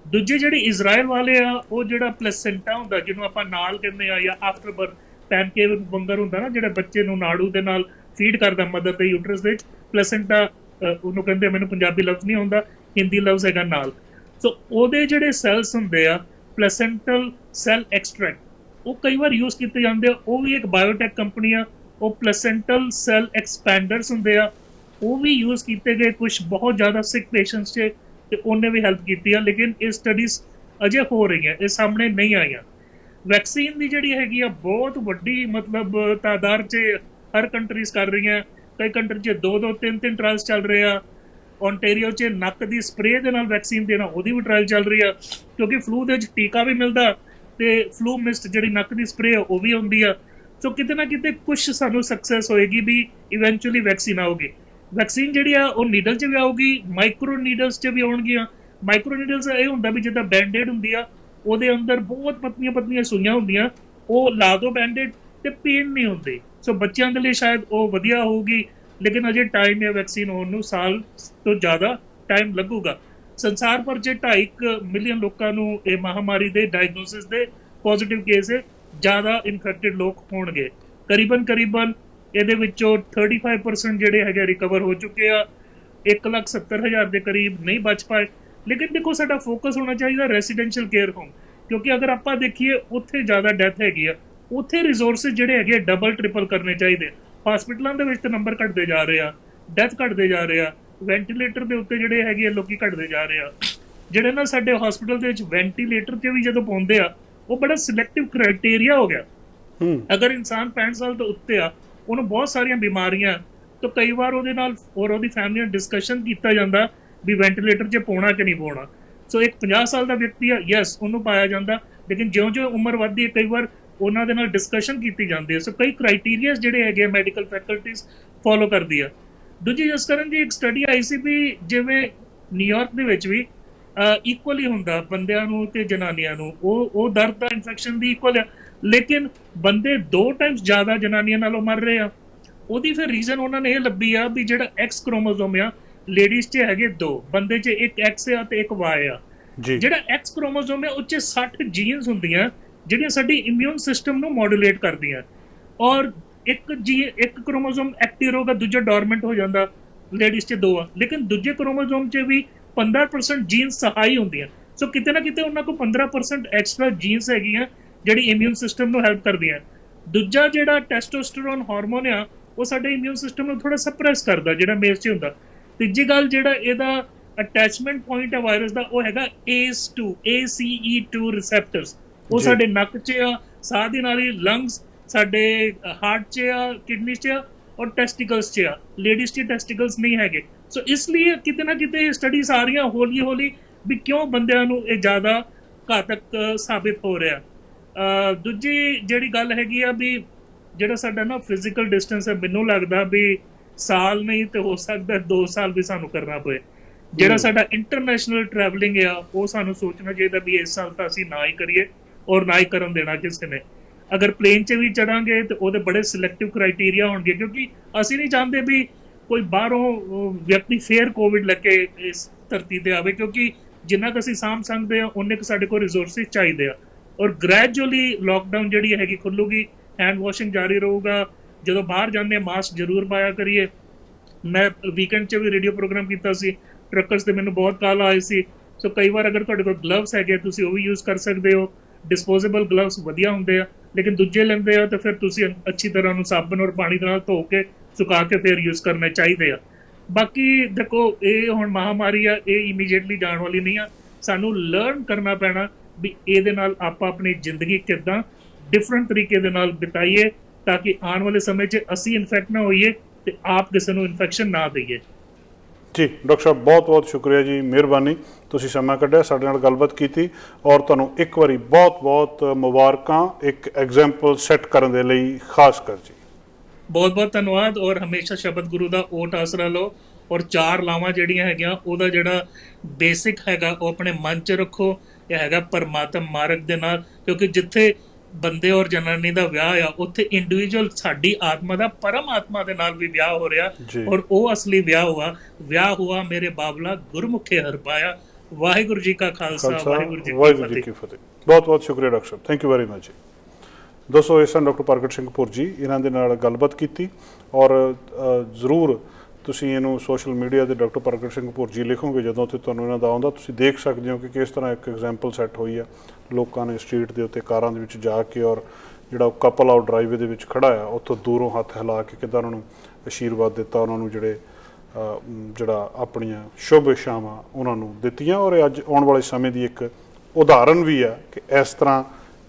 ਦੂਜੇ ਜਿਹੜੇ ਇਜ਼ਰਾਈਲ ਵਾਲੇ ਆ, ਉਹ ਜਿਹੜਾ ਪਲੇਸੈਂਟਾ ਹੁੰਦਾ ਜਿਹਨੂੰ ਆਪਾਂ ਨਾਲ ਕਹਿੰਦੇ ਆ ਜਾਂ ਆਫਟਰ ਬਰਥ ਪੈਨਕੇਕ ਵਾਂਗਰ ਹੁੰਦਾ ਨਾ, ਜਿਹੜਾ ਬੱਚੇ ਨੂੰ ਨਾੜੂ ਦੇ ਨਾਲ ਫੀਡ ਕਰਦਾ ਮਦਰ ਦੇ ਯੂਟਰਸ ਦੇ ਵਿੱਚ, ਪਲੇਸੈਂਟਾ ਉਹਨੂੰ ਕਹਿੰਦੇ। ਮੈਨੂੰ ਪੰਜਾਬੀ ਲਫ਼ਜ਼ ਨਹੀਂ ਆਉਂਦਾ, ਹਿੰਦੀ ਲਫ਼ਜ਼ ਹੈਗਾ ਨਾਲ। ਸੋ ਉਹਦੇ ਜਿਹੜੇ ਸੈਲਸ ਹੁੰਦੇ ਆ ਪਲੇਸੈਂਟਲ ਸੈਲ ਐਕਸਟ੍ਰੈਕਟ, ਉਹ ਕਈ ਵਾਰ ਯੂਜ਼ ਕੀਤੇ ਜਾਂਦੇ ਆ। ਉਹ ਵੀ ਇੱਕ ਬਾਇਓਟੈਕ ਕੰਪਨੀ ਆ। ਉਹ ਪਲੇਸੈਂਟਲ ਸੈਲ ਐਕਸਪੈਂਡਰਸ ਹੁੰਦੇ ਆ, ਉਹ ਵੀ ਯੂਜ਼ ਕੀਤੇ ਗਏ ਕੁਝ ਬਹੁਤ ਜ਼ਿਆਦਾ ਸਿਕ ਪੇਸ਼ੈਂਟਸ 'ਚ, ਤੇ ਉਹਨੇ ਵੀ ਹੈਲਪ ਕੀਤੀ ਆ। ਲੇਕਿਨ ਇਹ ਸਟੱਡੀਜ਼ ਅਜੇ ਹੋ ਰਹੀਆਂ, ਇਹ ਸਾਹਮਣੇ ਨਹੀਂ ਆਈਆਂ। ਵੈਕਸੀਨ ਦੀ ਜਿਹੜੀ ਹੈਗੀ ਆ ਬਹੁਤ ਵੱਡੀ ਮਤਲਬ ਤਾਦਾਦ 'ਚ ਹਰ ਕੰਟਰੀਜ਼ ਕਰ ਰਹੀਆਂ। ਕਈ ਕੰਟਰੀ 'ਚ 2-2, 3-3 ਟਰਾਇਲਸ ਚੱਲ ਰਹੇ ਆ। ਓਨਟਾਰੀਓ 'ਚ ਨੱਕ ਦੀ ਸਪਰੇਅ ਦੇ ਨਾਲ ਵੈਕਸੀਨ ਦੇਣਾ, ਉਹਦੀ ਵੀ ਟਰਾਇਲ ਚੱਲ ਰਹੀ ਆ, ਕਿਉਂਕਿ ਫਲੂ ਦੇ ਵਿੱਚ ਟੀਕਾ ਵੀ ਮਿਲਦਾ ਤੇ ਫਲੂ ਮਿਸਟ ਜਿਹੜੀ ਨੱਕ ਦੀ ਸਪਰੇਅ ਉਹ ਵੀ ਹੁੰਦੀ ਆ। ਸੋ ਕਿਤੇ ਨਾ ਕਿਤੇ ਕੁਝ ਸਾਨੂੰ ਸਕਸੈਸ ਹੋਏਗੀ ਵੀ ਇਵੈਂਚੁਅਲੀ ਵੈਕਸੀਨ ਆਊਗੀ। ਵੈਕਸੀਨ ਜਿਹੜੀ ਆ ਉਹ ਨੀਡਲ 'ਚ ਵੀ ਆਊਗੀ, ਮਾਈਕਰੋ ਨੀਡਲਸ 'ਚ ਵੀ ਆਉਣਗੀਆਂ। ਮਾਈਕਰੋ ਨੀਡਲਸ ਇਹ ਹੁੰਦਾ ਵੀ ਜਿੱਦਾਂ ਬੈਂਡੇਡ ਹੁੰਦੀ ਆ, ਉਹਦੇ ਅੰਦਰ ਬਹੁਤ ਪਤਲੀਆਂ ਸੂਈਆਂ ਹੁੰਦੀਆਂ, ਉਹ ਲਾ ਦੋ ਬੈਂਡੇਡ ਤੇ ਪੇਨ ਨਹੀਂ ਹੁੰਦੀ। ਸੋ ਬੱਚਿਆਂ ਦੇ ਲਈ ਸ਼ਾਇਦ ਉਹ ਵਧੀਆ ਹੋਊਗੀ, ਲੇਕਿਨ ਅਜੇ ਟਾਈਮ ਹੈ ਵੈਕਸੀਨ ਹੋਣ ਨੂੰ, ਸਾਲ ਤੋਂ ਜ਼ਿਆਦਾ ਟਾਈਮ ਲੱਗੂਗਾ। ਸੰਸਾਰ ਭਰ 'ਚ 2.5 ਮਿਲੀਅਨ ਲੋਕਾਂ ਨੂੰ ਇਹ ਮਹਾਮਾਰੀ ਦੇ ਡਾਇਗਨੋਸਿਸ ਦੇ ਪੋਜ਼ਿਟਿਵ ਕੇਸ ਹੈ। ਜ਼ਿਆਦਾ ਇਨਫੈਕਟਡ ਲੋਕ ਹੋਣਗੇ। ਕਰੀਬਨ ਇਹਦੇ ਵਿੱਚੋਂ 35% ਜਿਹੜੇ ਹੈਗੇ ਰਿਕਵਰ ਹੋ ਚੁੱਕੇ ਆ। 1,70,000 ਦੇ ਕਰੀਬ ਨਹੀਂ ਬਚ ਪਾਏ। ਲੇਕਿਨ ਦੇਖੋ ਸਾਡਾ ਫੋਕਸ ਹੋਣਾ ਚਾਹੀਦਾ ਰੈਸੀਡੈਂਸ਼ੀਅਲ ਕੇਅਰ ਹੋਮ, ਕਿਉਂਕਿ ਅਗਰ ਆਪਾਂ ਦੇਖੀਏ ਉੱਥੇ ਜ਼ਿਆਦਾ ਡੈਥ ਹੈਗੀ ਆ। ਉੱਥੇ ਰਿਸੋਰਸਿਸ ਜਿਹੜੇ ਹੈਗੇ ਡਬਲ ਟ੍ਰਿਪਲ ਕਰਨੇ ਚਾਹੀਦੇ। ਹਸਪੀਟਲਾਂ ਦੇ ਵਿੱਚ ਤਾਂ ਨੰਬਰ ਘਟਦੇ ਜਾ ਰਹੇ ਆ, ਡੈਥ ਘਟਦੇ ਜਾ ਰਹੇ ਆ, ਵੈਂਟੀਲੇਟਰ ਦੇ ਉੱਤੇ ਜਿਹੜੇ ਹੈਗੇ ਲੋਕੀ ਘਟਦੇ ਜਾ ਰਹੇ ਆ। ਜਿਹੜੇ ਨਾ ਸਾਡੇ ਹਸਪੀਟਲ ਦੇ ਵਿੱਚ ਵੈਂਟੀਲੇਟਰ 'ਤੇ ਵੀ ਜਦੋਂ ਪਾਉਂਦੇ ਆ, ਉਹ ਬੜਾ ਸਿਲੈਕਟਿਵ ਕ੍ਰਾਈਟੇਰੀਆ ਹੋ ਗਿਆ। ਅਗਰ ਇਨਸਾਨ 65 ਸਾਲ ਤੋਂ ਉੱਤੇ ਆ, ਉਹਨੂੰ ਬਹੁਤ ਸਾਰੀਆਂ ਬਿਮਾਰੀਆਂ, ਤਾਂ ਕਈ ਵਾਰ ਉਹਦੇ ਨਾਲ ਔਰ ਉਹਦੀ ਫੈਮਿਲੀ ਨਾਲ ਡਿਸਕਸ਼ਨ ਕੀਤਾ ਜਾਂਦਾ ਵੀ ਵੈਂਟੀਲੇਟਰ 'ਚ ਪਾਉਣਾ ਕਿ ਨਹੀਂ ਪਾਉਣਾ। ਸੋ ਇੱਕ 50 ਸਾਲ ਦਾ ਵਿਅਕਤੀ ਆ, ਯੈਸ ਉਹਨੂੰ ਪਾਇਆ ਜਾਂਦਾ, ਲੇਕਿਨ ਜਿਉਂ-ਜਿਉਂ ਉਮਰ ਵੱਧਦੀ ਹੈ ਕਈ ਵਾਰ ਉਹਨਾਂ ਦੇ ਨਾਲ ਡਿਸਕਸ਼ਨ ਕੀਤੀ ਜਾਂਦੀ ਹੈ। ਸੋ ਕਈ ਕ੍ਰਾਈਟੇਰੀਆਜ਼ ਜਿਹੜੇ ਹੈਗੇ ਮੈਡੀਕਲ ਫੈਕਲਟੀਜ਼ ਫੋਲੋ ਕਰਦੀ ਆ। ਦੂਜੀ ਜਸਕਰਨ ਜੀ, ਇੱਕ ਸਟੱਡੀ ਆਈ ਸੀ ਵੀ ਜਿਵੇਂ ਨਿਊਯਾਰਕ ਦੇ ਵਿੱਚ ਵੀ ਇਕੁਅਲੀ ਹੁੰਦਾ ਬੰਦਿਆਂ ਨੂੰ ਤੇ ਜਨਾਨੀਆਂ ਨੂੰ, ਉਹ ਦਰ ਦਾ ਇਨਫੈਕਸ਼ਨ ਦੀ ਇਕੁਅਲ ਆ, ਲੇਕਿਨ ਬੰਦੇ 2 ਟਾਈਮਸ ਜ਼ਿਆਦਾ ਜਨਾਨੀਆਂ ਨਾਲੋਂ ਮਰ ਰਹੇ ਆ। ਉਹਦੀ ਫਿਰ ਰੀਜ਼ਨ ਉਹਨਾਂ ਨੇ ਇਹ ਲੱਭੀ ਆ ਵੀ ਜਿਹੜਾ ਐਕਸ ਕ੍ਰੋਮੋਸੋਮ ਆ ਲੇਡੀਜ਼ 'ਚ ਹੈਗੇ 2, ਬੰਦੇ 'ਚ ਇੱਕ ਐਕਸ ਆ ਤੇ ਇੱਕ ਵਾਈ ਆ। ਜਿਹੜਾ ਐਕਸ ਕ੍ਰੋਮੋਸੋਮ ਆ ਉਹ 'ਚ 60 ਜੀਨਸ ਹੁੰਦੀਆਂ ਜਿਹੜੀਆਂ ਸਾਡੀ ਇਮਿਊਨ ਸਿਸਟਮ ਨੂੰ ਮੋਡੂਲੇਟ ਕਰਦੀਆਂ, ਔਰ ਇੱਕ ਕ੍ਰੋਮੋਸੋਮ ਐਕਟਿਵ ਹੋਗਾ, ਦੂਜਾ ਡੋਰਮੈਂਟ ਹੋ ਜਾਂਦਾ। ਲੇਡੀਜ਼ 'ਚ 2 ਆ, ਲੇਕਿਨ ਦੂਜੇ ਕ੍ਰੋਮੋਸੋਮ 'ਚ ਵੀ 15% ਜੀਨਸ ਸਹਾਈ ਹੁੰਦੀਆਂ। ਸੋ ਕਿਤੇ ਨਾ ਕਿਤੇ ਉਹਨਾਂ ਕੋਲ 15% ਐਕਸਟਰਾ ਜੀਨਸ ਹੈਗੀਆਂ ਜਿਹੜੀ ਇਮਿਊਨ ਸਿਸਟਮ ਨੂੰ ਹੈਲਪ ਕਰਦੀਆਂ। ਦੂਜਾ ਜਿਹੜਾ ਟੈਸਟੋਸਟੇਰੋਨ ਹਾਰਮੋਨ ਆ ਉਹ ਸਾਡੇ ਇਮਿਊਨ ਸਿਸਟਮ ਨੂੰ ਥੋੜਾ ਸਪਰੈਸ ਕਰਦਾ, ਜਿਹੜਾ ਮੇਲ 'ਚ ਹੁੰਦਾ। ਤੀਜੀ ਗੱਲ, ਜਿਹੜਾ ਇਹਦਾ ਅਟੈਚਮੈਂਟ ਪੁਆਇੰਟ ਹੈ ਵਾਇਰਸ ਦਾ, ਉਹ ਹੈਗਾ ACE2 ਰਿਸੈਪਟਰਸ। ਉਹ ਸਾਡੇ ਨੱਕ 'ਚ ਆ, ਸਾਹ ਦੇ ਨਾਲ ਹੀ ਲੰਗਸ, ਸਾਡੇ ਹਾਰਟ 'ਚ ਆ, ਕਿਡਨੀ 'ਚ ਆ ਔਰ ਟੈਸਟੀਕਲਸ 'ਚ ਆ। ਲੇਡੀਜ਼ 'ਚ ਟੈਸਟੀਕਲਸ ਨਹੀਂ ਹੈਗੇ। ਸੋ ਇਸ ਲਈ ਕਿਤੇ ਨਾ ਕਿਤੇ ਸਟੱਡੀਜ਼ ਆ ਰਹੀਆਂ ਹੌਲੀ ਹੌਲੀ ਵੀ ਕਿਉਂ ਬੰਦਿਆਂ ਨੂੰ ਇਹ ਜ਼ਿਆਦਾ ਘਾਤਕ ਸਾਬਿਤ ਹੋ ਰਿਹਾ। ਦੂਜੀ ਜਿਹੜੀ ਗੱਲ ਹੈਗੀ ਆ ਵੀ ਜਿਹੜਾ ਸਾਡਾ ਨਾ ਫਿਜ਼ੀਕਲ ਡਿਸਟੈਂਸ ਹੈ, ਮੈਨੂੰ ਲੱਗਦਾ ਵੀ ਸਾਲ ਨਹੀਂ ਤੇ ਹੋ ਸਕਦਾ 2 ਸਾਲ ਵੀ ਸਾਨੂੰ ਕਰਨਾ ਪਏ। ਜਿਹੜਾ ਸਾਡਾ ਇੰਟਰਨੈਸ਼ਨਲ ਟਰੈਵਲਿੰਗ ਆ ਉਹ ਸਾਨੂੰ ਸੋਚਣਾ ਚਾਹੀਦਾ ਵੀ ਇਸ ਸਾਲ ਤਾਂ ਅਸੀਂ ਨਾ ਹੀ ਕਰੀਏ ਔਰ ਨਾ ਹੀ ਕਰਨ ਦੇਣਾ ਕਿਸੇ ਨੇ। ਅਗਰ ਪਲੇਨ 'ਚ ਵੀ ਚੜਾਂਗੇ ਤੇ ਉਹਦੇ ਬੜੇ ਸਿਲੈਕਟਿਵ ਕ੍ਰਾਈਟੇਰੀਆ ਹੋਣਗੇ, ਕਿਉਂਕਿ ਅਸੀਂ ਨਹੀਂ ਚਾਹੁੰਦੇ ਵੀ ਕੋਈ ਬਾਹਰੋਂ ਵਿਅਕਤੀ ਫੇਰ ਕੋਵਿਡ ਲੈ ਕੇ ਇਸ ਧਰਤੀ ਤੇ ਆਵੇ, ਕਿਉਂਕਿ ਜਿੰਨਾ ਕੁ ਅਸੀਂ ਸਾਂਭ ਸਕਦੇ ਆ ਉਨੇ ਕੁ ਸਾਡੇ ਕੋਲ ਰਿਸੋਰਸਿਸ ਚਾਹੀਦੇ ਆ। ਔਰ ਗ੍ਰੈਜੂਅਲੀ ਲੋਕਡਾਊਨ ਜਿਹੜੀ ਹੈਗੀ ਖੁੱਲੂਗੀ, ਹੈਂਡ ਵਾਸ਼ਿੰਗ ਜਾਰੀ ਰਹੂਗਾ, ਜਦੋਂ ਬਾਹਰ ਜਾਂਦੇ ਮਾਸਕ ਜ਼ਰੂਰ ਪਾਇਆ ਕਰੀਏ। ਮੈਂ ਵੀਕਐਂਡ 'ਚ ਵੀ ਰੇਡੀਓ ਪ੍ਰੋਗਰਾਮ ਕੀਤਾ ਸੀ, ਟਰੱਕਰਸ ਤੇ ਮੈਨੂੰ ਬਹੁਤ ਕਾਲ ਆਏ ਸੀ। ਸੋ ਕਈ ਵਾਰ ਅਗਰ ਤੁਹਾਡੇ ਕੋਲ ਗਲਵਸ ਹੈਗੇ ਤੁਸੀਂ ਉਹ ਵੀ ਯੂਜ਼ ਕਰ ਸਕਦੇ ਹੋ। ਡਿਸਪੋਜ਼ੇਬਲ ਗਲਵਸ ਵਧੀਆ ਹੁੰਦੇ ਆ, ਲੇਕਿਨ ਦੂਜੇ ਲੈਂਦੇ ਆ ਤਾਂ ਫਿਰ ਤੁਸੀਂ ਅੱਛੀ ਤਰ੍ਹਾਂ ਨੂੰ ਸਾਬਣ ਔਰ ਪਾਣੀ ਦੇ ਨਾਲ ਧੋ ਕੇ ਸੁਕਾ ਕੇ ਫਿਰ ਯੂਜ਼ ਕਰਨੇ ਚਾਹੀਦੇ ਆ। ਬਾਕੀ ਦੇਖੋ, ਇਹ ਹੁਣ ਮਹਾਮਾਰੀ ਆ, ਇਹ ਇਮੀਡੀਏਟਲੀ ਜਾਣ ਵਾਲੀ ਨਹੀਂ ਆ। ਸਾਨੂੰ ਲਰਨ ਕਰਨਾ ਪੈਣਾ ਵੀ ਇਹਦੇ ਨਾਲ ਆਪਾਂ ਆਪਣੀ ਜ਼ਿੰਦਗੀ ਕਿੱਦਾਂ ਡਿਫਰੈਂਟ ਤਰੀਕੇ ਦੇ ਨਾਲ ਬਿਤਾਈਏ ਤਾਂ ਕਿ ਆਉਣ ਵਾਲੇ ਸਮੇਂ 'ਚ ਅਸੀਂ ਇਨਫੈਕਟ ਨਾ ਹੋਈਏ ਤੇ ਆਪ ਕਿਸੇ ਨੂੰ ਇਨਫੈਕਸ਼ਨ ਨਾ ਦਈਏ। ਜੀ ਡਾਕਟਰ ਸਾਹਿਬ, ਬਹੁਤ ਬਹੁਤ ਸ਼ੁਕਰੀਆ ਜੀ, ਮਿਹਰਬਾਨੀ, ਤੁਸੀਂ ਸਮਾਂ ਕੱਢਿਆ, ਸਾਡੇ ਨਾਲ ਗੱਲਬਾਤ ਕੀਤੀ ਔਰ ਤੁਹਾਨੂੰ ਇੱਕ ਵਾਰੀ ਬਹੁਤ ਬਹੁਤ ਮੁਬਾਰਕਾਂ ਇੱਕ ਐਗਜ਼ਾਮਪਲ ਸੈੱਟ ਕਰਨ ਦੇ ਲਈ ਖਾਸ ਕਰ ਜੀ। ਬਹੁਤ ਬਹੁਤ ਧੰਨਵਾਦ। ਔਰ ਹਮੇਸ਼ਾ ਸ਼ਬਦ ਗੁਰੂ ਦਾ ਓਟ ਆਸਰਾ ਲਓ ਔਰ 4 ਲਾਵਾਂ ਜਿਹੜੀਆਂ ਹੈਗੀਆਂ ਉਹਦਾ ਜਿਹੜਾ ਬੇਸਿਕ ਹੈਗਾ ਉਹ ਆਪਣੇ ਮਨ 'ਚ ਰੱਖੋ। ਇਹ ਹੈਗਾ ਪਰਮਾਤਮ ਮਾਰਗ ਦੇ ਨਾਲ, ਕਿਉਂਕਿ ਜਿੱਥੇ ਬੰਦੇ ਔਰ ਜਨਾਨੀ ਦਾ ਵਿਆਹ ਆ ਉੱਥੇ ਇੰਡੀਵਿਜੂਅਲ ਸਾਡੀ ਆਤਮਾ ਦਾ ਪਰਮਾਤਮਾ ਦੇ ਨਾਲ ਵੀ ਵਿਆਹ ਹੋ ਰਿਹਾ ਔਰ ਉਹ ਅਸਲੀ ਵਿਆਹ ਹੁਆ ਮੇਰੇ ਬਾਬਲਾ ਗੁਰਮੁਖੇ ਹਰ ਪਾਇਆ। ਵਾਹਿਗੁਰੂ ਜੀ ਕਾ ਖਾਲਸਾ, ਵਾਹਿਗੁਰੂ ਜੀ ਕੀ ਫਤਿਹ। ਬਹੁਤ ਬਹੁਤ ਸ਼ੁਕਰੀਆ doctor Sahib, thank you very much ਜੀ। ਦੋਸਤੋ, ਇਸ ਸਨ ਡਾਕਟਰ ਪ੍ਰਗਟ ਸਿੰਘ ਭੁਰ ਜੀ, ਇਹਨਾਂ ਦੇ ਨਾਲ ਗੱਲਬਾਤ ਕੀਤੀ ਔਰ ਜ਼ਰੂਰ ਤੁਸੀਂ ਇਹਨੂੰ ਸੋਸ਼ਲ ਮੀਡੀਆ 'ਤੇ ਡਾਕਟਰ ਪ੍ਰਗਟ ਸਿੰਘ ਭੁਰ ਜੀ ਲਿਖੋਗੇ ਜਦੋਂ ਤੇ ਤੁਹਾਨੂੰ ਇਹਨਾਂ ਦਾ ਆਉਂਦਾ, ਤੁਸੀਂ ਦੇਖ ਸਕਦੇ ਹੋ ਕਿ ਕਿਸ ਤਰ੍ਹਾਂ ਇੱਕ ਐਗਜ਼ਾਮਪਲ ਸੈੱਟ ਹੋਈ ਆ। ਲੋਕਾਂ ਨੇ ਸਟਰੀਟ ਦੇ ਉੱਤੇ ਕਾਰਾਂ ਦੇ ਵਿੱਚ ਜਾ ਕੇ ਔਰ ਜਿਹੜਾ ਕਪਲ ਆਊਟ ਡਰਾਈਵੇ ਦੇ ਵਿੱਚ ਖੜਾ ਆ ਉੱਥੋਂ ਦੂਰੋਂ ਹੱਥ ਹਿਲਾ ਕੇ ਕਿੱਦਾਂ ਉਹਨਾਂ ਨੂੰ ਆਸ਼ੀਰਵਾਦ ਦਿੱਤਾ, ਉਹਨਾਂ ਨੂੰ ਜਿਹੜਾ ਆਪਣੀਆਂ ਸ਼ੁਭ ਇਛਾਵਾਂ ਉਹਨਾਂ ਨੂੰ ਦਿੱਤੀਆਂ। ਔਰ ਅੱਜ ਆਉਣ ਵਾਲੇ ਸਮੇਂ ਦੀ ਇੱਕ ਉਦਾਹਰਨ ਵੀ ਆ ਕਿ ਇਸ ਤਰ੍ਹਾਂ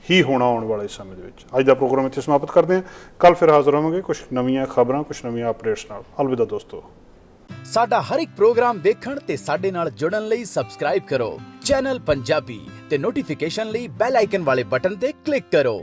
ਹੀ ਹੋਣਾ ਆਉਣ ਵਾਲੇ ਸਮੇਂ ਦੇ ਵਿੱਚ। ਅੱਜ ਦਾ ਪ੍ਰੋਗਰਾਮ ਇੱਥੇ ਸਮਾਪਤ ਕਰਦੇ ਹਾਂ। ਕੱਲ੍ਹ ਫਿਰ ਹਾਜ਼ਰ ਹੋਵਾਂਗੇ ਕੁਝ ਨਵੀਆਂ ਖਬਰਾਂ, ਕੁਝ ਨਵੀਆਂ ਅਪਡੇਟਸ ਨਾਲ। ਅਲਵਿਦਾ ਦੋਸਤੋ। ਸਾਡਾ ਹਰ ਇੱਕ ਪ੍ਰੋਗਰਾਮ ਵੇਖਣ ਤੇ ਸਾਡੇ ਨਾਲ ਜੁੜਨ ਲਈ ਸਬਸਕ੍ਰਾਈਬ ਕਰੋ ਚੈਨਲ ਪੰਜਾਬੀ ਤੇ ਨੋਟੀਫਿਕੇਸ਼ਨ ਲਈ ਬੈਲ ਆਈਕਨ ਵਾਲੇ ਬਟਨ ਤੇ ਕਲਿੱਕ ਕਰੋ।